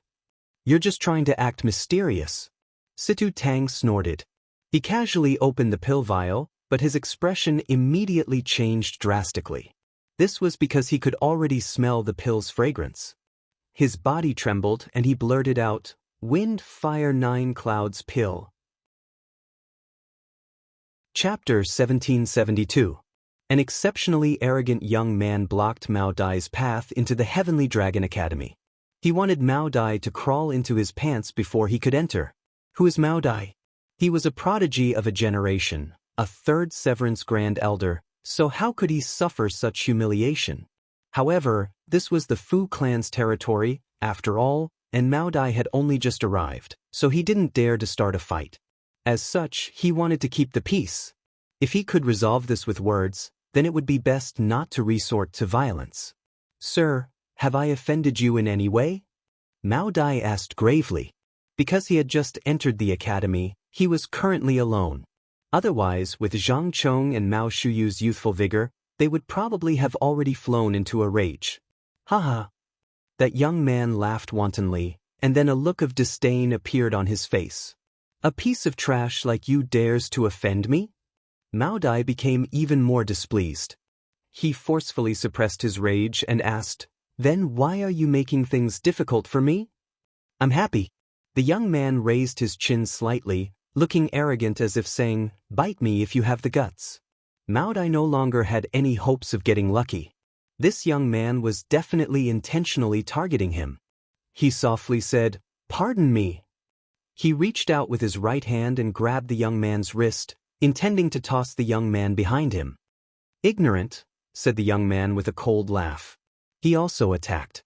You're just trying to act mysterious. Situ Tang snorted. He casually opened the pill vial, but his expression immediately changed drastically. This was because he could already smell the pill's fragrance. His body trembled and he blurted out, "Wind, Fire, 9 Clouds Pill." Chapter 1772. An exceptionally arrogant young man blocked Mao Dai's path into the Heavenly Dragon Academy. He wanted Mao Dai to crawl into his pants before he could enter. Who is Mao Dai? He was a prodigy of a generation, a third Severance Grand Elder, so how could he suffer such humiliation? However, this was the Fu clan's territory, after all, and Mao Dai had only just arrived, so he didn't dare to start a fight. As such, he wanted to keep the peace. If he could resolve this with words, then it would be best not to resort to violence. "Sir, have I offended you in any way?" Mao Dai asked gravely. Because he had just entered the academy, he was currently alone. Otherwise, with Zhang Chong and Mao Shuyu's youthful vigor, they would probably have already flown into a rage. Haha. That young man laughed wantonly, and then a look of disdain appeared on his face. "A piece of trash like you dares to offend me?" Mao Dai became even more displeased. He forcefully suppressed his rage and asked, "Then why are you making things difficult for me?" "I'm happy." The young man raised his chin slightly, looking arrogant as if saying, "Bite me if you have the guts." Mao Dai no longer had any hopes of getting lucky. This young man was definitely intentionally targeting him. He softly said, "Pardon me." He reached out with his right hand and grabbed the young man's wrist, intending to toss the young man behind him. "Ignorant," said the young man with a cold laugh. He also attacked.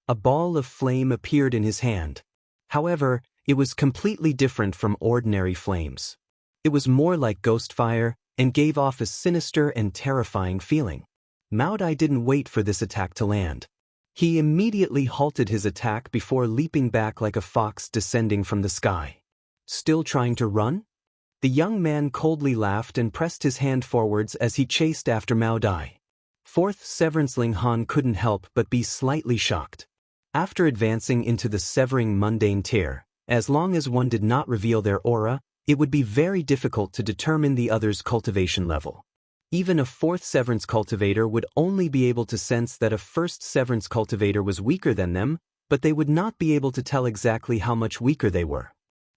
A ball of flame appeared in his hand. However, it was completely different from ordinary flames. It was more like ghost fire and gave off a sinister and terrifying feeling. Mao Dai didn't wait for this attack to land. He immediately halted his attack before leaping back like a fox descending from the sky. "Still trying to run?" The young man coldly laughed and pressed his hand forwards as he chased after Mao Dai. Fourth Severance Ling Han couldn't help but be slightly shocked. After advancing into the Severing Mundane tier, as long as one did not reveal their aura, it would be very difficult to determine the other's cultivation level. Even a fourth Severance cultivator would only be able to sense that a first Severance cultivator was weaker than them, but they would not be able to tell exactly how much weaker they were.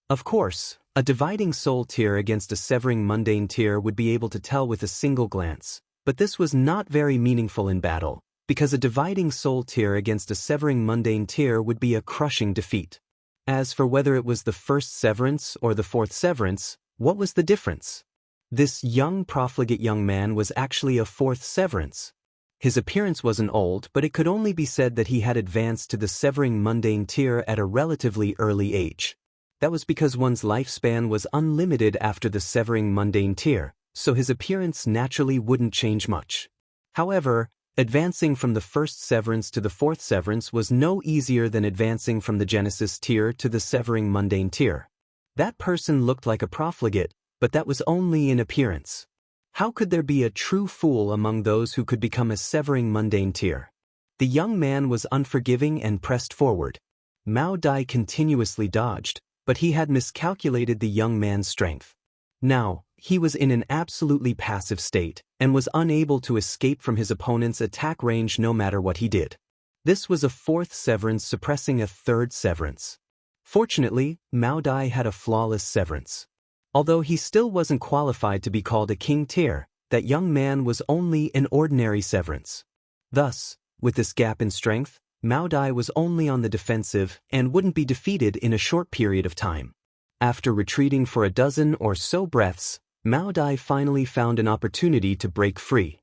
Of course, a Dividing Soul tier against a Severing Mundane tier would be able to tell with a single glance, but this was not very meaningful in battle, because a Dividing Soul tier against a Severing Mundane tier would be a crushing defeat. As for whether it was the first Severance or the fourth Severance, what was the difference? This young profligate young man was actually a fourth Severance. His appearance wasn't old, but it could only be said that he had advanced to the Severing Mundane tier at a relatively early age. That was because one's lifespan was unlimited after the Severing Mundane tier, so his appearance naturally wouldn't change much. However, advancing from the first Severance to the fourth Severance was no easier than advancing from the Genesis tier to the Severing Mundane tier. That person looked like a profligate, but that was only in appearance. How could there be a true fool among those who could become a Severing Mundane tier? The young man was unforgiving and pressed forward. Mao Dai continuously dodged, but he had miscalculated the young man's strength. Now, he was in an absolutely passive state, and was unable to escape from his opponent's attack range no matter what he did. This was a fourth Severance suppressing a third Severance. Fortunately, Mao Dai had a flawless Severance. Although he still wasn't qualified to be called a king tier, that young man was only an ordinary Severance. Thus, with this gap in strength, Mao Dai was only on the defensive and wouldn't be defeated in a short period of time. After retreating for a dozen or so breaths, Mao Dai finally found an opportunity to break free.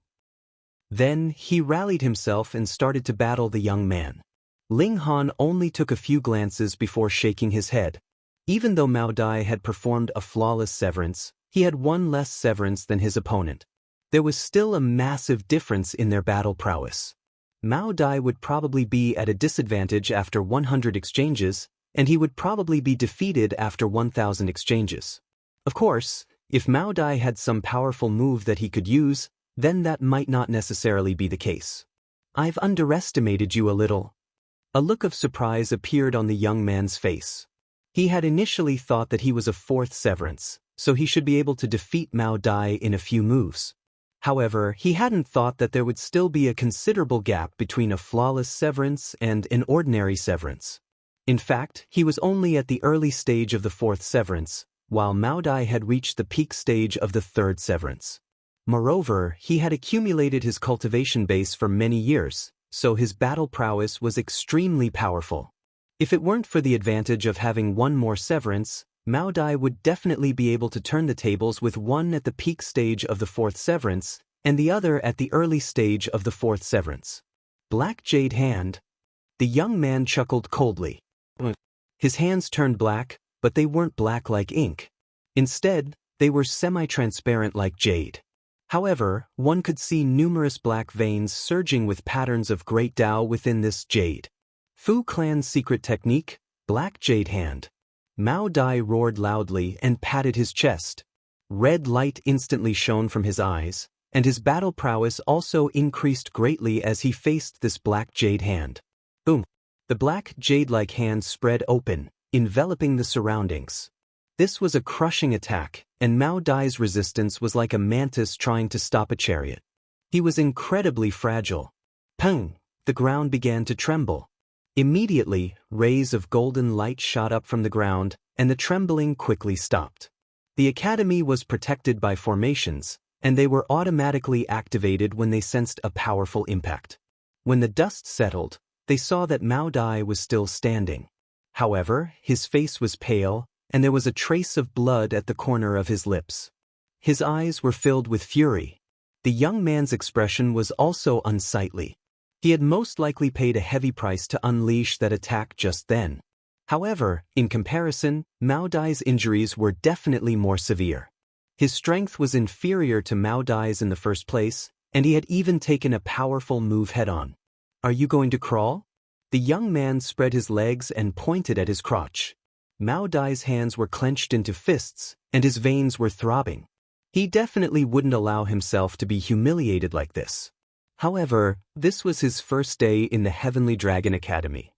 Then, he rallied himself and started to battle the young man. Ling Han only took a few glances before shaking his head. Even though Mao Dai had performed a flawless Severance, he had one less Severance than his opponent. There was still a massive difference in their battle prowess. Mao Dai would probably be at a disadvantage after 100 exchanges, and he would probably be defeated after 1,000 exchanges. Of course, if Mao Dai had some powerful move that he could use, then that might not necessarily be the case. "I've underestimated you a little." A look of surprise appeared on the young man's face. He had initially thought that he was a fourth severance, so he should be able to defeat Mao Dai in a few moves. However, he hadn't thought that there would still be a considerable gap between a flawless severance and an ordinary severance. In fact, he was only at the early stage of the fourth severance, while Mao Dai had reached the peak stage of the third severance. Moreover, he had accumulated his cultivation base for many years, so his battle prowess was extremely powerful. If it weren't for the advantage of having one more severance, Mao Dai would definitely be able to turn the tables with one at the peak stage of the fourth severance, and the other at the early stage of the fourth severance. Black Jade Hand. The young man chuckled coldly. His hands turned black, but they weren't black like ink. Instead, they were semi-transparent like jade. However, one could see numerous black veins surging with patterns of great Tao within this jade. Fu Clan's secret technique, Black Jade Hand. Mao Dai roared loudly and patted his chest. Red light instantly shone from his eyes, and his battle prowess also increased greatly as he faced this black jade hand. Boom! The black jade-like hand spread open, enveloping the surroundings. This was a crushing attack, and Mao Dai's resistance was like a mantis trying to stop a chariot. He was incredibly fragile. Pung! The ground began to tremble. Immediately, rays of golden light shot up from the ground, and the trembling quickly stopped. The academy was protected by formations, and they were automatically activated when they sensed a powerful impact. When the dust settled, they saw that Mao Dai was still standing. However, his face was pale, and there was a trace of blood at the corner of his lips. His eyes were filled with fury. The young man's expression was also unsightly. He had most likely paid a heavy price to unleash that attack just then. However, in comparison, Mao Dai's injuries were definitely more severe. His strength was inferior to Mao Dai's in the first place, and he had even taken a powerful move head-on. "Are you going to crawl?" The young man spread his legs and pointed at his crotch. Mao Dai's hands were clenched into fists, and his veins were throbbing. He definitely wouldn't allow himself to be humiliated like this. However, this was his first day in the Heavenly Dragon Academy.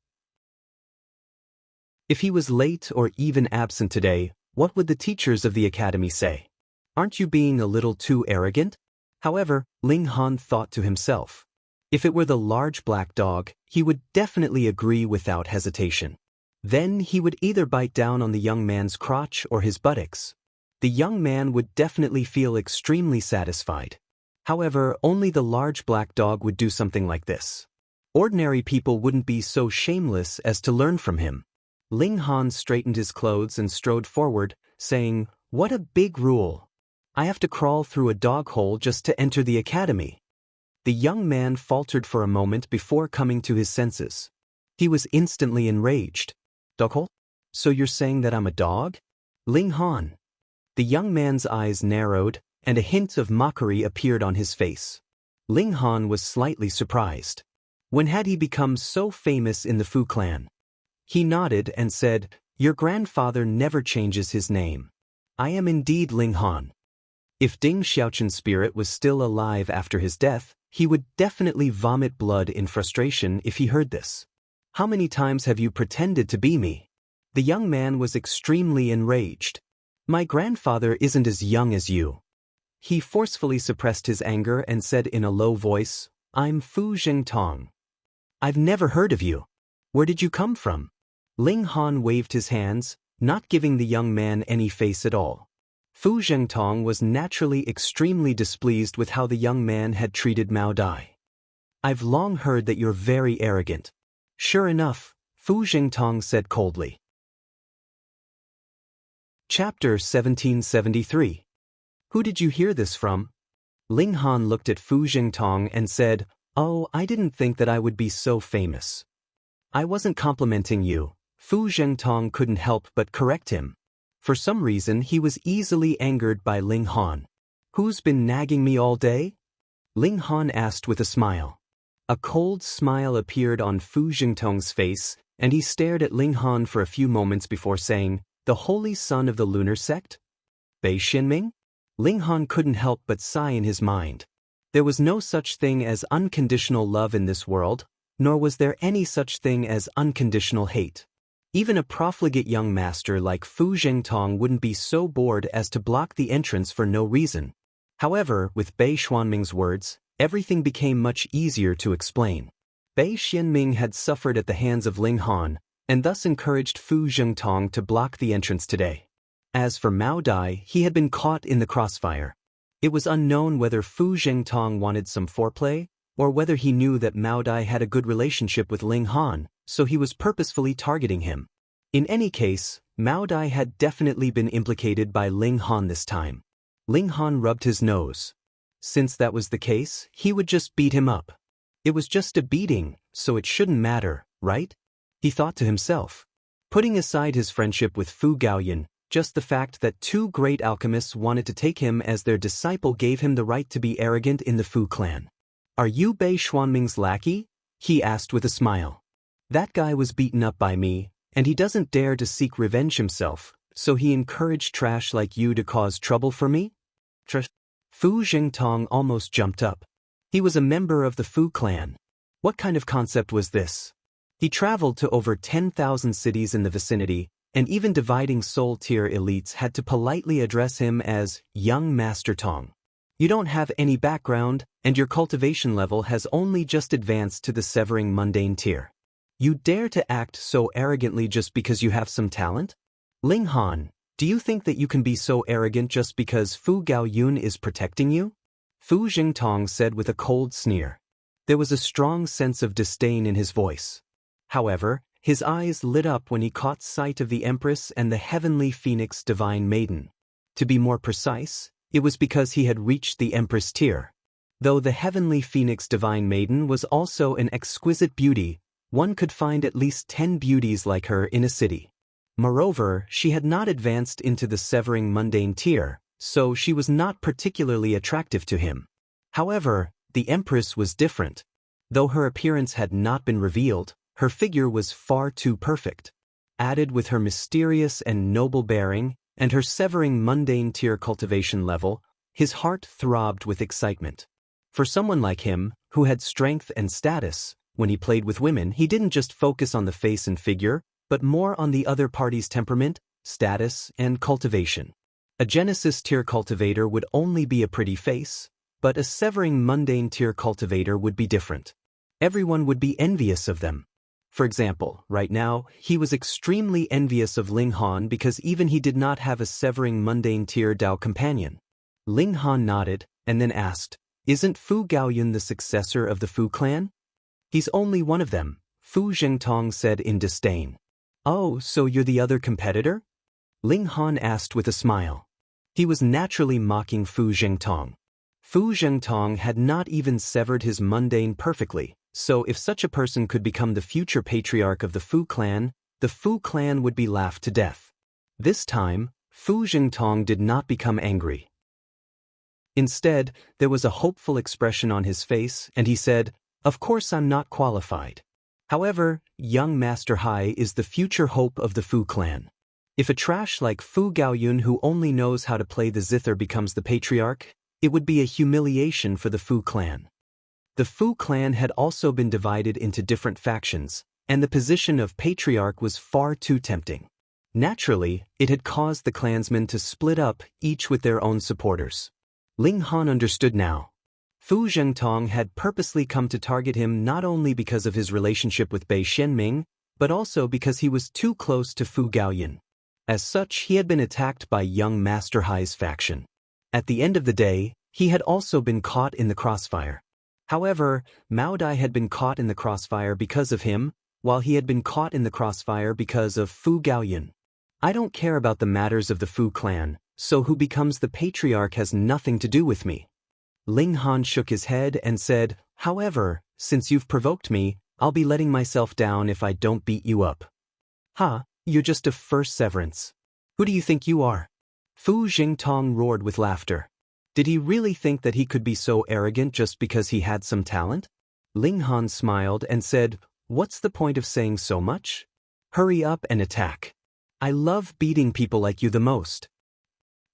If he was late or even absent today, what would the teachers of the academy say? "Aren't you being a little too arrogant?" However, Ling Han thought to himself. If it were the large black dog, he would definitely agree without hesitation. Then he would either bite down on the young man's crotch or his buttocks. The young man would definitely feel extremely satisfied. However, only the large black dog would do something like this. Ordinary people wouldn't be so shameless as to learn from him. Ling Han straightened his clothes and strode forward, saying, "What a big rule! I have to crawl through a dog hole just to enter the academy." The young man faltered for a moment before coming to his senses. He was instantly enraged. "Dog hole? So you're saying that I'm a dog?" "Ling Han." The young man's eyes narrowed, and a hint of mockery appeared on his face. Ling Han was slightly surprised. When had he become so famous in the Fu clan? He nodded and said, "Your grandfather never changes his name. I am indeed Ling Han." If Ding Xiaoqin's spirit was still alive after his death, he would definitely vomit blood in frustration if he heard this. "How many times have you pretended to be me?" The young man was extremely enraged. "My grandfather isn't as young as you." He forcefully suppressed his anger and said in a low voice, "I'm Fu Zhengtong. I've never heard of you. Where did you come from?" Ling Han waved his hands, not giving the young man any face at all. Fu Zhengtong was naturally extremely displeased with how the young man had treated Mao Dai. "I've long heard that you're very arrogant." "Sure enough," Fu Zhengtong said coldly. Chapter 1773. Who did you hear this from? Ling Han looked at Fu Zhengtong and said, "Oh, I didn't think that I would be so famous." "I wasn't complimenting you," Fu Zhengtong couldn't help but correct him. For some reason he was easily angered by Ling Han. "Who's been nagging me all day?" Ling Han asked with a smile. A cold smile appeared on Fu Zhengtong's face, and he stared at Ling Han for a few moments before saying, "The holy son of the lunar sect? Bei Xinming?" Ling Han couldn't help but sigh in his mind. There was no such thing as unconditional love in this world, Nor was there any such thing as unconditional hate. Even a profligate young master like Fu Zhengtong wouldn't be so bored as to block the entrance for no reason. However, with Bei Xuanming's words, everything became much easier to explain. Bei Xianming had suffered at the hands of Ling Han, and thus encouraged Fu Zhengtong to block the entrance today. As for Mao Dai, he had been caught in the crossfire. It was unknown whether Fu Zhengtong wanted some foreplay, or whether he knew that Mao Dai had a good relationship with Ling Han, so he was purposefully targeting him. In any case, Mao Dai had definitely been implicated by Ling Han this time. Ling Han rubbed his nose. Since that was the case, he would just beat him up. It was just a beating, so it shouldn't matter, right? He thought to himself. Putting aside his friendship with Fu Gaoyan, just the fact that two great alchemists wanted to take him as their disciple gave him the right to be arrogant in the Fu clan. "Are you Bei Xuanming's lackey?" he asked with a smile. "That guy was beaten up by me, and he doesn't dare to seek revenge himself, so he encouraged trash like you to cause trouble for me?" Fu Zhengtong almost jumped up. He was a member of the Fu clan. What kind of concept was this? He traveled to over 10,000 cities in the vicinity, and even dividing soul-tier elites had to politely address him as Young Master Tong. You don't have any background, and your cultivation level has only just advanced to the severing mundane tier. You dare to act so arrogantly just because you have some talent? Ling Han, do you think that you can be so arrogant just because Fu Gaoyun is protecting you? Fu Zhengtong said with a cold sneer. There was a strong sense of disdain in his voice. However, his eyes lit up when he caught sight of the Empress and the heavenly Phoenix Divine Maiden. To be more precise, it was because he had reached the Empress tier. Though the heavenly Phoenix Divine Maiden was also an exquisite beauty, one could find at least 10 beauties like her in a city. Moreover, she had not advanced into the severing mundane tier, so she was not particularly attractive to him. However, the Empress was different. Though her appearance had not been revealed, her figure was far too perfect. Added with her mysterious and noble bearing, and her severing mundane tier cultivation level, his heart throbbed with excitement. For someone like him, who had strength and status, when he played with women he didn't just focus on the face and figure, but more on the other party's temperament, status, and cultivation. A Genesis tier cultivator would only be a pretty face, but a severing mundane tier cultivator would be different. Everyone would be envious of them. For example, right now, he was extremely envious of Ling Han because even he did not have a severing mundane tier Dao companion. Ling Han nodded, and then asked, "Isn't Fu Gaoyun the successor of the Fu clan?" "He's only one of them," Fu Zhengtong said in disdain. "Oh, so you're the other competitor?" Ling Han asked with a smile. He was naturally mocking Fu Zhengtong. Fu Zhengtong had not even severed his mundane perfectly, so if such a person could become the future patriarch of the Fu clan would be laughed to death. This time, Fu Zhengtong did not become angry. Instead, there was a hopeful expression on his face, and he said, "Of course I'm not qualified. However, young Master Hai is the future hope of the Fu clan. If a trash like Fu Gaoyun who only knows how to play the zither becomes the patriarch, it would be a humiliation for the Fu clan." The Fu clan had also been divided into different factions, and the position of patriarch was far too tempting. Naturally, it had caused the clansmen to split up, each with their own supporters. Ling Han understood now. Fu Zhengtong had purposely come to target him not only because of his relationship with Bei Xianming, but also because he was too close to Fu Gaoyan. As such, he had been attacked by young Master Hai's faction. At the end of the day, he had also been caught in the crossfire. However, Mao Dai had been caught in the crossfire because of him, while he had been caught in the crossfire because of Fu Gaoyan. I don't care about the matters of the Fu clan, so who becomes the patriarch has nothing to do with me. Ling Han shook his head and said, "However, since you've provoked me, I'll be letting myself down if I don't beat you up." "Ha, you're just a first severance. Who do you think you are?" Fu Zhengtong roared with laughter. Did he really think that he could be so arrogant just because he had some talent? Ling Han smiled and said, "What's the point of saying so much? Hurry up and attack. I love beating people like you the most."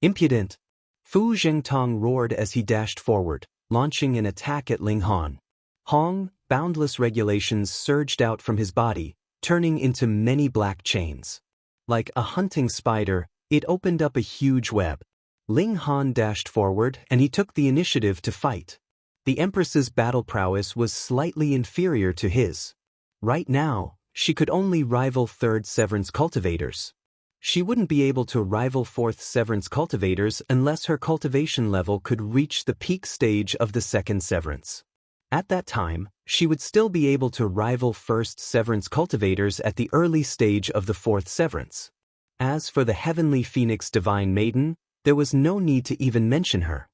"Impudent!" Fu Zhengtong roared as he dashed forward, launching an attack at Ling Han. Hong, boundless regulations surged out from his body, turning into many black chains. Like a hunting spider, it opened up a huge web. Ling Han dashed forward and he took the initiative to fight. The Empress's battle prowess was slightly inferior to his. Right now, she could only rival 3rd Severance cultivators. She wouldn't be able to rival 4th Severance cultivators unless her cultivation level could reach the peak stage of the 2nd Severance. At that time, she would still be able to rival 1st Severance cultivators at the early stage of the 4th Severance. As for the Heavenly Phoenix Divine Maiden, there was no need to even mention her.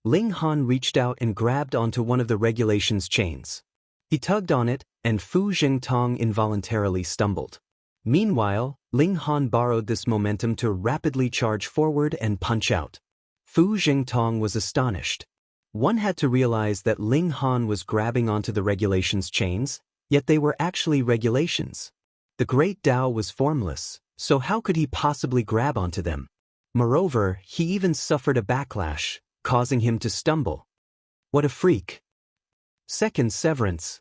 Ling Han reached out and grabbed onto one of the regulations chains. He tugged on it, and Fu Jingtong involuntarily stumbled. Meanwhile, Ling Han borrowed this momentum to rapidly charge forward and punch out. Fu Jingtong was astonished. One had to realize that Ling Han was grabbing onto the regulations chains, yet they were actually regulations. The Great Tao was formless, so how could he possibly grab onto them? Moreover, he even suffered a backlash, causing him to stumble. What a freak! 2nd Severance!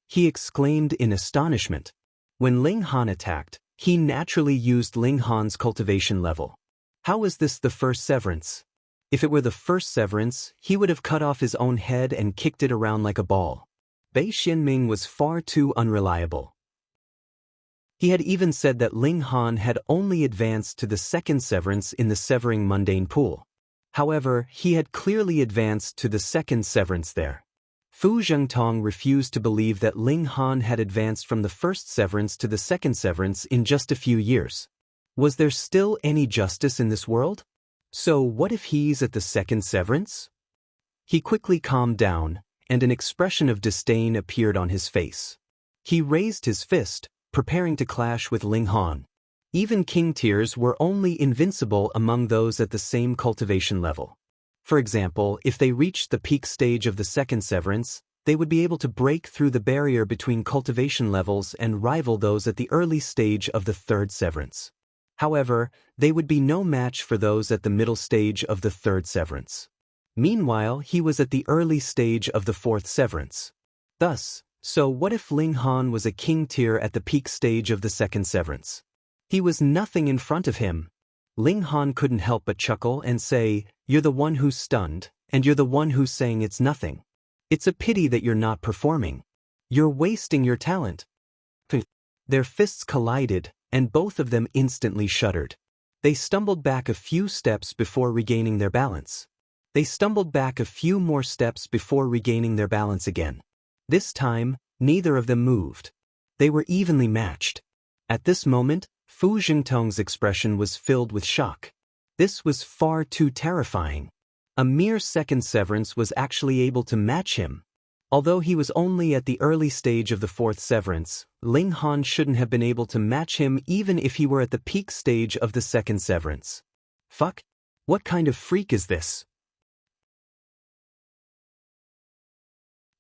He exclaimed in astonishment. When Ling Han attacked, he naturally used Ling Han's cultivation level. How was this the 1st Severance? If it were the 1st Severance, he would have cut off his own head and kicked it around like a ball. Bei Xianming was far too unreliable. He had even said that Ling Han had only advanced to the 2nd Severance in the Severing Mundane Pool. However, he had clearly advanced to the 2nd Severance there. Fu Zhengtong refused to believe that Ling Han had advanced from the 1st Severance to the 2nd Severance in just a few years. Was there still any justice in this world? So what if he's at the 2nd Severance? He quickly calmed down, and an expression of disdain appeared on his face. He raised his fist, preparing to clash with Ling Han. Even king tiers were only invincible among those at the same cultivation level. For example, if they reached the peak stage of the 2nd Severance, they would be able to break through the barrier between cultivation levels and rival those at the early stage of the 3rd Severance. However, they would be no match for those at the middle stage of the 3rd Severance. Meanwhile, he was at the early stage of the 4th Severance. Thus, so what if Ling Han was a king tier at the peak stage of the 2nd Severance? He was nothing in front of him. Ling Han couldn't help but chuckle and say, "You're the one who's stunned, and you're the one who's saying it's nothing. It's a pity that you're not performing. You're wasting your talent." Their fists collided, and both of them instantly shuddered. They stumbled back a few steps before regaining their balance. They stumbled back a few more steps before regaining their balance again. This time, neither of them moved. They were evenly matched. At this moment, Fu Jingtong's expression was filled with shock. This was far too terrifying. A mere 2nd Severance was actually able to match him. Although he was only at the early stage of the 4th Severance, Ling Han shouldn't have been able to match him even if he were at the peak stage of the 2nd Severance. Fuck? What kind of freak is this?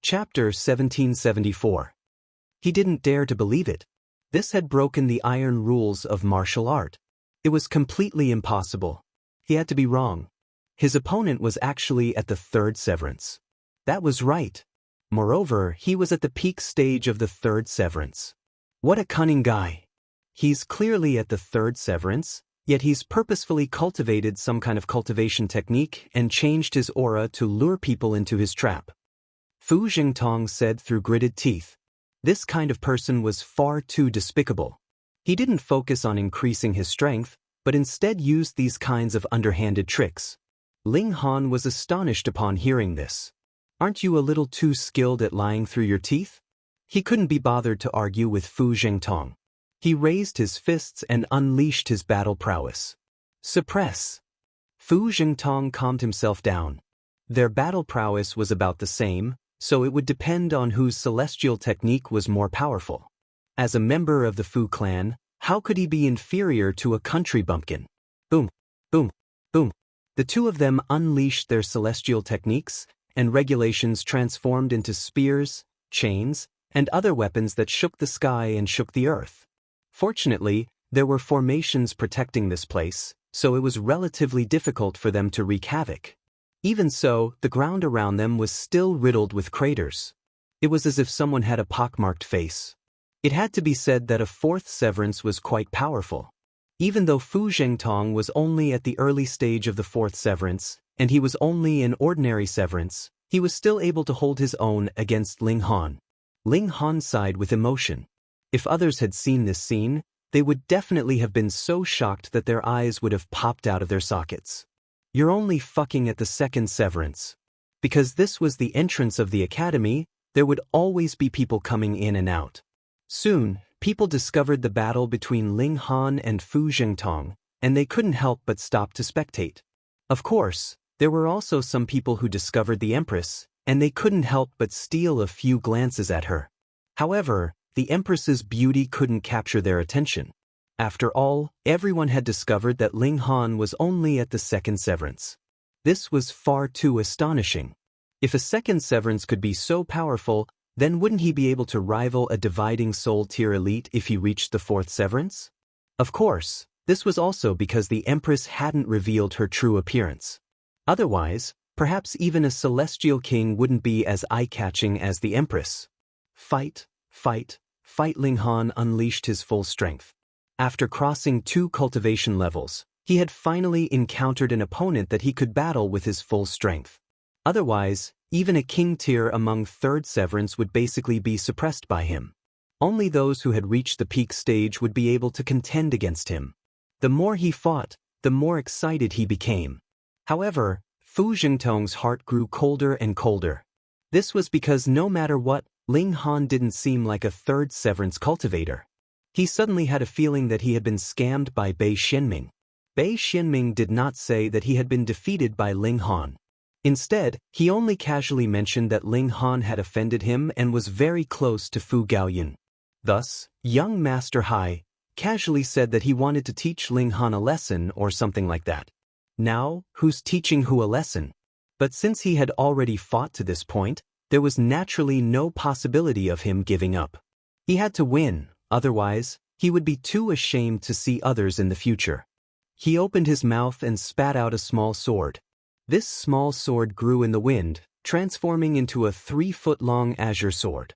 Chapter 1774. He didn't dare to believe it. This had broken the iron rules of martial art. It was completely impossible. He had to be wrong. His opponent was actually at the 3rd Severance. That was right. Moreover, he was at the peak stage of the 3rd Severance. What a cunning guy. He's clearly at the 3rd Severance, yet he's purposefully cultivated some kind of cultivation technique and changed his aura to lure people into his trap. Fu Jingtong said through gritted teeth. This kind of person was far too despicable. He didn't focus on increasing his strength, but instead used these kinds of underhanded tricks. Ling Han was astonished upon hearing this. Aren't you a little too skilled at lying through your teeth? He couldn't be bothered to argue with Fu Jingtong. He raised his fists and unleashed his battle prowess. Suppress! Fu Jingtong calmed himself down. Their battle prowess was about the same, so it would depend on whose celestial technique was more powerful. As a member of the Fu clan, how could he be inferior to a country bumpkin? Boom, boom, boom. The two of them unleashed their celestial techniques, and regulations transformed into spears, chains, and other weapons that shook the sky and shook the earth. Fortunately, there were formations protecting this place, so it was relatively difficult for them to wreak havoc. Even so, the ground around them was still riddled with craters. It was as if someone had a pockmarked face. It had to be said that a fourth severance was quite powerful. Even though Fu Zhengtong was only at the early stage of the fourth severance, and he was only an ordinary severance, he was still able to hold his own against Ling Han. Ling Han sighed with emotion. If others had seen this scene, they would definitely have been so shocked that their eyes would have popped out of their sockets. You're only fucking at the second severance. Because this was the entrance of the academy, there would always be people coming in and out. Soon, people discovered the battle between Ling Han and Fu Zhengtong, and they couldn't help but stop to spectate. Of course, there were also some people who discovered the Empress, and they couldn't help but steal a few glances at her. However, the Empress's beauty couldn't capture their attention. After all, everyone had discovered that Ling Han was only at the second severance. This was far too astonishing. If a second severance could be so powerful, then wouldn't he be able to rival a dividing soul tier elite if he reached the fourth severance? Of course, this was also because the Empress hadn't revealed her true appearance. Otherwise, perhaps even a celestial king wouldn't be as eye-catching as the Empress. Fight, fight, fight! Ling Han unleashed his full strength. After crossing 2 cultivation levels, he had finally encountered an opponent that he could battle with his full strength. Otherwise, even a king tier among third severance would basically be suppressed by him. Only those who had reached the peak stage would be able to contend against him. The more he fought, the more excited he became. However, Fu Zhengtong's heart grew colder and colder. This was because no matter what, Ling Han didn't seem like a third severance cultivator. He suddenly had a feeling that he had been scammed by Bei Xianming. Bei Xianming did not say that he had been defeated by Ling Han. Instead, he only casually mentioned that Ling Han had offended him and was very close to Fu Gaoyun. Thus, young Master Hai casually said that he wanted to teach Ling Han a lesson or something like that. Now, who's teaching who a lesson? But since he had already fought to this point, there was naturally no possibility of him giving up. He had to win, otherwise, he would be too ashamed to see others in the future. He opened his mouth and spat out a small sword. This small sword grew in the wind, transforming into a 3-foot-long azure sword.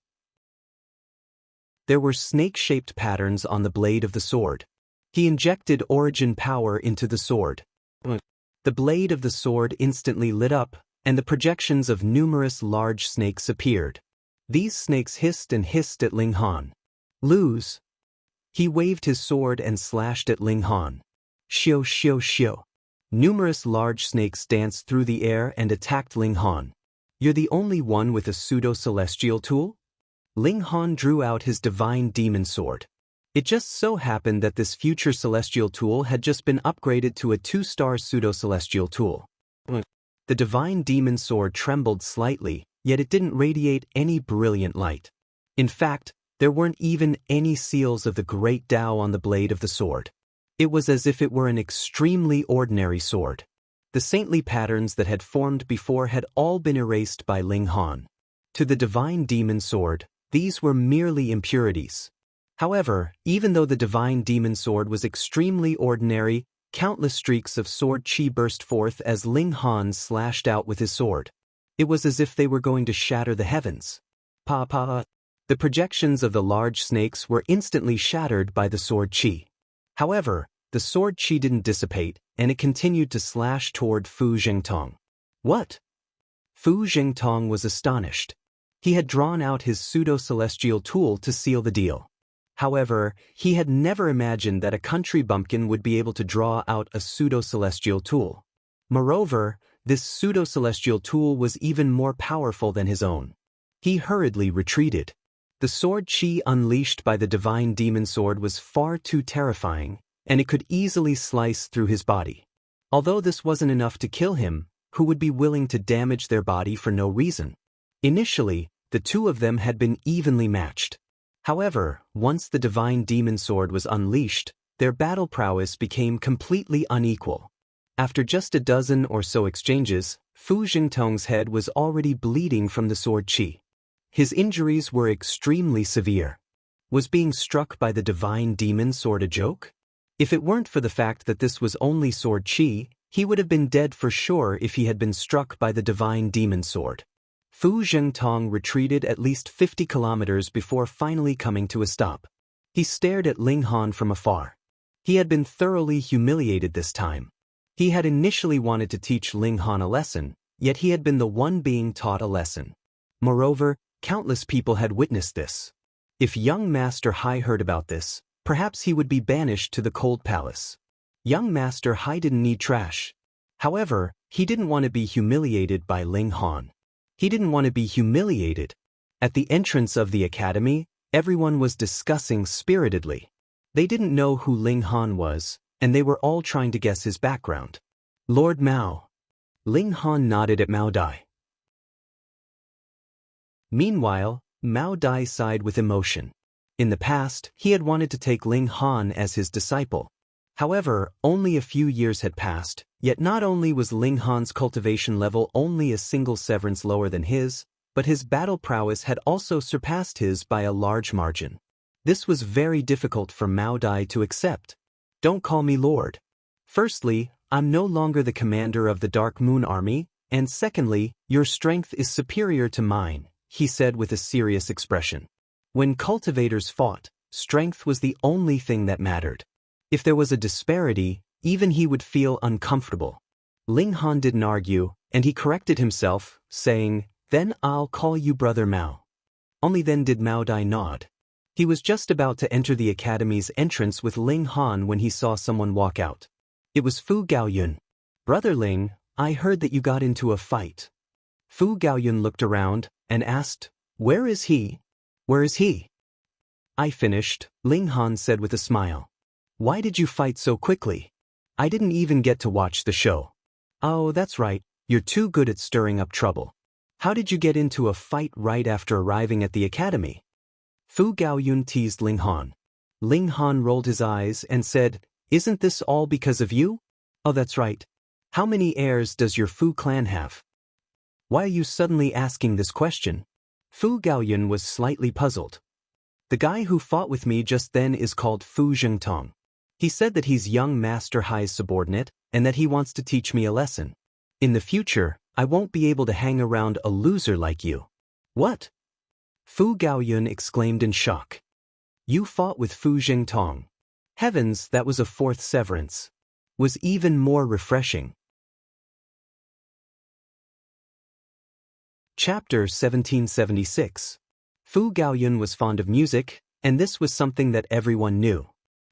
There were snake-shaped patterns on the blade of the sword. He injected origin power into the sword. The blade of the sword instantly lit up, and the projections of numerous large snakes appeared. These snakes hissed and hissed at Ling Han. Lose! He waved his sword and slashed at Ling Han. Xiu xiu xiu. Numerous large snakes danced through the air and attacked Ling Han. You're the only one with a pseudo-celestial tool? Ling Han drew out his divine demon sword. It just so happened that this future celestial tool had just been upgraded to a 2-star pseudo-celestial tool. The divine demon sword trembled slightly, yet it didn't radiate any brilliant light. In fact, there weren't even any seals of the great Tao on the blade of the sword. It was as if it were an extremely ordinary sword. The saintly patterns that had formed before had all been erased by Ling Han. To the divine demon sword, these were merely impurities. However, even though the divine demon sword was extremely ordinary, countless streaks of sword chi burst forth as Ling Han slashed out with his sword. It was as if they were going to shatter the heavens. Pa. The projections of the large snakes were instantly shattered by the sword chi. However, the sword chi didn't dissipate, and it continued to slash toward Fu Zhengtong. What? Fu Zhengtong was astonished. He had drawn out his pseudo-celestial tool to seal the deal. However, he had never imagined that a country bumpkin would be able to draw out a pseudo-celestial tool. Moreover, this pseudo-celestial tool was even more powerful than his own. He hurriedly retreated. The sword chi unleashed by the divine demon sword was far too terrifying, and it could easily slice through his body. Although this wasn't enough to kill him, who would be willing to damage their body for no reason? Initially, the two of them had been evenly matched. However, once the divine demon sword was unleashed, their battle prowess became completely unequal. After just a dozen or so exchanges, Fu Zhengtong's head was already bleeding from the sword chi. His injuries were extremely severe. Was being struck by the divine demon sword a joke? If it weren't for the fact that this was only sword chi, he would have been dead for sure if he had been struck by the divine demon sword. Fu Zhengtong retreated at least 50 kilometers before finally coming to a stop. He stared at Ling Han from afar. He had been thoroughly humiliated this time. He had initially wanted to teach Ling Han a lesson, yet he had been the one being taught a lesson. Moreover, countless people had witnessed this. If young Master Hai heard about this, perhaps he would be banished to the cold palace. Young Master Hai didn't need trash. However, he didn't want to be humiliated by Ling Han. He didn't want to be humiliated. At the entrance of the academy, everyone was discussing spiritedly. They didn't know who Ling Han was, and they were all trying to guess his background. Lord Mao. Ling Han nodded at Mao Dai. Meanwhile, Mao Dai sighed with emotion. In the past, he had wanted to take Ling Han as his disciple. However, only a few years had passed, yet not only was Ling Han's cultivation level only a single severance lower than his, but his battle prowess had also surpassed his by a large margin. This was very difficult for Mao Dai to accept. Don't call me Lord. Firstly, I'm no longer the commander of the Dark Moon Army, and secondly, your strength is superior to mine, he said with a serious expression. When cultivators fought, strength was the only thing that mattered. If there was a disparity, even he would feel uncomfortable. Ling Han didn't argue, and he corrected himself, saying, "Then I'll call you Brother Mao." Only then did Mao Dai nod. He was just about to enter the academy's entrance with Ling Han when he saw someone walk out. It was Fu Gaoyun. "Brother Ling, I heard that you got into a fight." Fu Gaoyun looked around and asked, "Where is he? Where is he?" "I finished," Ling Han said with a smile. "Why did you fight so quickly? I didn't even get to watch the show." "Oh, that's right, you're too good at stirring up trouble. How did you get into a fight right after arriving at the academy?" Fu Gaoyun teased Ling Han. Ling Han rolled his eyes and said, "Isn't this all because of you?" "Oh, that's right. How many heirs does your Fu clan have?" "Why are you suddenly asking this question?" Fu Gaoyun was slightly puzzled. "The guy who fought with me just then is called Fu Zhengtong. He said that he's young Master Hai's subordinate, and that he wants to teach me a lesson. In the future, I won't be able to hang around a loser like you." "What?" Fu Gaoyun exclaimed in shock. "You fought with Fu Zhengtong. Heavens, that was a fourth severance. Was even more refreshing." Chapter 1776. Fu Gaoyun was fond of music, and this was something that everyone knew.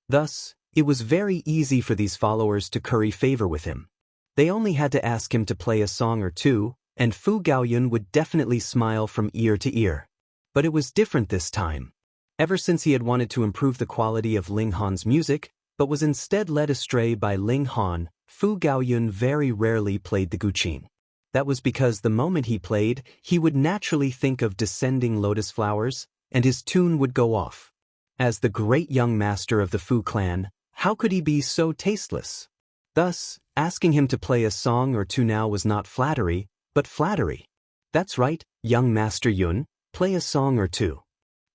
Thus, it was very easy for these followers to curry favor with him. They only had to ask him to play a song or two, and Fu Gaoyun would definitely smile from ear to ear. But it was different this time. Ever since he had wanted to improve the quality of Ling Han's music, but was instead led astray by Ling Han, Fu Gaoyun very rarely played the guqin. That was because the moment he played, he would naturally think of descending lotus flowers, and his tune would go off. As the great young master of the Fu clan, how could he be so tasteless? Thus, asking him to play a song or two now was not flattery, but flattery. "That's right, young Master Yun, play a song or two."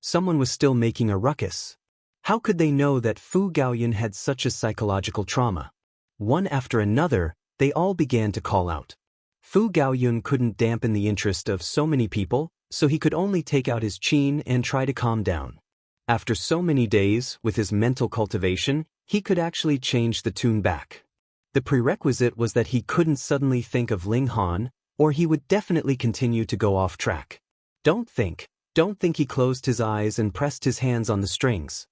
Someone was still making a ruckus. How could they know that Fu Gaoyun had such a psychological trauma? One after another, they all began to call out. Fu Gaoyun couldn't dampen the interest of so many people, so he could only take out his qin and try to calm down. After so many days, with his mental cultivation, he could actually change the tune back. The prerequisite was that he couldn't suddenly think of Ling Han, or he would definitely continue to go off track. Don't think he closed his eyes and pressed his hands on the strings.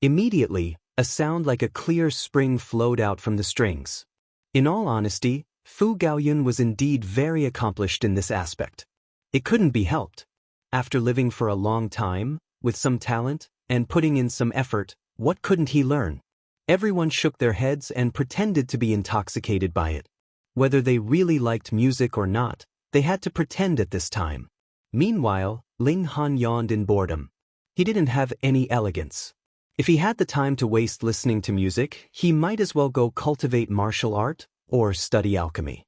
Immediately, a sound like a clear spring flowed out from the strings. In all honesty, Fu Gaoyun was indeed very accomplished in this aspect. It couldn't be helped. After living for a long time, with some talent, and putting in some effort, what couldn't he learn? Everyone shook their heads and pretended to be intoxicated by it. Whether they really liked music or not, they had to pretend at this time. Meanwhile, Ling Han yawned in boredom. He didn't have any elegance. If he had the time to waste listening to music, he might as well go cultivate martial art or study alchemy.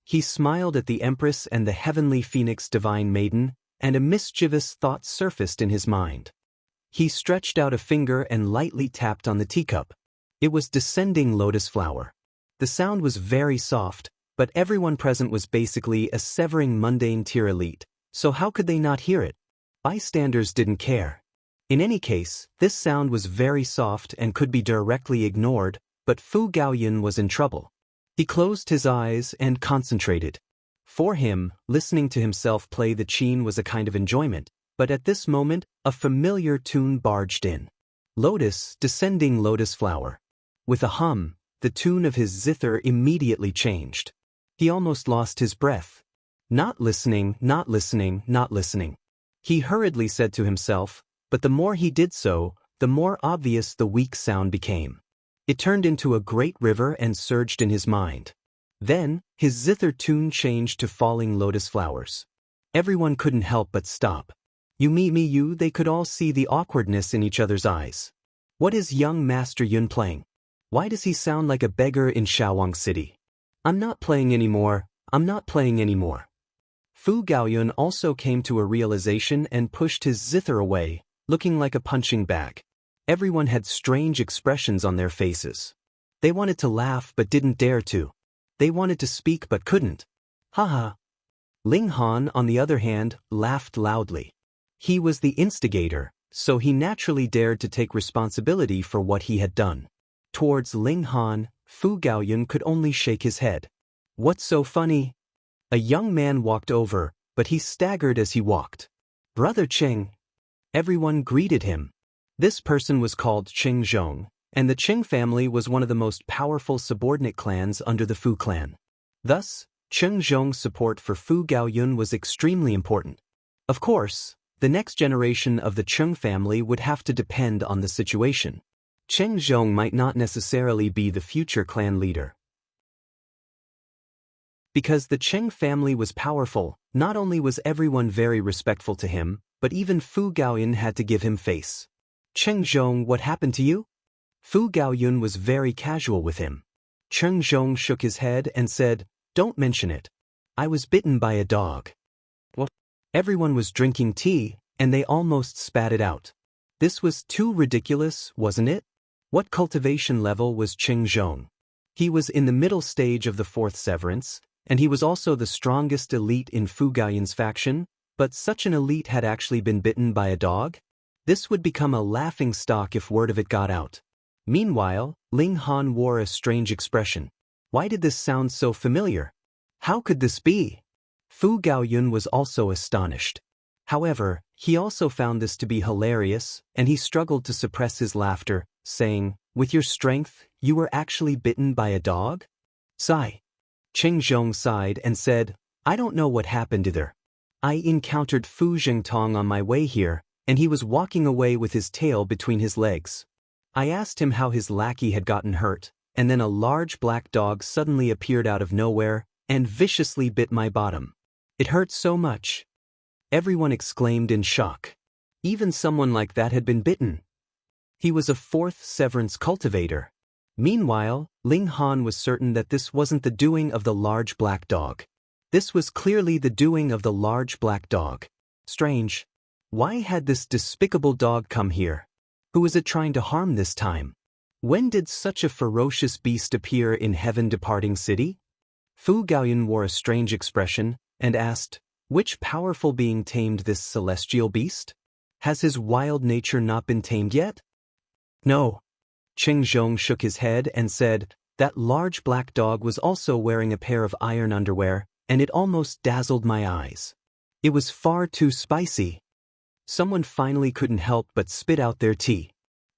He smiled at the Empress and the heavenly Phoenix Divine Maiden, and a mischievous thought surfaced in his mind. He stretched out a finger and lightly tapped on the teacup. It was descending lotus flower. The sound was very soft, but everyone present was basically a severing mundane tier elite, so how could they not hear it? Bystanders didn't care. In any case, this sound was very soft and could be directly ignored, but Fu Gaoyun was in trouble. He closed his eyes and concentrated. For him, listening to himself play the qin was a kind of enjoyment, but at this moment, a familiar tune barged in. Lotus, descending lotus flower. With a hum, the tune of his zither immediately changed. He almost lost his breath. Not listening, not listening, not listening. He hurriedly said to himself, but the more he did so, the more obvious the weak sound became. It turned into a great river and surged in his mind. Then, his zither tune changed to falling lotus flowers. Everyone couldn't help but stop. You, me, you, they could all see the awkwardness in each other's eyes. What is young Master Yun playing? Why does he sound like a beggar in Shaowang City? I'm not playing anymore, I'm not playing anymore. Fu Gaoyun also came to a realization and pushed his zither away, looking like a punching bag. Everyone had strange expressions on their faces. They wanted to laugh but didn't dare to. They wanted to speak but couldn't. Haha. Ling Han, on the other hand, laughed loudly. He was the instigator, so he naturally dared to take responsibility for what he had done. Towards Ling Han, Fu Gaoyun could only shake his head. What's so funny? A young man walked over, but he staggered as he walked. Brother Cheng. Everyone greeted him. This person was called Cheng Zhong, and the Cheng family was one of the most powerful subordinate clans under the Fu clan. Thus, Cheng Zhong's support for Fu Gaoyun was extremely important. Of course, the next generation of the Cheng family would have to depend on the situation. Cheng Zhong might not necessarily be the future clan leader. Because the Cheng family was powerful, not only was everyone very respectful to him, but even Fu Gaoyun had to give him face. Cheng Zhong, what happened to you? Fu Gaoyun was very casual with him. Cheng Zhong shook his head and said, don't mention it. I was bitten by a dog. What? Everyone was drinking tea, and they almost spat it out. This was too ridiculous, wasn't it? What cultivation level was Cheng Zhong? He was in the middle stage of the fourth severance, and he was also the strongest elite in Fu Gaoyun's faction, but such an elite had actually been bitten by a dog? This would become a laughingstock if word of it got out. Meanwhile, Ling Han wore a strange expression. Why did this sound so familiar? How could this be? Fu Gaoyun was also astonished. However, he also found this to be hilarious, and he struggled to suppress his laughter, saying, with your strength, you were actually bitten by a dog? Sigh. Cheng Zhong sighed and said, I don't know what happened either. I encountered Fu Zhengtong on my way here, and he was walking away with his tail between his legs. I asked him how his lackey had gotten hurt, and then a large black dog suddenly appeared out of nowhere and viciously bit my bottom. It hurt so much. Everyone exclaimed in shock. Even someone like that had been bitten. He was a fourth severance cultivator. Meanwhile, Ling Han was certain that this wasn't the doing of the large black dog. This was clearly the doing of the large black dog. Strange. Why had this despicable dog come here? Who was it trying to harm this time? When did such a ferocious beast appear in Heaven Departing City? Fu Gaoyun wore a strange expression and asked, which powerful being tamed this celestial beast? Has his wild nature not been tamed yet? No. Cheng Zhong shook his head and said, that large black dog was also wearing a pair of iron underwear, and it almost dazzled my eyes. It was far too spicy. Someone finally couldn't help but spit out their tea.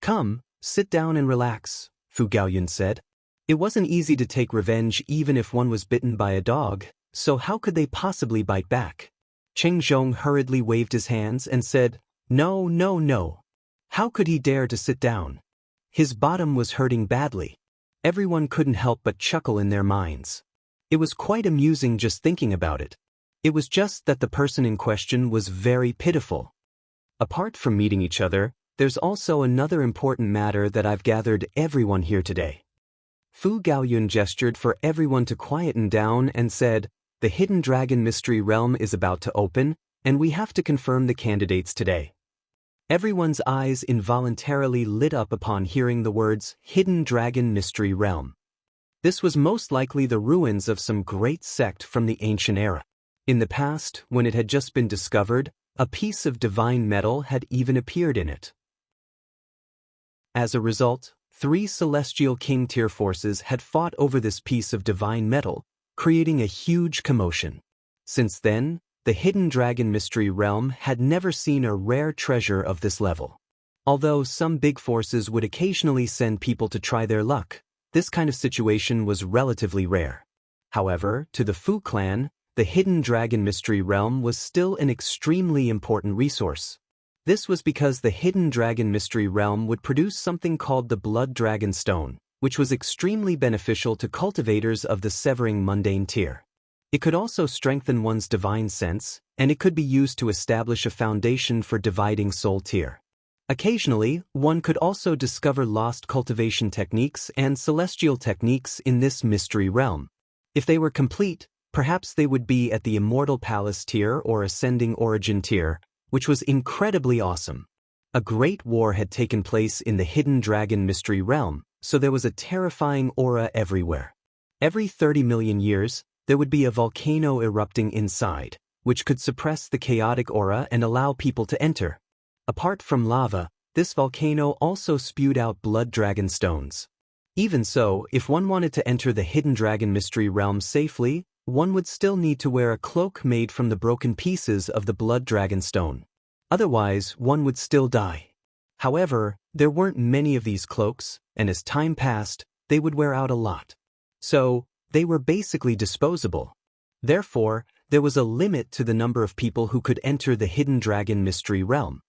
Come, sit down and relax, Fu Gaoyun said. It wasn't easy to take revenge even if one was bitten by a dog, so how could they possibly bite back? Cheng Zhong hurriedly waved his hands and said, no, no, no. How could he dare to sit down? His bottom was hurting badly. Everyone couldn't help but chuckle in their minds. It was quite amusing just thinking about it. It was just that the person in question was very pitiful. Apart from meeting each other, there's also another important matter that I've gathered everyone here today. Fu Gaoyun gestured for everyone to quieten down and said, the Hidden Dragon Mystery Realm is about to open, and we have to confirm the candidates today. Everyone's eyes involuntarily lit up upon hearing the words Hidden Dragon Mystery Realm. This was most likely the ruins of some great sect from the ancient era. In the past, when it had just been discovered, a piece of divine metal had even appeared in it. As a result, 3 celestial king tier forces had fought over this piece of divine metal, creating a huge commotion. Since then, the Hidden Dragon Mystery Realm had never seen a rare treasure of this level. Although some big forces would occasionally send people to try their luck, this kind of situation was relatively rare. However, to the Fu clan, the Hidden Dragon Mystery Realm was still an extremely important resource. This was because the Hidden Dragon Mystery Realm would produce something called the Blood Dragon Stone, which was extremely beneficial to cultivators of the Severing Mundane tier. It could also strengthen one's divine sense, and it could be used to establish a foundation for dividing soul tier. Occasionally, one could also discover lost cultivation techniques and celestial techniques in this mystery realm. If they were complete, perhaps they would be at the Immortal Palace tier or Ascending Origin tier, which was incredibly awesome. A great war had taken place in the Hidden Dragon Mystery Realm, so there was a terrifying aura everywhere. Every 30 million years, there would be a volcano erupting inside, which could suppress the chaotic aura and allow people to enter. Apart from lava, this volcano also spewed out blood dragon stones. Even so, if one wanted to enter the Hidden Dragon Mystery Realm safely, one would still need to wear a cloak made from the broken pieces of the blood dragon stone. Otherwise, one would still die. However, there weren't many of these cloaks, and as time passed, they would wear out a lot. So, they were basically disposable. Therefore, there was a limit to the number of people who could enter the Hidden Dragon Mystery Realm.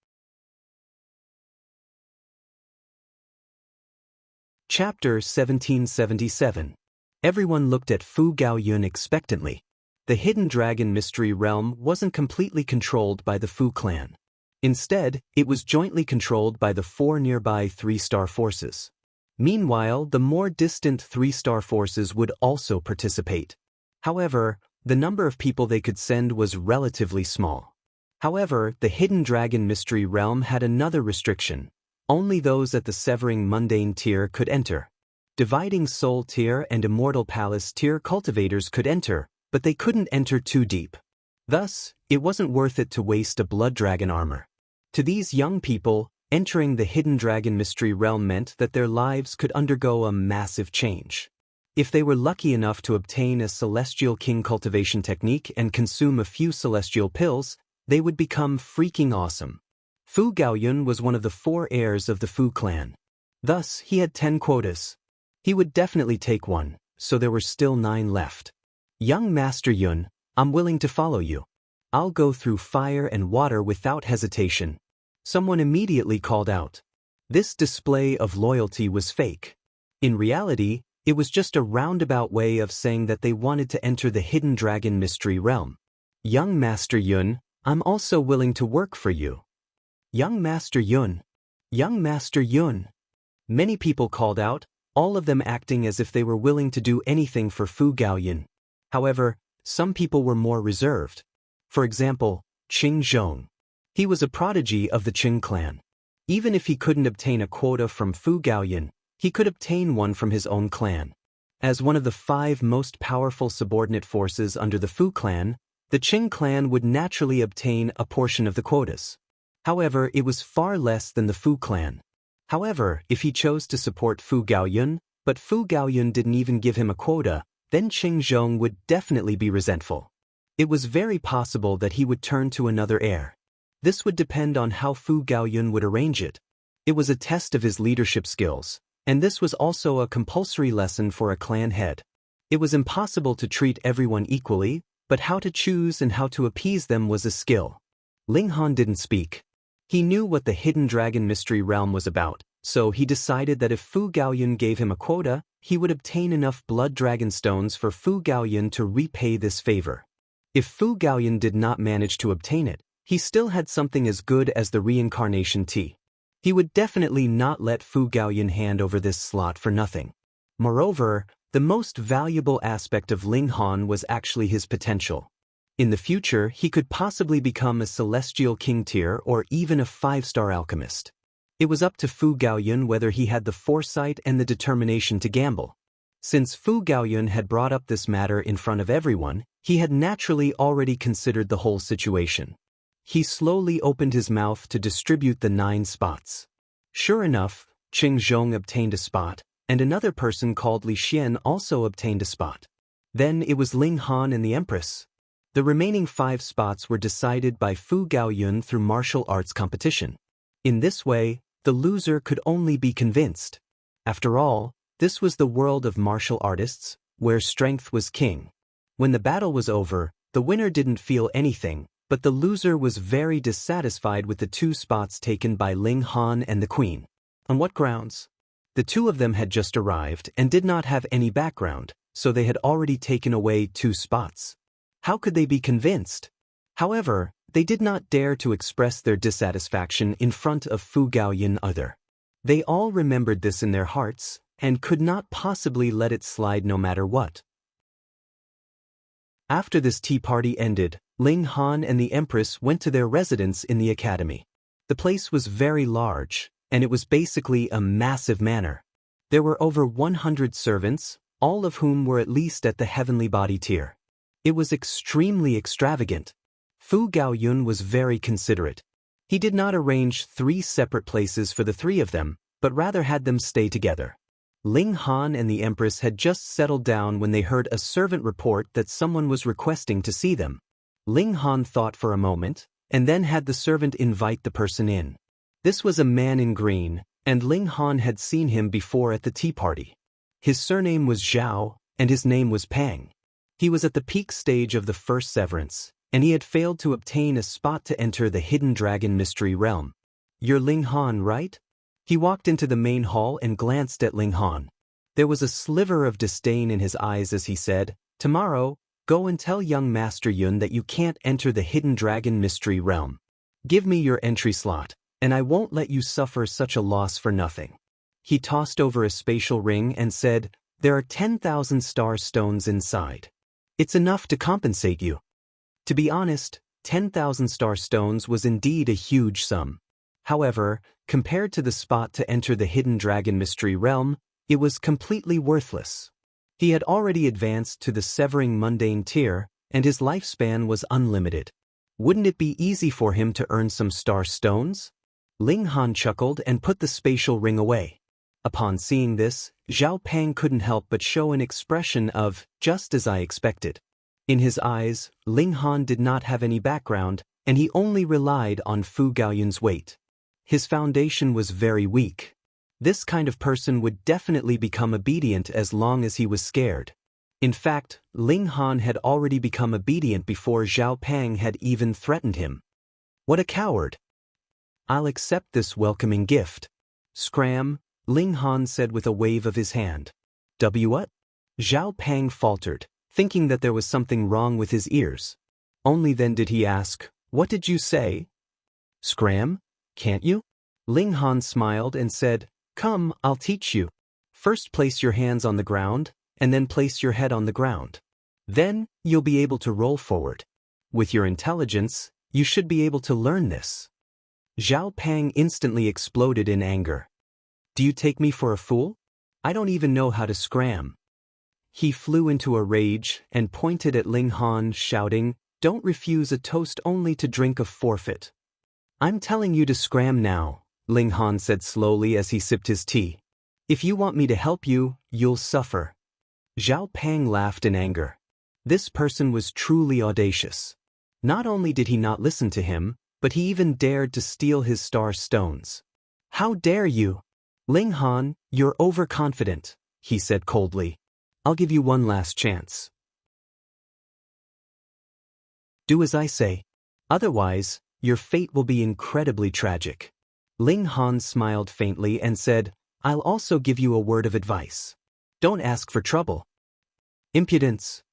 Chapter 1777. Everyone looked at Fu Gaoyun expectantly. The Hidden Dragon Mystery Realm wasn't completely controlled by the Fu clan. Instead, it was jointly controlled by the 4 nearby 3-star forces. Meanwhile, the more distant 3-star forces would also participate. However, the number of people they could send was relatively small. However, the Hidden Dragon Mystery Realm had another restriction. Only those at the Severing Mundane tier could enter. Dividing Soul tier and Immortal Palace tier cultivators could enter, but they couldn't enter too deep. Thus, it wasn't worth it to waste a blood dragon armor. To these young people, entering the Hidden Dragon Mystery Realm meant that their lives could undergo a massive change. If they were lucky enough to obtain a Celestial King cultivation technique and consume a few celestial pills, they would become freaking awesome. Fu Gaoyun was one of the 4 heirs of the Fu clan. Thus, he had 10 quotas. He would definitely take one, so there were still 9 left. Young Master Yun, I'm willing to follow you. I'll go through fire and water without hesitation. Someone immediately called out. This display of loyalty was fake. In reality, it was just a roundabout way of saying that they wanted to enter the Hidden Dragon Mystery Realm. Young Master Yun, I'm also willing to work for you. Young Master Yun. Young Master Yun. Many people called out, all of them acting as if they were willing to do anything for Fu Gaoyun. However, some people were more reserved. For example, Qing Zhong. He was a prodigy of the Qing clan. Even if he couldn't obtain a quota from Fu Gaoyun, he could obtain one from his own clan. As one of the 5 most powerful subordinate forces under the Fu clan, the Qing clan would naturally obtain a portion of the quotas. However, it was far less than the Fu clan. However, if he chose to support Fu Gaoyun, but Fu Gaoyun didn't even give him a quota, then Qing Zhong would definitely be resentful. It was very possible that he would turn to another heir. This would depend on how Fu Gaoyun would arrange it. It was a test of his leadership skills, and this was also a compulsory lesson for a clan head. It was impossible to treat everyone equally, but how to choose and how to appease them was a skill. Ling Han didn't speak. He knew what the Hidden Dragon Mystery Realm was about, so he decided that if Fu Gaoyun gave him a quota, he would obtain enough blood dragon stones for Fu Gaoyun to repay this favor. If Fu Gaoyun did not manage to obtain it, he still had something as good as the reincarnation tea. He would definitely not let Fu Gaoyun hand over this slot for nothing. Moreover, the most valuable aspect of Ling Han was actually his potential. In the future, he could possibly become a Celestial King tier or even a 5-star alchemist. It was up to Fu Gaoyun whether he had the foresight and the determination to gamble. Since Fu Gaoyun had brought up this matter in front of everyone, he had naturally already considered the whole situation. He slowly opened his mouth to distribute the 9 spots. Sure enough, Qing Zhong obtained a spot, and another person called Li Xian also obtained a spot. Then it was Ling Han and the Empress. The remaining 5 spots were decided by Fu Gaoyun through martial arts competition. In this way, the loser could only be convinced. After all, this was the world of martial artists, where strength was king. When the battle was over, the winner didn't feel anything, but the loser was very dissatisfied with the 2 spots taken by Ling Han and the Queen. On what grounds? The 2 of them had just arrived and did not have any background, so they had already taken away 2 spots. How could they be convinced? However, they did not dare to express their dissatisfaction in front of Fu Gaoyun either. They all remembered this in their hearts, and could not possibly let it slide no matter what. After this tea party ended, Ling Han and the Empress went to their residence in the academy. The place was very large, and it was basically a massive manor. There were over 100 servants, all of whom were at least at the heavenly body tier. It was extremely extravagant. Fu Gaoyun was very considerate. He did not arrange 3 separate places for the 3 of them, but rather had them stay together. Ling Han and the Empress had just settled down when they heard a servant report that someone was requesting to see them. Ling Han thought for a moment, and then had the servant invite the person in. This was a man in green, and Ling Han had seen him before at the tea party. His surname was Zhao, and his name was Pang. He was at the peak stage of the first severance, and he had failed to obtain a spot to enter the Hidden Dragon Mystery Realm. "You're Ling Han, right?" He walked into the main hall and glanced at Ling Han. There was a sliver of disdain in his eyes as he said, "Tomorrow, go and tell young Master Yun that you can't enter the Hidden Dragon Mystery Realm. Give me your entry slot, and I won't let you suffer such a loss for nothing." He tossed over a spatial ring and said, "There are 10,000 star stones inside. It's enough to compensate you." To be honest, 10,000 star stones was indeed a huge sum. However, compared to the spot to enter the Hidden Dragon Mystery Realm, it was completely worthless. He had already advanced to the Severing Mundane tier, and his lifespan was unlimited. Wouldn't it be easy for him to earn some star stones? Ling Han chuckled and put the spatial ring away. Upon seeing this, Zhao Pang couldn't help but show an expression of, "just as I expected." In his eyes, Ling Han did not have any background, and he only relied on Fu Gaoyun's weight. His foundation was very weak. This kind of person would definitely become obedient as long as he was scared. In fact, Ling Han had already become obedient before Zhao Pang had even threatened him. What a coward! "I'll accept this welcoming gift." "Scram," Ling Han said with a wave of his hand. What?" Zhao Pang faltered, thinking that there was something wrong with his ears. Only then did he ask, "What did you say?" "Scram? Can't you?" Ling Han smiled and said, "Come, I'll teach you. First place your hands on the ground, and then place your head on the ground. Then, you'll be able to roll forward. With your intelligence, you should be able to learn this." Zhao Pang instantly exploded in anger. "Do you take me for a fool? I don't even know how to scram." He flew into a rage and pointed at Ling Han, shouting, "Don't refuse a toast only to drink a forfeit." "I'm telling you to scram now," Ling Han said slowly as he sipped his tea. "If you want me to help you, you'll suffer." Zhao Pang laughed in anger. This person was truly audacious. Not only did he not listen to him, but he even dared to steal his star stones. "How dare you?" "Ling Han, you're overconfident," he said coldly. "I'll give you one last chance. Do as I say. Otherwise, your fate will be incredibly tragic." Ling Han smiled faintly and said, "I'll also give you a word of advice. Don't ask for trouble." Impudence.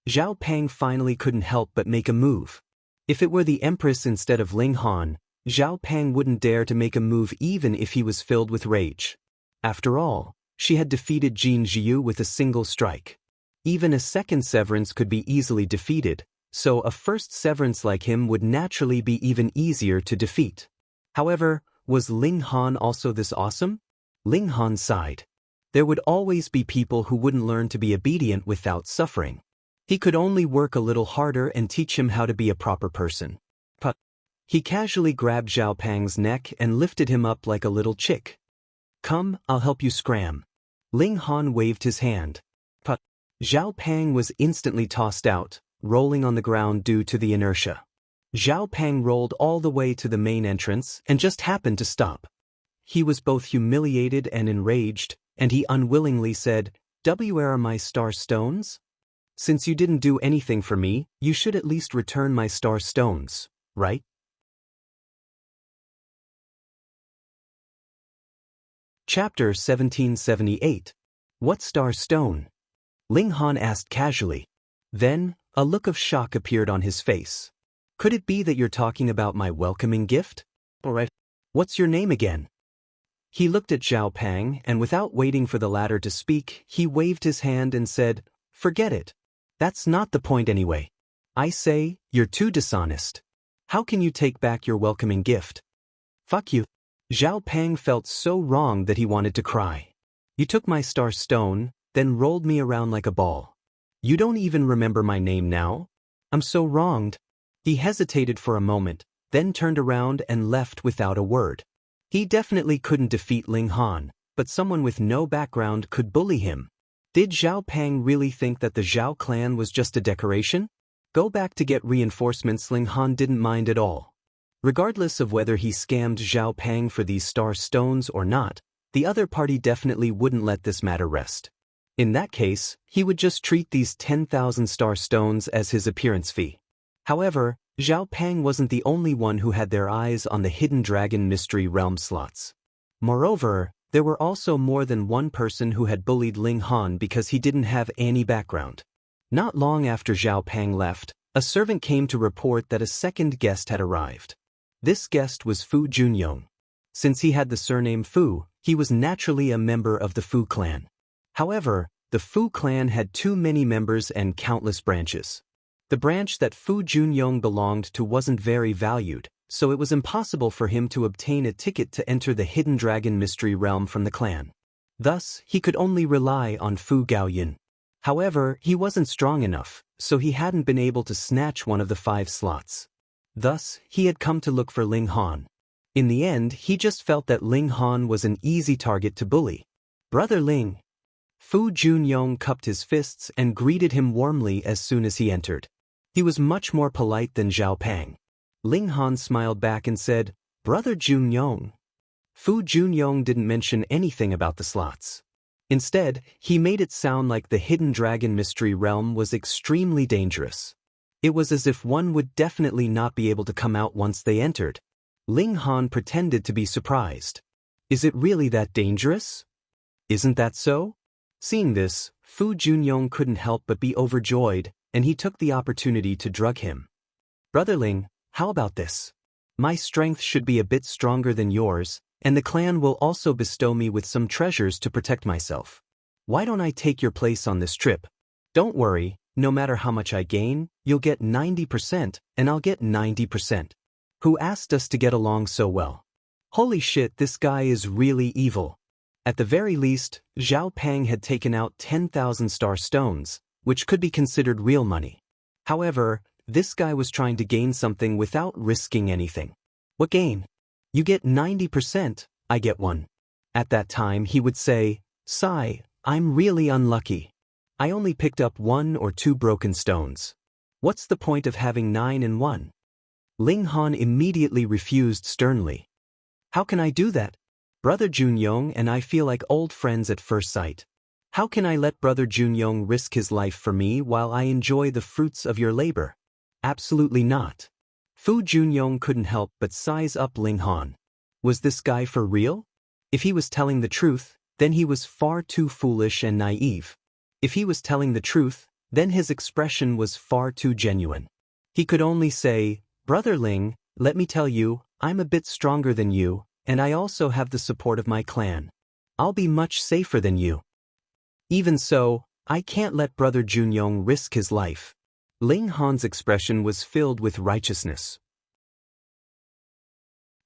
Zhao Pang finally couldn't help but make a move. If it were the Empress instead of Ling Han, Zhao Pang wouldn't dare to make a move even if he was filled with rage. After all, she had defeated Jin Jiu with a single strike. Even a second severance could be easily defeated, so a first severance like him would naturally be even easier to defeat. However, was Ling Han also this awesome? Ling Han sighed. There would always be people who wouldn't learn to be obedient without suffering. He could only work a little harder and teach him how to be a proper person. But he casually grabbed Zhao Pang's neck and lifted him up like a little chick. Come, I'll help you scram. Ling Han waved his hand. But Zhao Pang was instantly tossed out, rolling on the ground due to the inertia. Zhao Pang rolled all the way to the main entrance and just happened to stop. He was both humiliated and enraged, and he unwillingly said, "Where are my star stones? Since you didn't do anything for me, you should at least return my star stones, right?" Chapter 1778. What star stone? Ling Han asked casually. Then, a look of shock appeared on his face. Could it be that you're talking about my welcoming gift? Alright. What's your name again? He looked at Zhao Pang and without waiting for the latter to speak, he waved his hand and said, "Forget it. That's not the point anyway. I say, you're too dishonest. How can you take back your welcoming gift?" "Fuck you." Zhao Pang felt so wrong that he wanted to cry. "You took my star stone, then rolled me around like a ball. You don't even remember my name now? I'm so wronged." He hesitated for a moment, then turned around and left without a word. He definitely couldn't defeat Ling Han, but someone with no background could bully him. Did Zhao Pang really think that the Zhao clan was just a decoration? Go back to get reinforcements. Ling Han didn't mind at all. Regardless of whether he scammed Zhao Pang for these star stones or not, the other party definitely wouldn't let this matter rest. In that case, he would just treat these 10,000 star stones as his appearance fee. However, Zhao Pang wasn't the only one who had their eyes on the Hidden Dragon Mystery Realm slots. Moreover, there were also more than one person who had bullied Ling Han because he didn't have any background. Not long after Zhao Pang left, a servant came to report that a second guest had arrived. This guest was Fu Junyong. Since he had the surname Fu, he was naturally a member of the Fu clan. However, the Fu clan had too many members and countless branches. The branch that Fu Junyong belonged to wasn't very valued, so it was impossible for him to obtain a ticket to enter the Hidden Dragon Mystery Realm from the clan. Thus, he could only rely on Fu Gaoyin. However, he wasn't strong enough, so he hadn't been able to snatch one of the 5 slots. Thus, he had come to look for Ling Han. In the end, he just felt that Ling Han was an easy target to bully. "Brother Ling." Fu Junyong cupped his fists and greeted him warmly as soon as he entered. He was much more polite than Zhao Pang. Ling Han smiled back and said, "Brother Junyong." Fu Junyong didn't mention anything about the slots. Instead, he made it sound like the Hidden Dragon Mystery Realm was extremely dangerous. It was as if one would definitely not be able to come out once they entered. Ling Han pretended to be surprised. "Is it really that dangerous? Isn't that so?" Seeing this, Fu Junyong couldn't help but be overjoyed, and he took the opportunity to drug him. "Brother Ling, how about this? My strength should be a bit stronger than yours, and the clan will also bestow me with some treasures to protect myself. Why don't I take your place on this trip? Don't worry, no matter how much I gain, you'll get 90% and I'll get 90%. Who asked us to get along so well? Holy shit, this guy is really evil." At the very least, Zhao Pang had taken out 10,000 star stones, which could be considered real money. However, this guy was trying to gain something without risking anything. "What gain? You get 90%, I get 1. At that time he would say, "Sigh, I'm really unlucky. I only picked up 1 or 2 broken stones. What's the point of having 9 and 1? Ling Han immediately refused sternly. "How can I do that? Brother Junyong and I feel like old friends at first sight. How can I let Brother Junyong risk his life for me while I enjoy the fruits of your labor? Absolutely not." Fu Junyong couldn't help but size up Ling Han. Was this guy for real? If he was telling the truth, then he was far too foolish and naive. If he was telling the truth, then his expression was far too genuine. He could only say, "Brother Ling, let me tell you, I'm a bit stronger than you, and I also have the support of my clan. I'll be much safer than you. Even so, I can't let Brother Junyong risk his life." Ling Han's expression was filled with righteousness.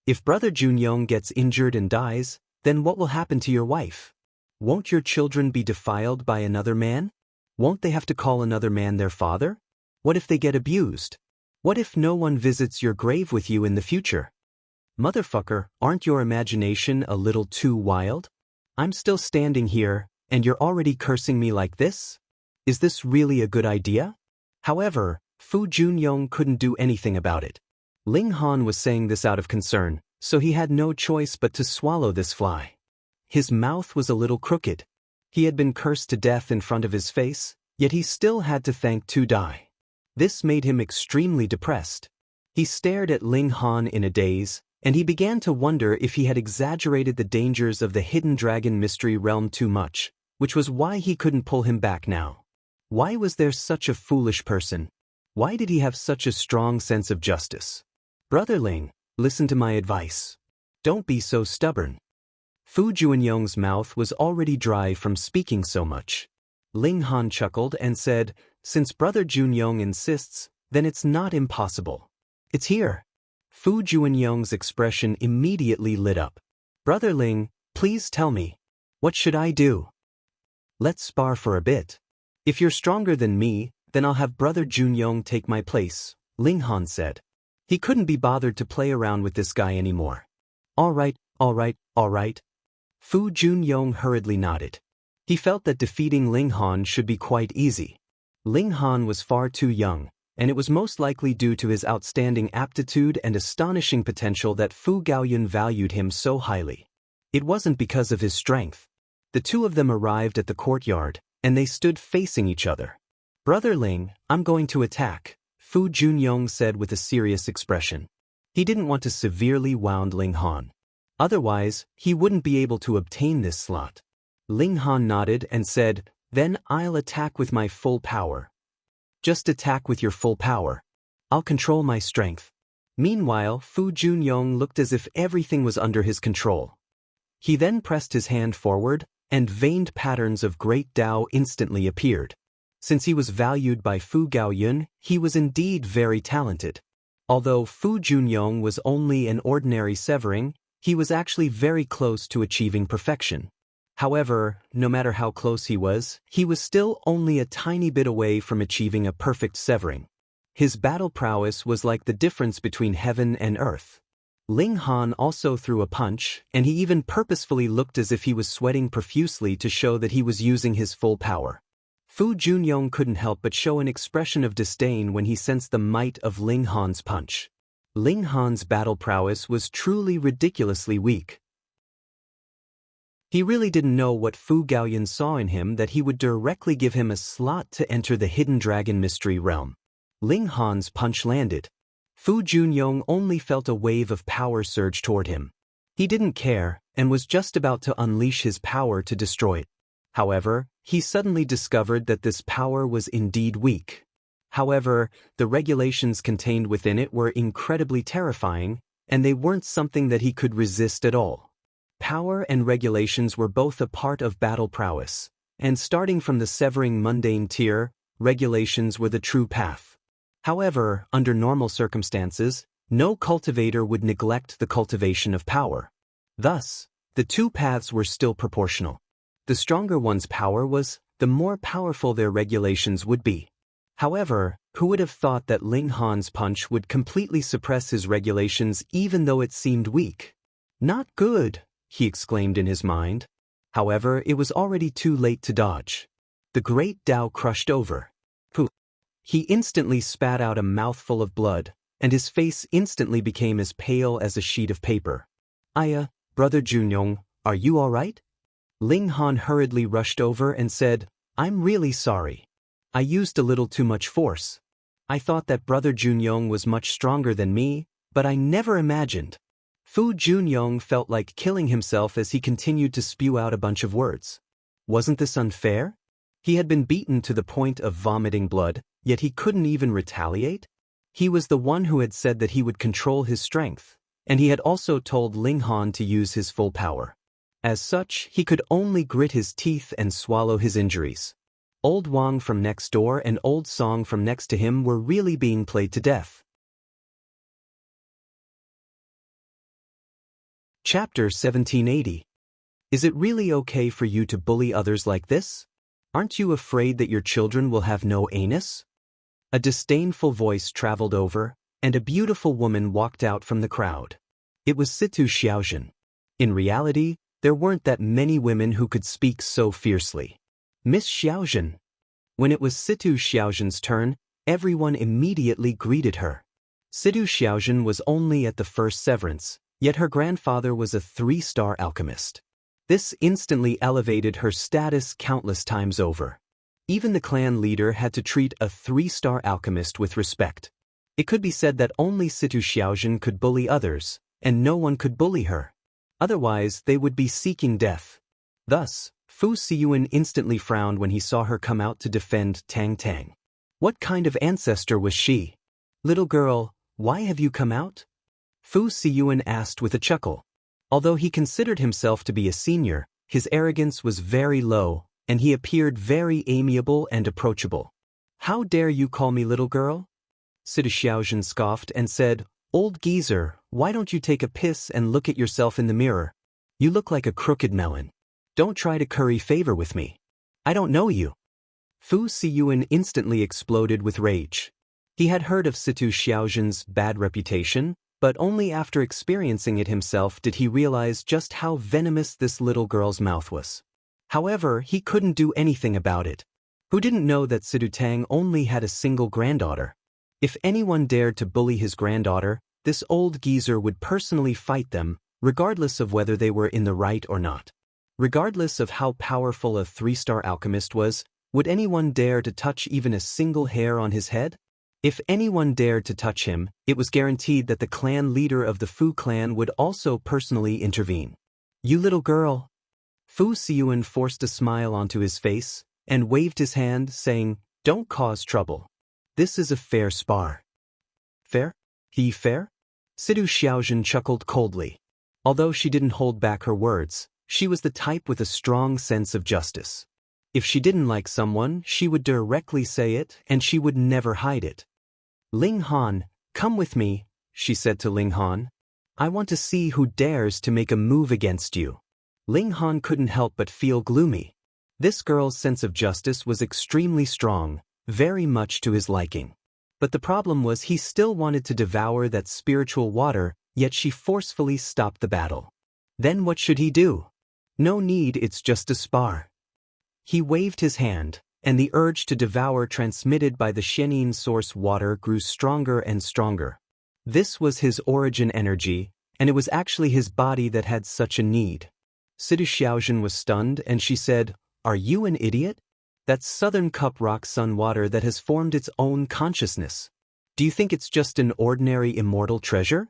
"If Brother Junyong gets injured and dies, then what will happen to your wife? Won't your children be defiled by another man? Won't they have to call another man their father? What if they get abused? What if no one visits your grave with you in the future? Motherfucker, aren't your imagination a little too wild? I'm still standing here, and you're already cursing me like this? Is this really a good idea? However, Fu Junyong couldn't do anything about it. Ling Han was saying this out of concern, so he had no choice but to swallow this fly. His mouth was a little crooked. He had been cursed to death in front of his face, yet he still had to thank Tu Dai. This made him extremely depressed. He stared at Ling Han in a daze, and he began to wonder if he had exaggerated the dangers of the hidden dragon mystery realm too much, which was why he couldn't pull him back now. Why was there such a foolish person? Why did he have such a strong sense of justice? Brother Ling, listen to my advice. Don't be so stubborn. Fu Junyong's mouth was already dry from speaking so much. Ling Han chuckled and said, since Brother Junyong insists, then it's not impossible. It's here. Fu Junyong's expression immediately lit up. Brother Ling, please tell me. What should I do? Let's spar for a bit. If you're stronger than me, then I'll have Brother Junyong take my place, Ling Han said. He couldn't be bothered to play around with this guy anymore. All right. Fu Junyong hurriedly nodded. He felt that defeating Ling Han should be quite easy. Ling Han was far too young, and it was most likely due to his outstanding aptitude and astonishing potential that Fu Gaoyun valued him so highly. It wasn't because of his strength. The two of them arrived at the courtyard, and they stood facing each other. Brother Ling, I'm going to attack, Fu Junyong said with a serious expression. He didn't want to severely wound Ling Han. Otherwise, he wouldn't be able to obtain this slot. Ling Han nodded and said, then I'll attack with my full power. Just attack with your full power. I'll control my strength. Meanwhile, Fu Junyong looked as if everything was under his control. He then pressed his hand forward, and veined patterns of great Tao instantly appeared. Since he was valued by Fu Gaoyun, he was indeed very talented. Although Fu Junyong was only an ordinary severing, he was actually very close to achieving perfection. However, no matter how close he was still only a tiny bit away from achieving a perfect severing. His battle prowess was like the difference between heaven and earth. Ling Han also threw a punch, and he even purposefully looked as if he was sweating profusely to show that he was using his full power. Fu Junyong couldn't help but show an expression of disdain when he sensed the might of Ling Han's punch. Ling Han's battle prowess was truly ridiculously weak. He really didn't know what Fu Gaoyun saw in him that he would directly give him a slot to enter the hidden dragon mystery realm. Ling Han's punch landed. Fu Junyong only felt a wave of power surge toward him. He didn't care, and was just about to unleash his power to destroy it. However, he suddenly discovered that this power was indeed weak. However, the regulations contained within it were incredibly terrifying, and they weren't something that he could resist at all. Power and regulations were both a part of battle prowess, and starting from the severing mundane tier, regulations were the true path. However, under normal circumstances, no cultivator would neglect the cultivation of power. Thus, the two paths were still proportional. The stronger one's power was, the more powerful their regulations would be. However, who would have thought that Ling Han's punch would completely suppress his regulations even though it seemed weak? Not good, he exclaimed in his mind. However, it was already too late to dodge. The great Tao crushed over. Pooh! He instantly spat out a mouthful of blood, and his face instantly became as pale as a sheet of paper. Aya, Brother Junyong, are you all right? Ling Han hurriedly rushed over and said, I'm really sorry. I used a little too much force. I thought that Brother Junyong was much stronger than me, but I never imagined. Fu Junyong felt like killing himself as he continued to spew out a bunch of words. Wasn't this unfair? He had been beaten to the point of vomiting blood, yet he couldn't even retaliate? He was the one who had said that he would control his strength, and he had also told Ling Han to use his full power. As such, he could only grit his teeth and swallow his injuries. Old Wang from next door and Old Song from next to him were really being played to death. Chapter 1780. Is it really okay for you to bully others like this? Aren't you afraid that your children will have no anus? A disdainful voice traveled over, and a beautiful woman walked out from the crowd. It was Situ Xiaojun. In reality, there weren't that many women who could speak so fiercely. Miss Xiaojun. When it was Situ Xiaojun's turn, everyone immediately greeted her. Situ Xiaojun was only at the first severance, yet her grandfather was a 3-star alchemist. This instantly elevated her status countless times over. Even the clan leader had to treat a 3-star alchemist with respect. It could be said that only Situ Xiaojun could bully others, and no one could bully her. Otherwise, they would be seeking death. Thus, Fu Siyuan instantly frowned when he saw her come out to defend Tang Tang. What kind of ancestor was she? Little girl, why have you come out? Fu Siyuan asked with a chuckle. Although he considered himself to be a senior, his arrogance was very low, and he appeared very amiable and approachable. How dare you call me little girl? Situ Xiaojun scoffed and said, Old geezer, why don't you take a piss and look at yourself in the mirror? You look like a crooked melon. Don't try to curry favor with me. I don't know you. Fu Siyuan instantly exploded with rage. He had heard of Situ Xiaojun's bad reputation, but only after experiencing it himself did he realize just how venomous this little girl's mouth was. However, he couldn't do anything about it. Who didn't know that Situ Tang only had a single granddaughter? If anyone dared to bully his granddaughter, this old geezer would personally fight them, regardless of whether they were in the right or not. Regardless of how powerful a 3-star alchemist was, would anyone dare to touch even a single hair on his head? If anyone dared to touch him, it was guaranteed that the clan leader of the Fu clan would also personally intervene. You little girl. Fu Siyuan forced a smile onto his face, and waved his hand, saying, Don't cause trouble. This is a fair spar. Fair? He fair? Situ Xiaojun chuckled coldly. Although she didn't hold back her words, she was the type with a strong sense of justice. If she didn't like someone, she would directly say it, and she would never hide it. Ling Han, come with me, she said to Ling Han. I want to see who dares to make a move against you. Ling Han couldn't help but feel gloomy. This girl's sense of justice was extremely strong, very much to his liking. But the problem was he still wanted to devour that spiritual water, yet she forcefully stopped the battle. Then what should he do? No need, it's just a spar. He waved his hand, and the urge to devour transmitted by the Shenin source water grew stronger and stronger. This was his origin energy, and it was actually his body that had such a need. Situ Xiaojun was stunned, and she said, Are you an idiot? That's Southern Cup rock sun water that has formed its own consciousness. Do you think it's just an ordinary immortal treasure?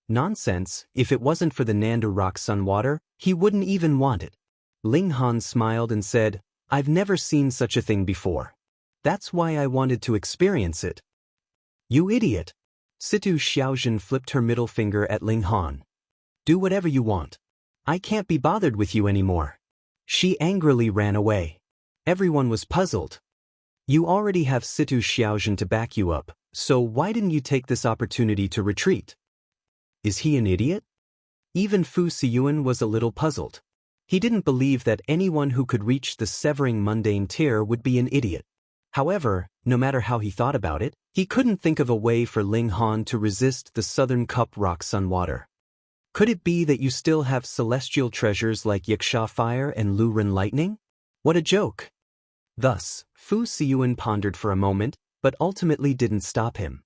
Nonsense, if it wasn't for the Nandu rock sun water, he wouldn't even want it. Ling Han smiled and said, I've never seen such a thing before. That's why I wanted to experience it. You idiot. Situ Xiaojun flipped her middle finger at Ling Han. Do whatever you want. I can't be bothered with you anymore. She angrily ran away. Everyone was puzzled. You already have Situ Xiaojun to back you up, so why didn't you take this opportunity to retreat? Is he an idiot? Even Fu Siyuan was a little puzzled. He didn't believe that anyone who could reach the severing mundane tier would be an idiot. However, no matter how he thought about it, he couldn't think of a way for Ling Han to resist the Southern Cup rock sun water. Could it be that you still have celestial treasures like Yiksha fire and Luren lightning? What a joke! Thus, Fu Siyuan pondered for a moment, but ultimately didn't stop him.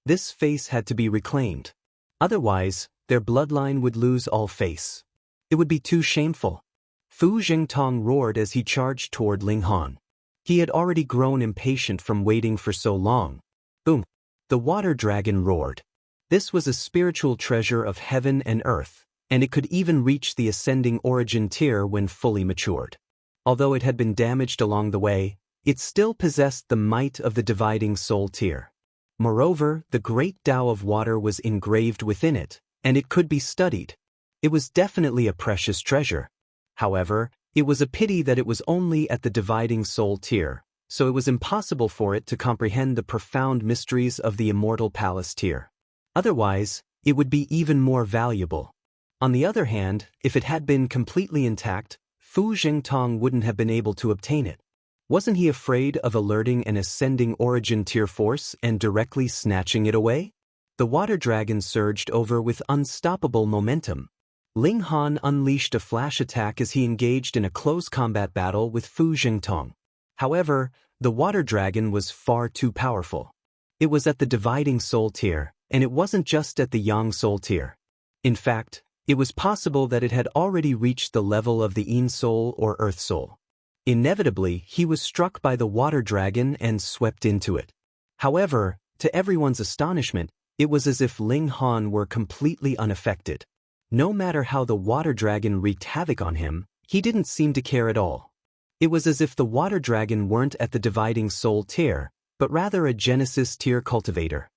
This face had to be reclaimed. Otherwise, their bloodline would lose all face. It would be too shameful. Fu Jingtong roared as he charged toward Ling Han. He had already grown impatient from waiting for so long. Boom! The water dragon roared. This was a spiritual treasure of heaven and earth, and it could even reach the ascending origin tier when fully matured. Although it had been damaged along the way, it still possessed the might of the dividing soul tier. Moreover, the great Tao of water was engraved within it, and it could be studied. It was definitely a precious treasure. However, it was a pity that it was only at the dividing soul tier, so it was impossible for it to comprehend the profound mysteries of the immortal palace tier. Otherwise, it would be even more valuable. On the other hand, if it had been completely intact, Fu Jingtong wouldn't have been able to obtain it. Wasn't he afraid of alerting an ascending origin tier force and directly snatching it away? The water dragon surged over with unstoppable momentum. Ling Han unleashed a flash attack as he engaged in a close combat battle with Fu Jingtong. However, the water dragon was far too powerful. It was at the dividing soul tier, and it wasn't just at the yang soul tier. In fact, it was possible that it had already reached the level of the yin soul or earth soul. Inevitably, he was struck by the water dragon and swept into it. However, to everyone's astonishment, it was as if Ling Han were completely unaffected. No matter how the water dragon wreaked havoc on him, he didn't seem to care at all. It was as if the water dragon weren't at the dividing soul tier, but rather a Genesis tier cultivator.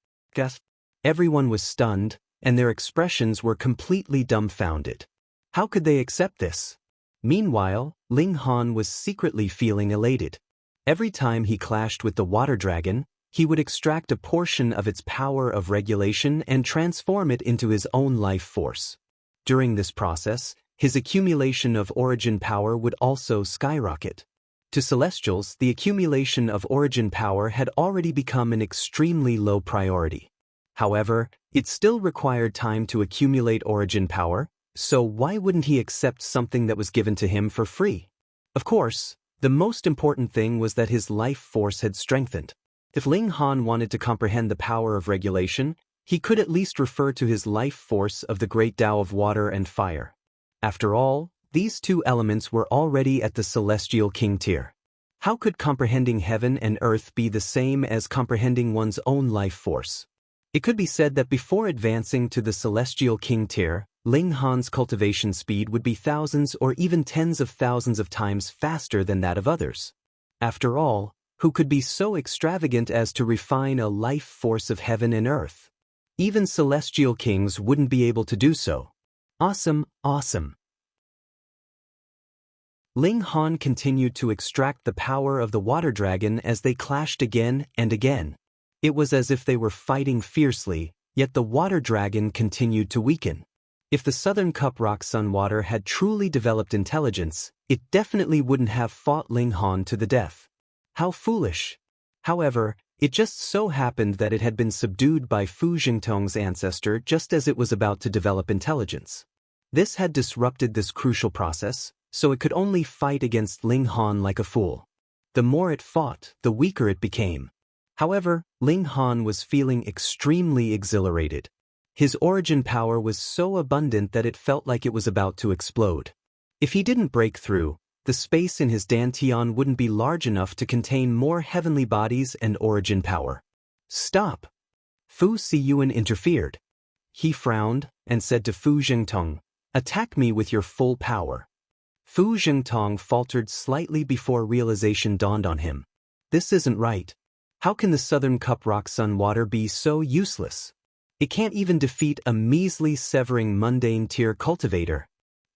Everyone was stunned, and their expressions were completely dumbfounded. How could they accept this? Meanwhile, Ling Han was secretly feeling elated. Every time he clashed with the water dragon, he would extract a portion of its power of regulation and transform it into his own life force. During this process, his accumulation of origin power would also skyrocket. To Celestials, the accumulation of origin power had already become an extremely low priority. However, it still required time to accumulate origin power, so why wouldn't he accept something that was given to him for free? Of course, the most important thing was that his life force had strengthened. If Ling Han wanted to comprehend the power of regulation, he could at least refer to his life force of the great Tao of water and fire. After all, these two elements were already at the celestial king tier. How could comprehending heaven and earth be the same as comprehending one's own life force? It could be said that before advancing to the celestial king tier, Ling Han's cultivation speed would be thousands or even tens of thousands of times faster than that of others. After all, who could be so extravagant as to refine a life force of heaven and earth? Even celestial kings wouldn't be able to do so. Awesome, awesome. Ling Han continued to extract the power of the water dragon as they clashed again and again. It was as if they were fighting fiercely, yet the water dragon continued to weaken. If the Southern Cup Rock Sun Water had truly developed intelligence, it definitely wouldn't have fought Ling Han to the death. How foolish. However, it just so happened that it had been subdued by Fu Jingtong's ancestor just as it was about to develop intelligence. This had disrupted this crucial process, so it could only fight against Ling Han like a fool. The more it fought, the weaker it became. However, Ling Han was feeling extremely exhilarated. His origin power was so abundant that it felt like it was about to explode. If he didn't break through, the space in his dantian wouldn't be large enough to contain more heavenly bodies and origin power. Stop! Fu Siyuan interfered. He frowned and said to Fu Jingtong, "Attack me with your full power." Fu Jingtong faltered slightly before realization dawned on him. This isn't right. How can the Southern Cup Rock Sun Water be so useless? It can't even defeat a measly severing mundane tier cultivator.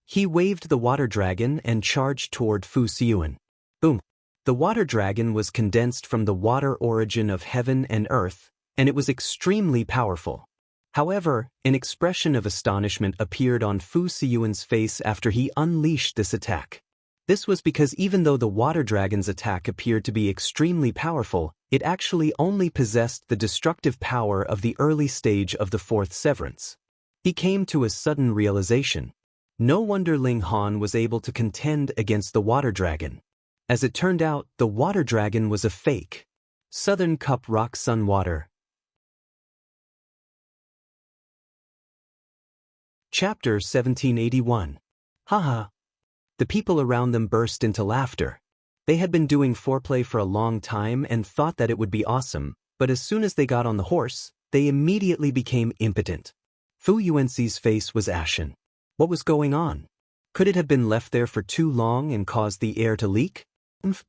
He waved the water dragon and charged toward Fu Siyuan. Boom! The water dragon was condensed from the water origin of heaven and earth, and it was extremely powerful. However, an expression of astonishment appeared on Fu Siyuan's face after he unleashed this attack. This was because even though the water dragon's attack appeared to be extremely powerful, it actually only possessed the destructive power of the early stage of the fourth severance. He came to a sudden realization. No wonder Ling Han was able to contend against the water dragon. As it turned out, the water dragon was a fake. Southern Cup Rock Sun Water. Chapter 1781. Haha. The people around them burst into laughter. They had been doing foreplay for a long time and thought that it would be awesome, but as soon as they got on the horse, they immediately became impotent. Fu Yuanxi's face was ashen. What was going on? Could it have been left there for too long and caused the air to leak?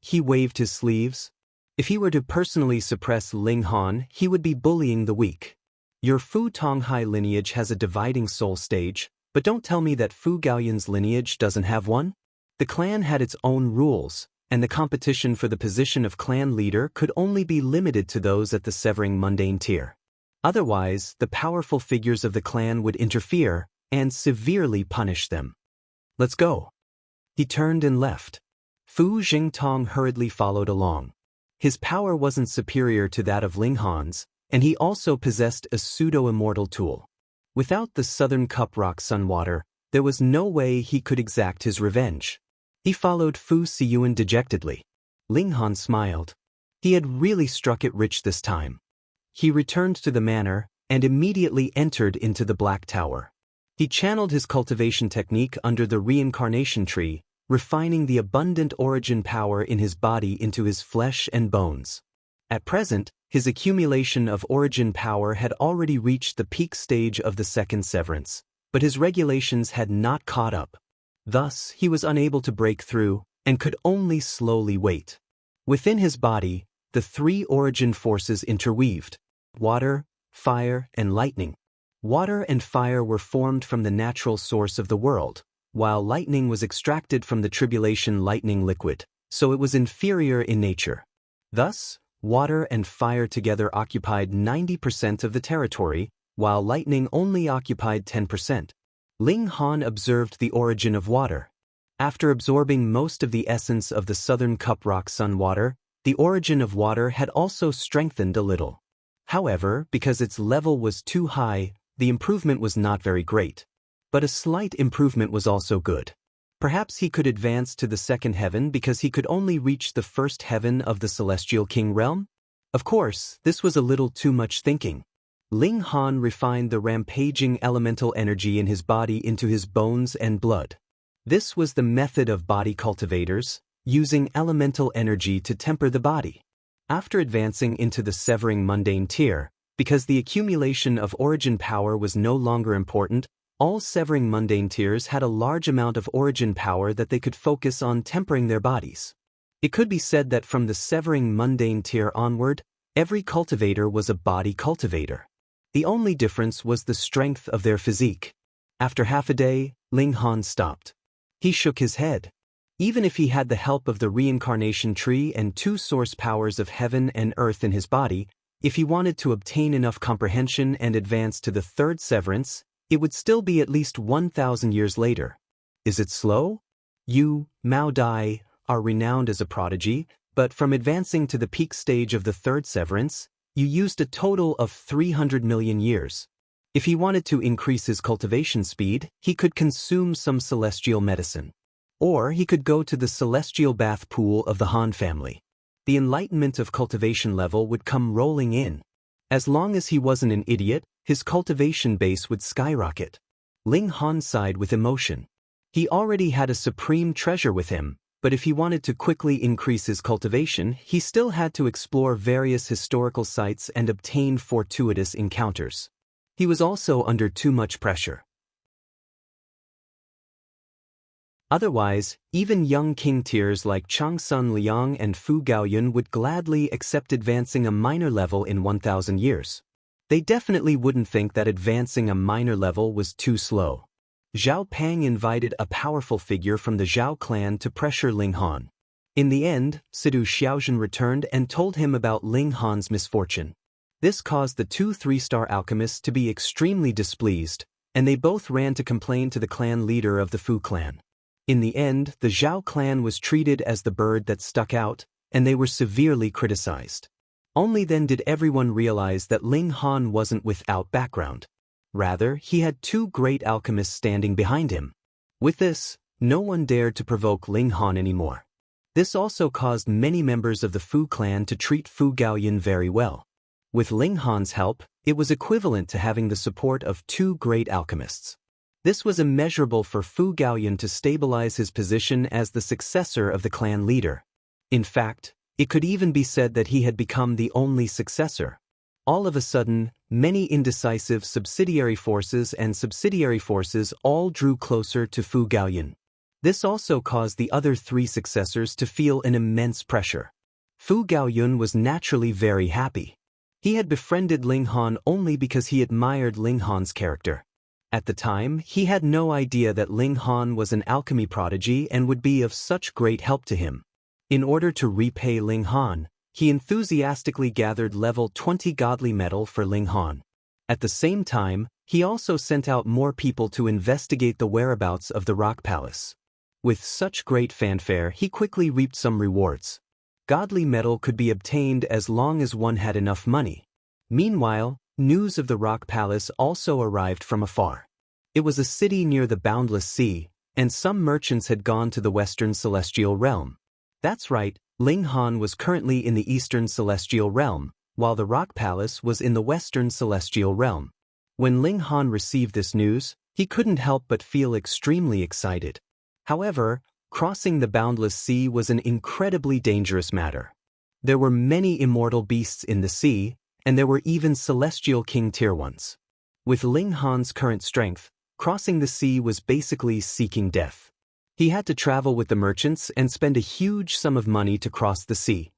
He waved his sleeves. If he were to personally suppress Ling Han, he would be bullying the weak. Your Fu Tonghai lineage has a dividing soul stage, but don't tell me that Fu Gaoyun's lineage doesn't have one. The clan had its own rules, and the competition for the position of clan leader could only be limited to those at the severing mundane tier. Otherwise, the powerful figures of the clan would interfere, and severely punish them. Let's go. He turned and left. Fu Jingtong hurriedly followed along. His power wasn't superior to that of Ling Han's, and he also possessed a pseudo-immortal tool. Without the Southern Cup Rock Sunwater, there was no way he could exact his revenge. He followed Fu Siyuan dejectedly. Ling Han smiled. He had really struck it rich this time. He returned to the manor and immediately entered into the Black Tower. He channeled his cultivation technique under the reincarnation tree, refining the abundant origin power in his body into his flesh and bones. At present, his accumulation of origin power had already reached the peak stage of the second severance, but his regulations had not caught up. Thus, he was unable to break through and could only slowly wait. Within his body, the three origin forces interweaved: water, fire, and lightning. Water and fire were formed from the natural source of the world, while lightning was extracted from the tribulation lightning liquid, so it was inferior in nature. Thus, water and fire together occupied 90% of the territory, while lightning only occupied 10%. Ling Han observed the origin of water. After absorbing most of the essence of the Southern Cup Rock Sun water, the origin of water had also strengthened a little. However, because its level was too high, the improvement was not very great. But a slight improvement was also good. Perhaps he could advance to the second heaven because he could only reach the first heaven of the Celestial King realm? Of course, this was a little too much thinking. Ling Han refined the rampaging elemental energy in his body into his bones and blood. This was the method of body cultivators, using elemental energy to temper the body. After advancing into the severing mundane tier, because the accumulation of origin power was no longer important, all severing mundane tiers had a large amount of origin power that they could focus on tempering their bodies. It could be said that from the severing mundane tier onward, every cultivator was a body cultivator. The only difference was the strength of their physique. After half a day, Ling Han stopped. He shook his head. Even if he had the help of the reincarnation tree and two source powers of heaven and earth in his body, if he wanted to obtain enough comprehension and advance to the third severance, it would still be at least 1,000 years later. Is it slow? You, Mao Dai, are renowned as a prodigy, but from advancing to the peak stage of the third severance, you used a total of 300 million years. If he wanted to increase his cultivation speed, he could consume some celestial medicine. Or he could go to the celestial bath pool of the Han family. The enlightenment of cultivation level would come rolling in. As long as he wasn't an idiot, his cultivation base would skyrocket. Ling Han sighed with emotion. He already had a supreme treasure with him, but if he wanted to quickly increase his cultivation, he still had to explore various historical sites and obtain fortuitous encounters. He was also under too much pressure. Otherwise, even young king tiers like Changsun Liang and Fu Gaoyun would gladly accept advancing a minor level in 1,000 years. They definitely wouldn't think that advancing a minor level was too slow. Zhao Pang invited a powerful figure from the Zhao clan to pressure Ling Han. In the end, Sidu Xiaozhen returned and told him about Ling Han's misfortune. This caused the two three-star alchemists to be extremely displeased, and they both ran to complain to the clan leader of the Fu clan. In the end, the Zhao clan was treated as the bird that stuck out, and they were severely criticized. Only then did everyone realize that Ling Han wasn't without background. Rather, he had two great alchemists standing behind him. With this, no one dared to provoke Ling Han anymore. This also caused many members of the Fu clan to treat Fu Gaoyun very well. With Ling Han's help, it was equivalent to having the support of two great alchemists. This was immeasurable for Fu Gaoyun to stabilize his position as the successor of the clan leader. In fact, it could even be said that he had become the only successor. All of a sudden, many indecisive subsidiary forces all drew closer to Fu Gaoyun. This also caused the other three successors to feel an immense pressure. Fu Gaoyun was naturally very happy. He had befriended Ling Han only because he admired Ling Han's character. At the time, he had no idea that Ling Han was an alchemy prodigy and would be of such great help to him. In order to repay Ling Han, he enthusiastically gathered level 20 godly metal for Ling Han. At the same time, He also sent out more people to investigate the whereabouts of the Rock Palace. With such great fanfare, he quickly reaped some rewards. Godly metal could be obtained as long as one had enough money. Meanwhile, news of the Rock Palace also arrived from afar. It was a city near the boundless sea, and some merchants had gone to the Western Celestial Realm. That's right, Ling Han was currently in the Eastern Celestial Realm, while the Rock Palace was in the Western Celestial Realm. When Ling Han received this news, he couldn't help but feel extremely excited. However, crossing the boundless sea was an incredibly dangerous matter. There were many immortal beasts in the sea, and there were even celestial king tier ones. With Ling Han's current strength, crossing the sea was basically seeking death. He had to travel with the merchants and spend a huge sum of money to cross the sea.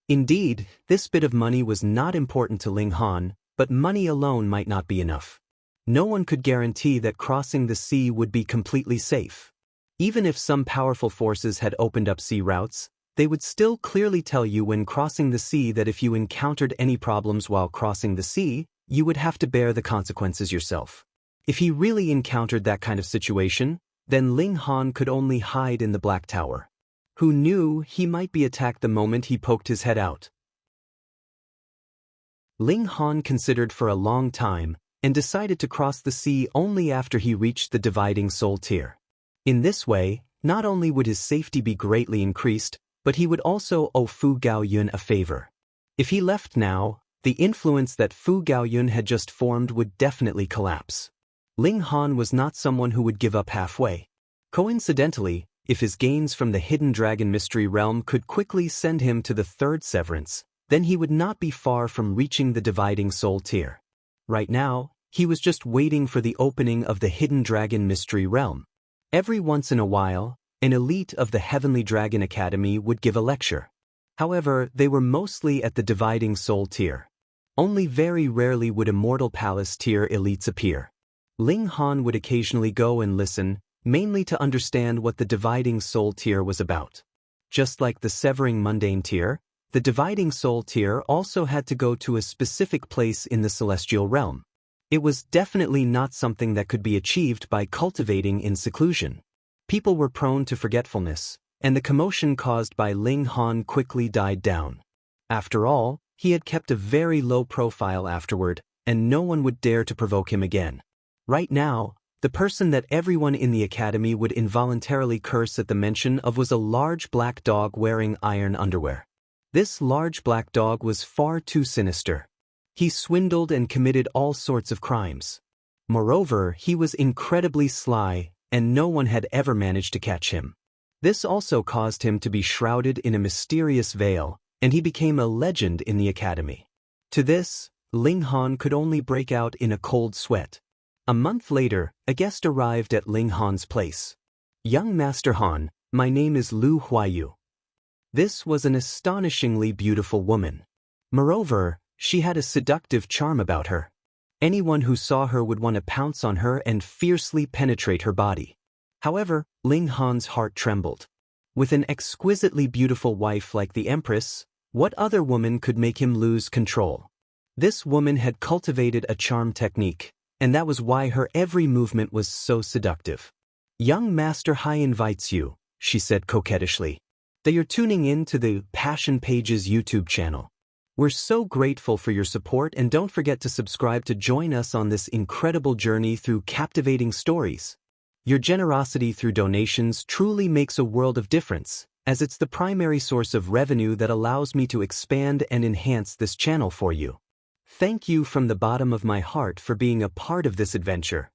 Indeed, this bit of money was not important to Ling Han, but money alone might not be enough. No one could guarantee that crossing the sea would be completely safe. Even if some powerful forces had opened up sea routes, they would still clearly tell you when crossing the sea that if you encountered any problems while crossing the sea, you would have to bear the consequences yourself. If he really encountered that kind of situation, then Ling Han could only hide in the Black Tower. Who knew he might be attacked the moment he poked his head out? Ling Han considered for a long time and decided to cross the sea only after he reached the dividing soul tier. In this way, not only would his safety be greatly increased, but he would also owe Fu Gaoyun a favor. If he left now, the influence that Fu Gaoyun had just formed would definitely collapse. Ling Han was not someone who would give up halfway. Coincidentally, if his gains from the Hidden Dragon Mystery Realm could quickly send him to the third severance, then he would not be far from reaching the dividing soul tier. Right now, he was just waiting for the opening of the Hidden Dragon Mystery Realm. Every once in a while, an elite of the Heavenly Dragon Academy would give a lecture. However, they were mostly at the dividing soul tier. Only very rarely would Immortal Palace tier elites appear. Ling Han would occasionally go and listen, mainly to understand what the dividing soul tier was about. Just like the severing mundane tier, the dividing soul tier also had to go to a specific place in the celestial realm. It was definitely not something that could be achieved by cultivating in seclusion. People were prone to forgetfulness, and the commotion caused by Ling Han quickly died down. After all, he had kept a very low profile afterward, and no one would dare to provoke him again. Right now, the person that everyone in the academy would involuntarily curse at the mention of was a large black dog wearing iron underwear. This large black dog was far too sinister. He swindled and committed all sorts of crimes. Moreover, he was incredibly sly, and no one had ever managed to catch him. This also caused him to be shrouded in a mysterious veil, and he became a legend in the academy. To this, Ling Han could only break out in a cold sweat. A month later, a guest arrived at Ling Han's place. "Young Master Han, my name is Lu Huayu." This was an astonishingly beautiful woman. Moreover, she had a seductive charm about her. Anyone who saw her would want to pounce on her and fiercely penetrate her body. However, Ling Han's heart trembled. With an exquisitely beautiful wife like the Empress, what other woman could make him lose control? This woman had cultivated a charm technique, and that was why her every movement was so seductive. "Young Master Hai invites you," she said coquettishly. "They are tuning in to the Passion Pages YouTube channel. We're so grateful for your support, and don't forget to subscribe to join us on this incredible journey through captivating stories. Your generosity through donations truly makes a world of difference, as it's the primary source of revenue that allows me to expand and enhance this channel for you. Thank you from the bottom of my heart for being a part of this adventure."